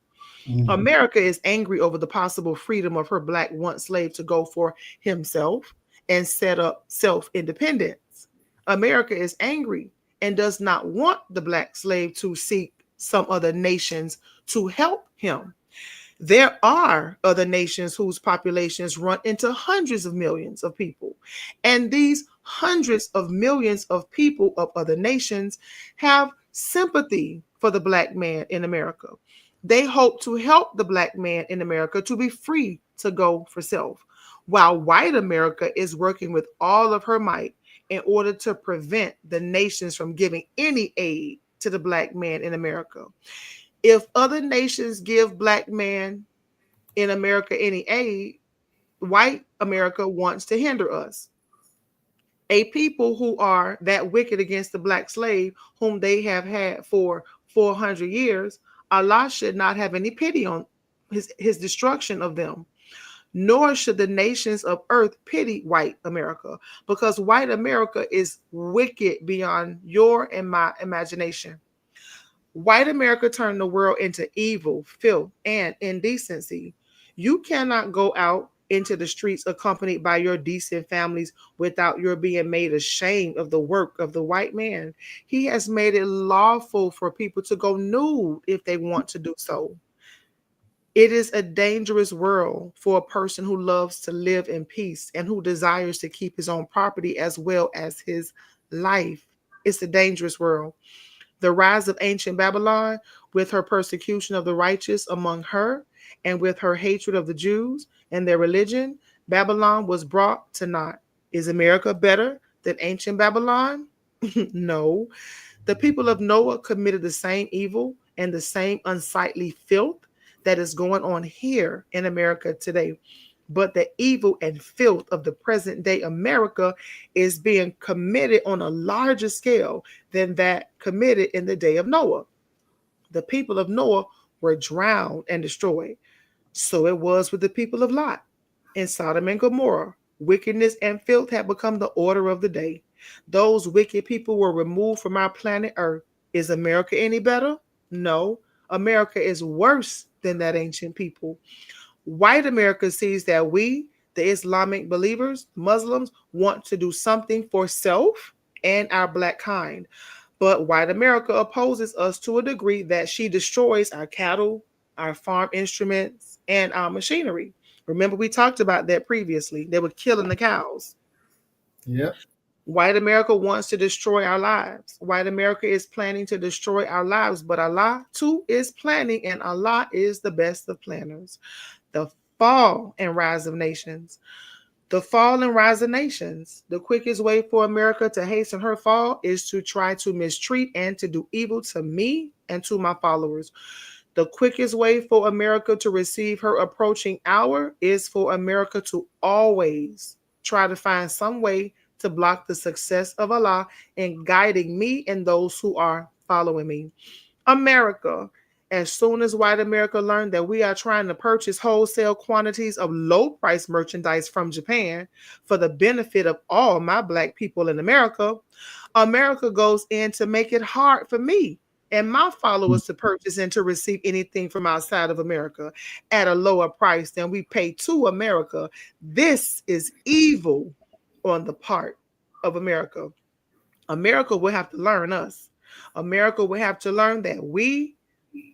America is angry over the possible freedom of her black once slave to go for himself and set up self-independence. America is angry and does not want the black slave to seek some other nations to help him. There are other nations whose populations run into hundreds of millions of people. And these hundreds of millions of people of other nations have sympathy for the black man in America. They hope to help the black man in America to be free to go for self, while white America is working with all of her might in order to prevent the nations from giving any aid to the black man in America. If other nations give black men in America any aid, white America wants to hinder us. A people who are that wicked against the black slave, whom they have had for 400 years, Allah should not have any pity on his destruction of them. Nor should the nations of earth pity white America, because white America is wicked beyond your and my imagination. White America turned the world into evil, filth, and indecency. You cannot go out into the streets accompanied by your decent families without your being made ashamed of the work of the white man. He has made it lawful for people to go nude if they want to do so. It is a dangerous world for a person who loves to live in peace and who desires to keep his own property as well as his life. It's a dangerous world. The rise of ancient Babylon, with her persecution of the righteous among her, and with her hatred of the Jews and their religion, Babylon was brought to naught. Is America better than ancient Babylon? No. The people of Noah committed the same evil and the same unsightly filth that is going on here in America today. But the evil and filth of the present day America is being committed on a larger scale than that committed in the day of Noah. The people of Noah were drowned and destroyed. So it was with the people of Lot. In Sodom and Gomorrah, wickedness and filth had become the order of the day. Those wicked people were removed from our planet Earth. Is America any better? No. America is worse than that ancient people. White America sees that we, the Islamic believers, Muslims, want to do something for self and our black kind. But white America opposes us to a degree that she destroys our cattle, our farm instruments, and our machinery. Remember, we talked about that previously. They were killing the cows. Yep. White America wants to destroy our lives. White America is planning to destroy our lives, but Allah too is planning, and Allah is the best of planners. The fall and rise of nations. The fall and rise of nations. The quickest way for America to hasten her fall is to try to mistreat and to do evil to me and to my followers. The quickest way for America to receive her approaching hour is for America to always try to find some way to block the success of Allah in guiding me and those who are following me. America, as soon as white America learned that we are trying to purchase wholesale quantities of low-price merchandise from Japan for the benefit of all my black people in America, America goes in to make it hard for me and my followers to purchase and to receive anything from outside of America at a lower price than we pay to America. This is evil on the part of America. America will have to learn us. America will have to learn that we,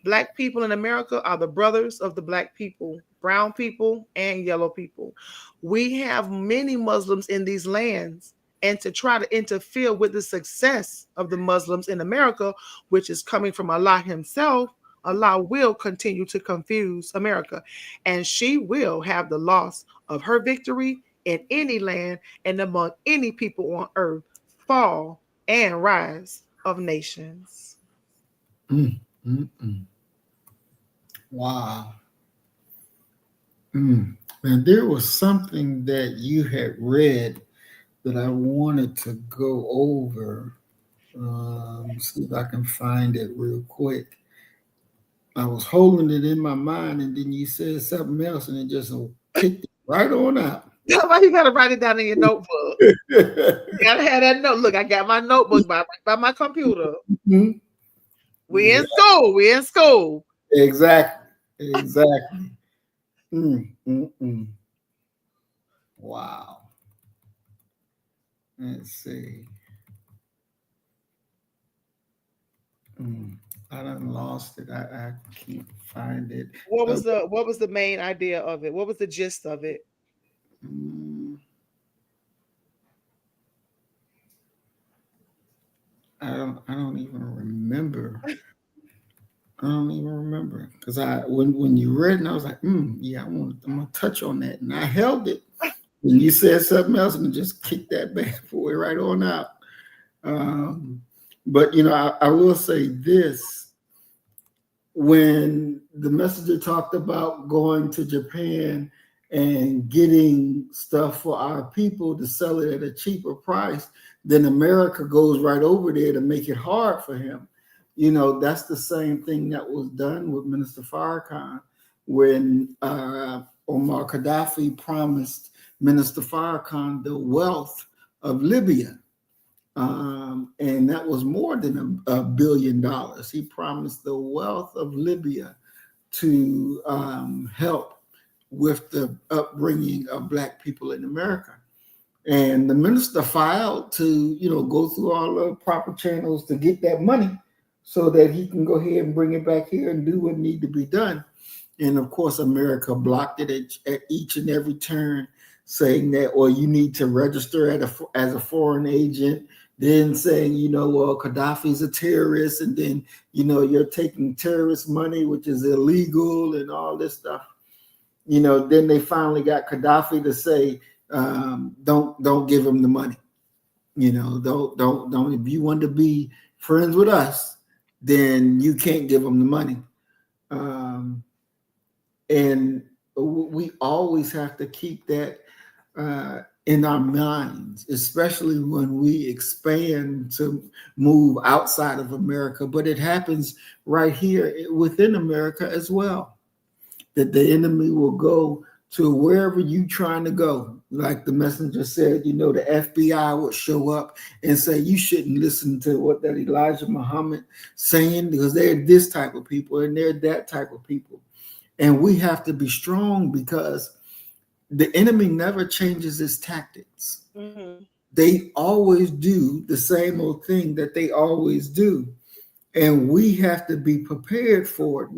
black people in America, are the brothers of the black people, brown people, and yellow people. We have many Muslims in these lands, and to try to interfere with the success of the Muslims in America, which is coming from Allah Himself, Allah will continue to confuse America, and she will have the loss of her victory in any land and among any people on earth, fall and rise of nations. Wow. And there was something that you had read that I wanted to go over. See if I can find it real quick. I was holding it in my mind, and then you said something else, and it just kicked it right on out. Why you gotta write it down in your notebook? You gotta have that note. Look, I got my notebook by my computer. Mhm. We in school. We in school. Exactly. Wow. Let's see. I done lost it. I can't find it. What was the main idea of it? What was the gist of it? I don't even remember. I don't even remember because when you read it, I was like, yeah, I'm gonna touch on that, and I held it. When you said something else, and just kicked that bad boy right on out. But I will say this: when the messenger talked about going to Japan and getting stuff for our people to sell it at a cheaper price, then America goes right over there to make it hard for him. That's the same thing that was done with Minister Farrakhan when Omar Gaddafi promised Minister Farrakhan the wealth of Libya. And that was more than $1 billion. He promised the wealth of Libya to help with the upbringing of Black people in America. And the minister filed to, go through all the proper channels to get that money so that he can go ahead and bring it back here and do what needs to be done. And of course, America blocked it at each and every turn, saying that, or you need to register as a foreign agent. then saying, well, Gaddafi's a terrorist, and then, you're taking terrorist money, which is illegal and all this stuff. Then they finally got Gaddafi to say, don't give him the money. Don't. If you want to be friends with us, then you can't give him the money. And we always have to keep that in our minds, especially when we expand to move outside of America. But it happens right here within America as well, that the enemy will go to wherever you trying to go. Like the messenger said, the FBI would show up and say, you shouldn't listen to what that Elijah Muhammad saying, because they're this type of people and they're that type of people. And we have to be strong, because the enemy never changes his tactics. Mm-hmm. They always do the same old thing that they always do. And we have to be prepared for it.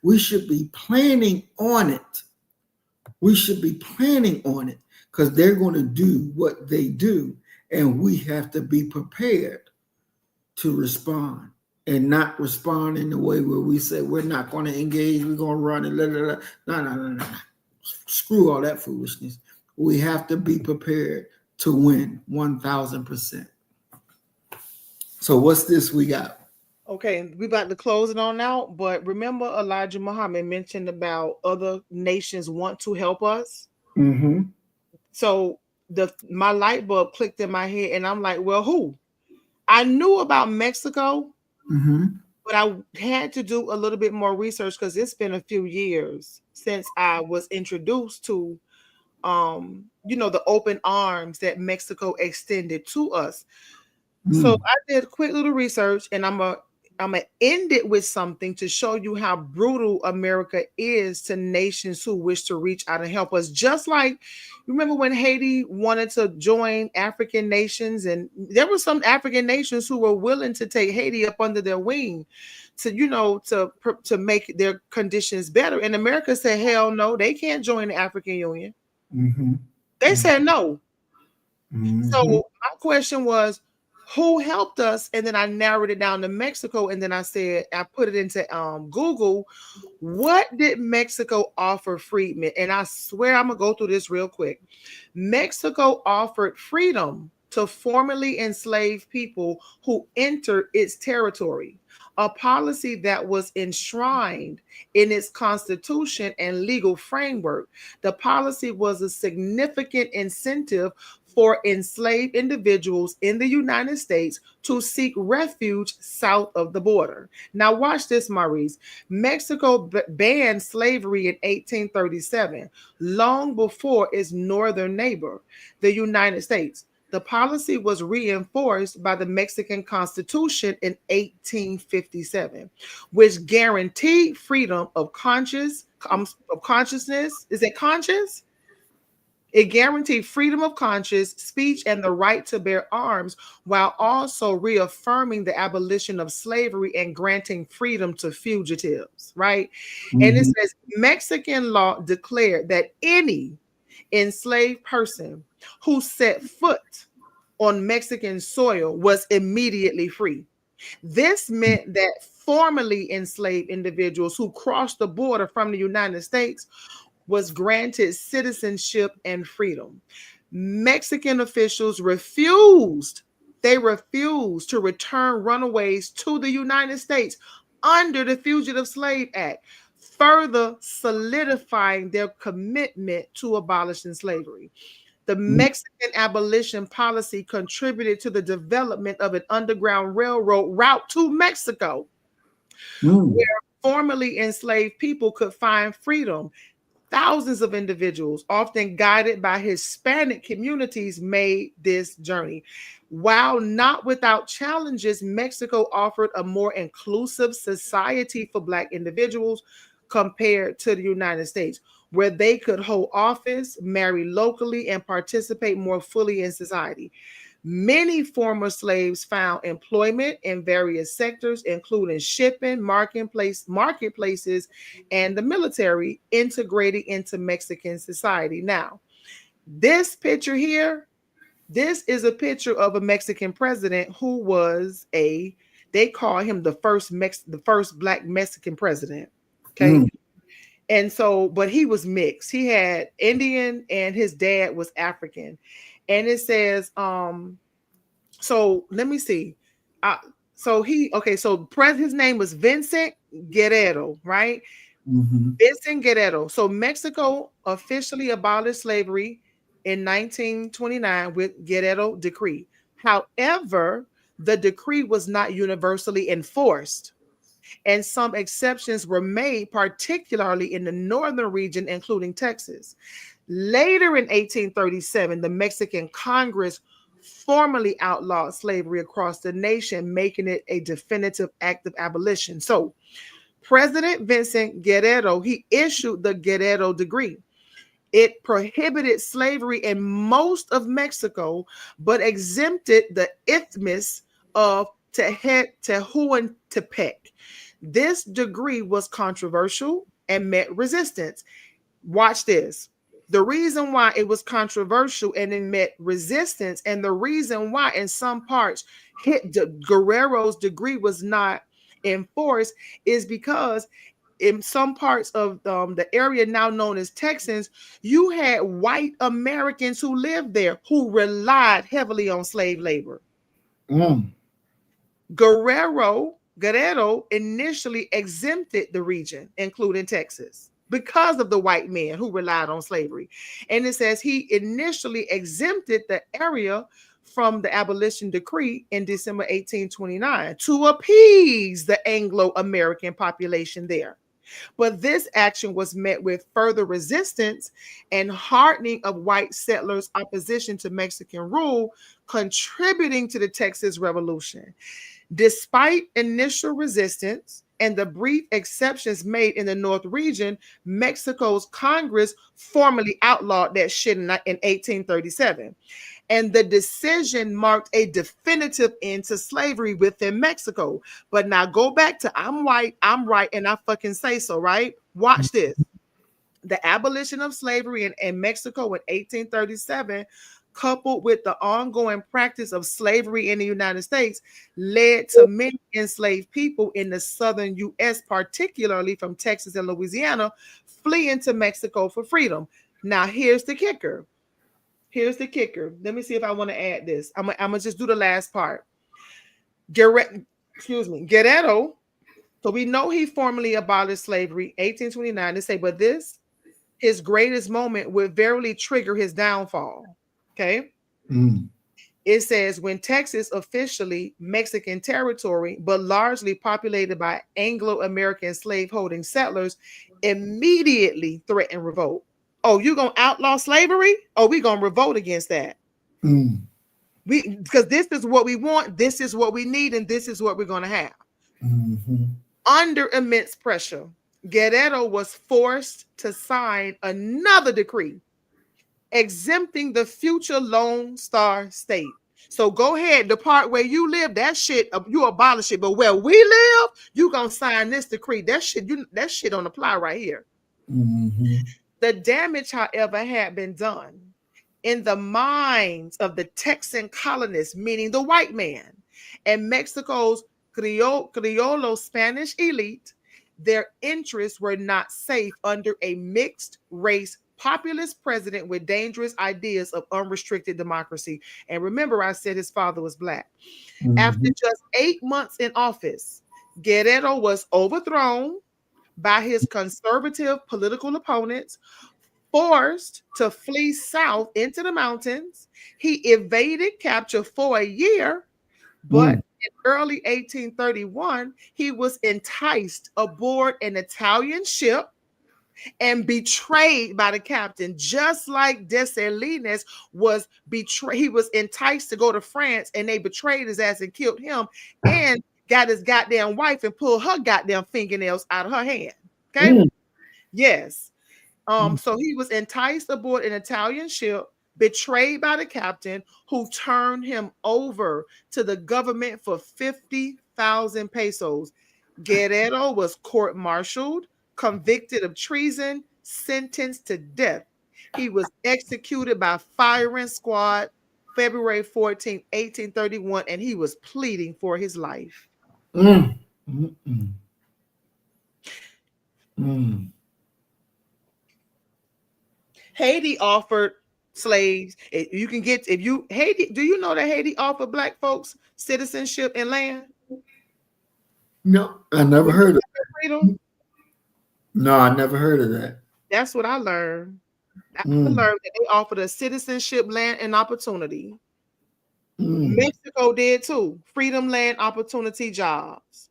We should be planning on it. We should be planning on it, because they're going to do what they do. And we have to be prepared to respond, and not respond in the way where we say, we're not going to engage, we're going to run and No. Screw all that foolishness. We have to be prepared to win 1,000%. So what's this we got? Okay, we about to close it on out, but remember Elijah Muhammad mentioned about other nations want to help us. Mm-hmm. So my light bulb clicked in my head, and I'm like, well, who? I knew about Mexico, but I had to do a little bit more research, because it's been a few years since I was introduced to, the open arms that Mexico extended to us. So I did a quick little research, and I'm gonna end it with something to show you how brutal America is to nations who wish to reach out and help us. Just like, remember when Haiti wanted to join African nations, and there were some African nations who were willing to take Haiti up under their wing to make their conditions better. And America said, hell no, they can't join the African Union. They said no. So my question was, who helped us? And then I narrowed it down to Mexico. And then I put it into Google. What did Mexico offer freedmen? And I swear I'm going to go through this real quick. Mexico offered freedom to formerly enslaved people who entered its territory, a policy that was enshrined in its constitution and legal framework. The policy was a significant incentive for enslaved individuals in the United States to seek refuge south of the border. Now watch this, Maurice. Mexico banned slavery in 1837, long before its northern neighbor, the United States. The policy was reinforced by the Mexican Constitution in 1857, which guaranteed freedom of consciousness. Is it conscious? It guaranteed freedom of conscience, speech, and the right to bear arms, while also reaffirming the abolition of slavery and granting freedom to fugitives, right? And it says Mexican law declared that any enslaved person who set foot on Mexican soil was immediately free. This meant that formerly enslaved individuals who crossed the border from the United States was granted citizenship and freedom. Mexican officials refused to return runaways to the United States under the Fugitive Slave Act, further solidifying their commitment to abolishing slavery. The Mexican abolition policy contributed to the development of an underground railroad route to Mexico, where formerly enslaved people could find freedom. Thousands of individuals, often guided by Hispanic communities, made this journey. While not without challenges, Mexico offered a more inclusive society for Black individuals compared to the United States, where they could hold office, marry locally, and participate more fully in society. Many former slaves found employment in various sectors, including shipping, marketplaces, and the military, integrating into Mexican society. Now, this picture here This is a picture of a Mexican president who was they call him the first black Mexican president. Okay. Mm. And so, but he was mixed. He had Indian and his dad was African. And it says, so let me see. His name was Vincent Guerrero, right? Mm-hmm. Vincent Guerrero. So Mexico officially abolished slavery in 1929 with Guerrero decree. However, the decree was not universally enforced, and some exceptions were made, particularly in the northern region, including Texas. Later in 1837, the Mexican Congress formally outlawed slavery across the nation, making it a definitive act of abolition. So, President Vincent Guerrero, he issued the Guerrero decree. It prohibited slavery in most of Mexico, but exempted the Isthmus of Tehuantepec. This decree was controversial and met resistance. Watch this. The reason why it was controversial and it met resistance, and the reason why in some parts Guerrero's decree was not enforced, is because in some parts of the area now known as Texans, you had white Americans who lived there who relied heavily on slave labor. Mm. Guerrero initially exempted the region, including Texas, because of the white men who relied on slavery. And it says he initially exempted the area from the abolition decree in December 1829 to appease the Anglo-American population there. But this action was met with further resistance and hardening of white settlers' opposition to Mexican rule, contributing to the Texas Revolution. Despite initial resistance and the brief exceptions made in the North region, Mexico's Congress formally outlawed that shit in 1837. And the decision marked a definitive end to slavery within Mexico. But now go back to I'm white, I'm right, and I fucking say so, right? Watch this. The abolition of slavery in Mexico in 1837, coupled with the ongoing practice of slavery in the United States, led to many enslaved people in the southern U.S., particularly from Texas and Louisiana, fleeing to Mexico for freedom. Now, here's the kicker. Here's the kicker. Let me see if I want to add this. I'm gonna just do the last part. Guerrero. So we know he formally abolished slavery, 1829. They say, but his greatest moment would verily trigger his downfall. Okay. Mm. It says when Texas, officially Mexican territory, but largely populated by Anglo-American slaveholding settlers, immediately threatened revolt. Oh, you gonna outlaw slavery? Oh, we gonna revolt against that. Mm. Because this is what we want, this is what we need, and this is what we're gonna have. Mm-hmm. Under immense pressure, Guerrero was forced to sign another decree exempting the future Lone Star State. So go ahead, the part where you live, that shit, you abolish it. But where we live, you gonna sign this decree. That shit don't apply right here. Mm-hmm. The damage, however, had been done in the minds of the Texan colonists, meaning the white man, and Mexico's Criollo Spanish elite. Their interests were not safe under a mixed race populist president with dangerous ideas of unrestricted democracy. And remember, I said his father was black. Mm-hmm. After just 8 months in office, Guerrero was overthrown by his conservative political opponents, forced to flee south into the mountains. He evaded capture for a year, but in early 1831, he was enticed aboard an Italian ship and betrayed by the captain, just like Dessalines was betrayed. He was enticed to go to France, and they betrayed his ass and killed him, and got his goddamn wife and pulled her goddamn fingernails out of her hand. Okay. Yes. So he was enticed aboard an Italian ship, betrayed by the captain, who turned him over to the government for 50,000 pesos. Guerrero was court-martialed, convicted of treason, sentenced to death. He was executed by firing squad February 14th, 1831, and he was pleading for his life. Mm. Mm-mm. Mm. Haiti offered slaves. You can get Haiti. Do you know that Haiti offered black folks citizenship and land? No, I never heard of Freedom. that. No, I never heard of that. That's what I learned. I Mm. learned that they offered a citizenship, land, and opportunity. Mm. Mexico did too. Freedom, land, opportunity, jobs.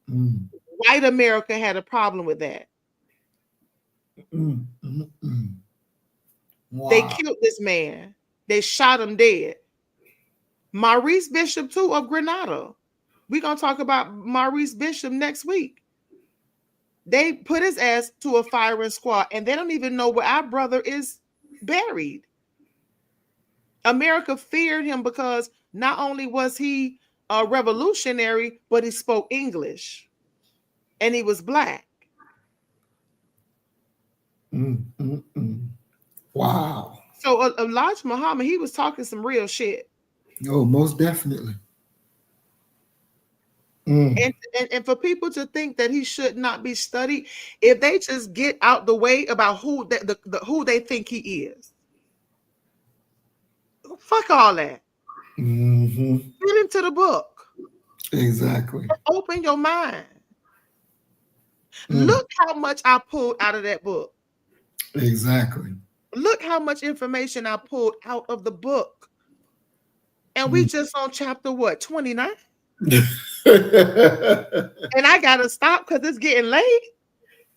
Mm. White America had a problem with that. Mm. Mm. Wow. They killed this man. They shot him dead. Maurice Bishop, too, of Grenada. We're going to talk about Maurice Bishop next week. They put his ass to a firing squad, and they don't even know where our brother is buried. America feared him because not only was he a revolutionary, but he spoke English, and he was black. Wow. So Elijah Muhammad, he was talking some real shit. Oh, most definitely. And for people to think that he should not be studied, if they just get out the way about who who they think he is, fuck all that. Mm-hmm. Get into the book. Exactly. Open your mind. Look how much I pulled out of that book. Exactly. Look how much information I pulled out of the book. And we just on chapter what, 29? And I gotta stop because it's getting late.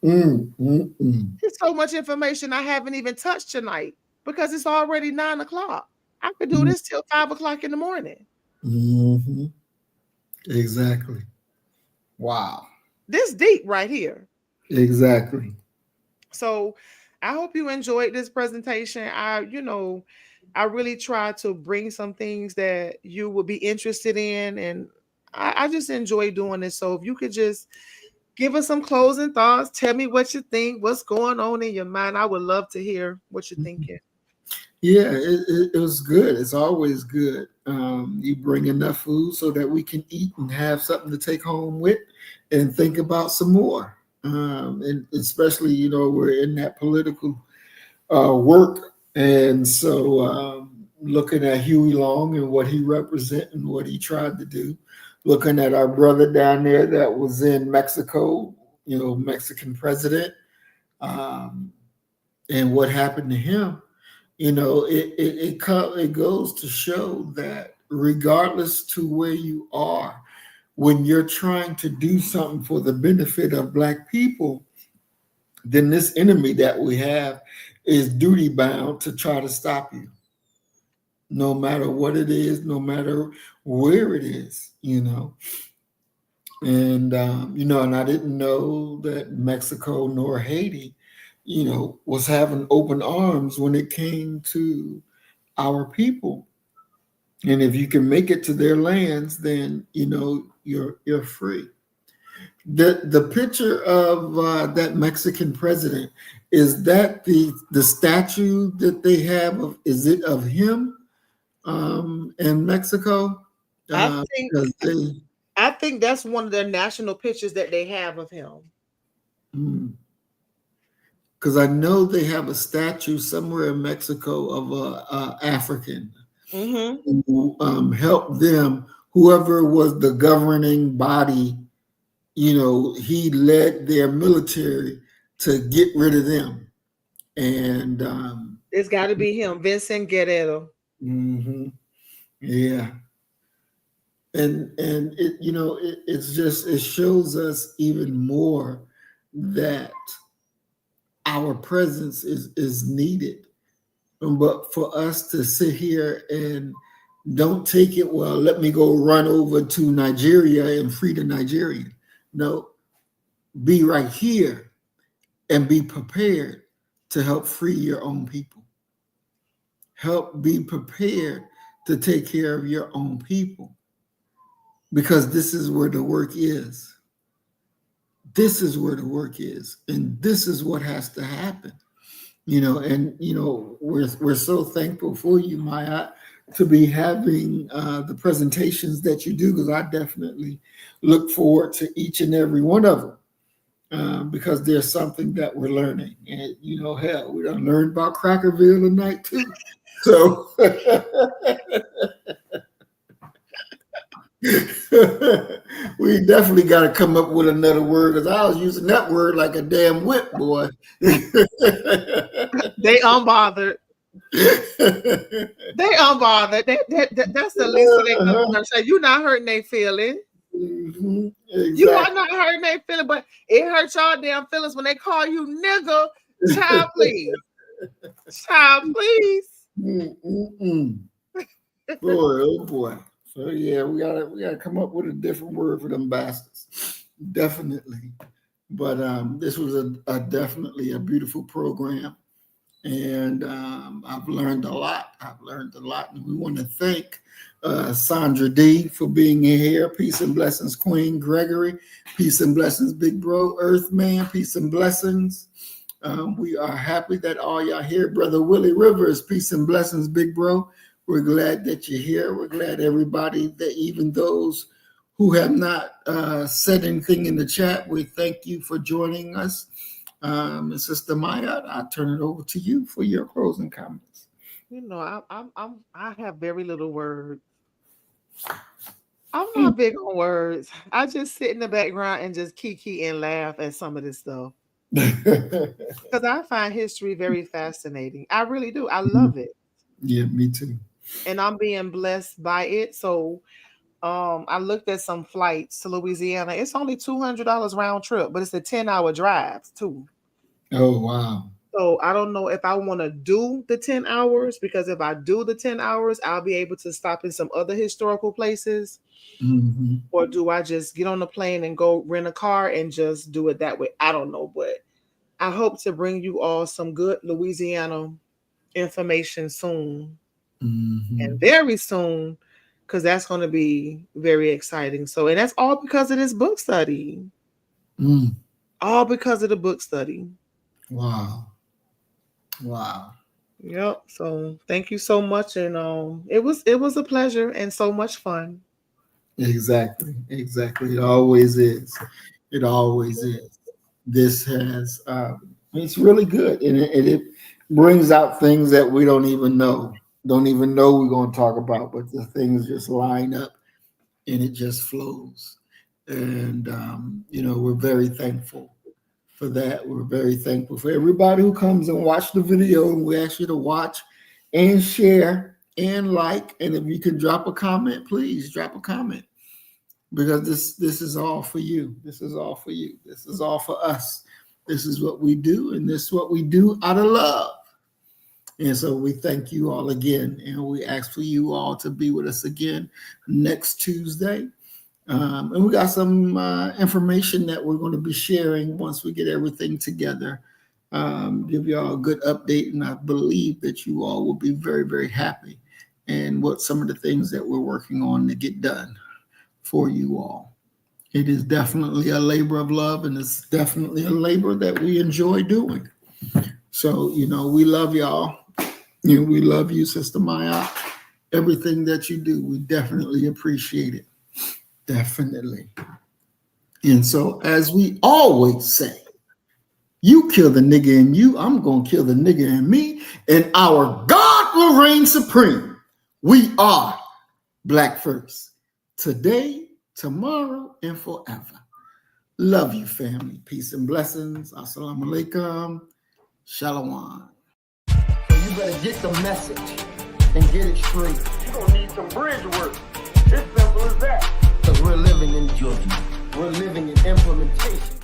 There's so much information I haven't even touched tonight because it's already 9 o'clock. I could do this till 5 o'clock in the morning. Mm-hmm. Exactly. Wow. This deep right here. Exactly. So I hope you enjoyed this presentation. I really try to bring some things that you will be interested in, and I just enjoy doing this. So if you could just give us some closing thoughts, tell me what you think, what's going on in your mind. I would love to hear what you're thinking. Yeah, it was good. It's always good. You bring enough food so that we can eat and have something to take home with and think about some more. And especially, we're in that political work. And so looking at Huey Long and what he represented and what he tried to do, looking at our brother down there that was in Mexico, Mexican president, and what happened to him. It goes to show that regardless to where you are, when you're trying to do something for the benefit of Black people, then this enemy that we have is duty bound to try to stop you, no matter what it is, no matter where it is, And, and I didn't know that Mexico nor Haiti, was having open arms when it came to our people. And if you can make it to their lands, then, you're free. The picture of that Mexican president, is that the statue that they have is it of him in Mexico? I think that's one of their national pictures that they have of him. Because I know they have a statue somewhere in Mexico of a African who helped them, whoever was the governing body. He led their military to get rid of them. And it's got to be him, Vincent Guerrero. Yeah. And it shows us even more that our presence is needed. But for us to sit here and don't take it, well, let me go run over to Nigeria and free the Nigerian. No, be right here and be prepared to help free your own people. Be prepared to take care of your own people. Because this is where the work is. This is where the work is. And this is what has to happen. We're so thankful for you, Maya. to be having the presentations that you do, because I definitely look forward to each and every one of them. Because there's something that we're learning. And, you know, hell, we done learned about Crackerville tonight too. So we definitely got to come up with another word, because I was using that word like a damn whip, boy. They unbothered. They unbothered. That's the least of their concern. You're not hurting their feelings. Mm-hmm. Exactly. You are not hurting their feelings, but it hurts y'all damn feelings when they call you nigga. Child, please. Child, please. Mm-mm-mm. Boy, oh boy. So yeah, we gotta come up with a different word for them bastards. Definitely. But this was a definitely a beautiful program. And I've learned a lot. And we want to thank Sandra D for being here. Peace and blessings, Queen Gregory. Peace and blessings, Big Bro Earthman. Peace and blessings. We are happy that all y'all here. Brother Willie Rivers. Peace and blessings, Big Bro. We're glad that you're here. We're glad everybody, that even those who have not said anything in the chat, we thank you for joining us. Sister Maya, I'll turn it over to you for your closing comments. You know, I have very little words. I'm not big on words. I just sit in the background and just kiki and laugh at some of this stuff. Because I find history very fascinating. I really do. I love it. Yeah, me too. And I'm being blessed by it. So I looked at some flights to Louisiana. It's only $200 round trip, but it's a 10-hour drive too. Oh, wow. So I don't know if I want to do the 10 hours, because if I do the 10 hours, I'll be able to stop in some other historical places. Mm-hmm. Or do I just get on the plane and go rent a car and just do it that way? I don't know, but I hope to bring you all some good Louisiana information soon. Mm-hmm. And very soon, because that's going to be very exciting. So, and that's all because of this book study. All because of the book study. Wow. Yep. So thank you so much. And it was a pleasure and so much fun. Exactly. It always is. This has it's really good, and it brings out things that we don't even know we're going to talk about, but the things just line up and it just flows. And we're very thankful for that. We're very thankful for everybody who comes and watch the video, and we ask you to watch and share and like. And if you can drop a comment, please drop a comment, because this is all for you. This is all for you. This is all for us. This is what we do, and this is what we do out of love. And so we thank you all again, and we ask for you all to be with us again next Tuesday. And we got some information that we're going to be sharing once we get everything together. Give you all a good update, and I believe that you all will be very, very happy and what some of the things that we're working on to get done for you all. It is definitely a labor of love, and it's definitely a labor that we enjoy doing. So, we love y'all. We love you, Sister Maya. Everything that you do, we definitely appreciate it. Definitely. And so, as we always say, you kill the nigga in you, I'm going to kill the nigga in me, and our God will reign supreme. We are Black first. Today, tomorrow, and forever. Love you, family. Peace and blessings. Assalamu alaikum. Shalom. So you better get the message and get it straight. You're going to need some bridge work. It's simple as that. Because we're living in judgment. We're living in implementation.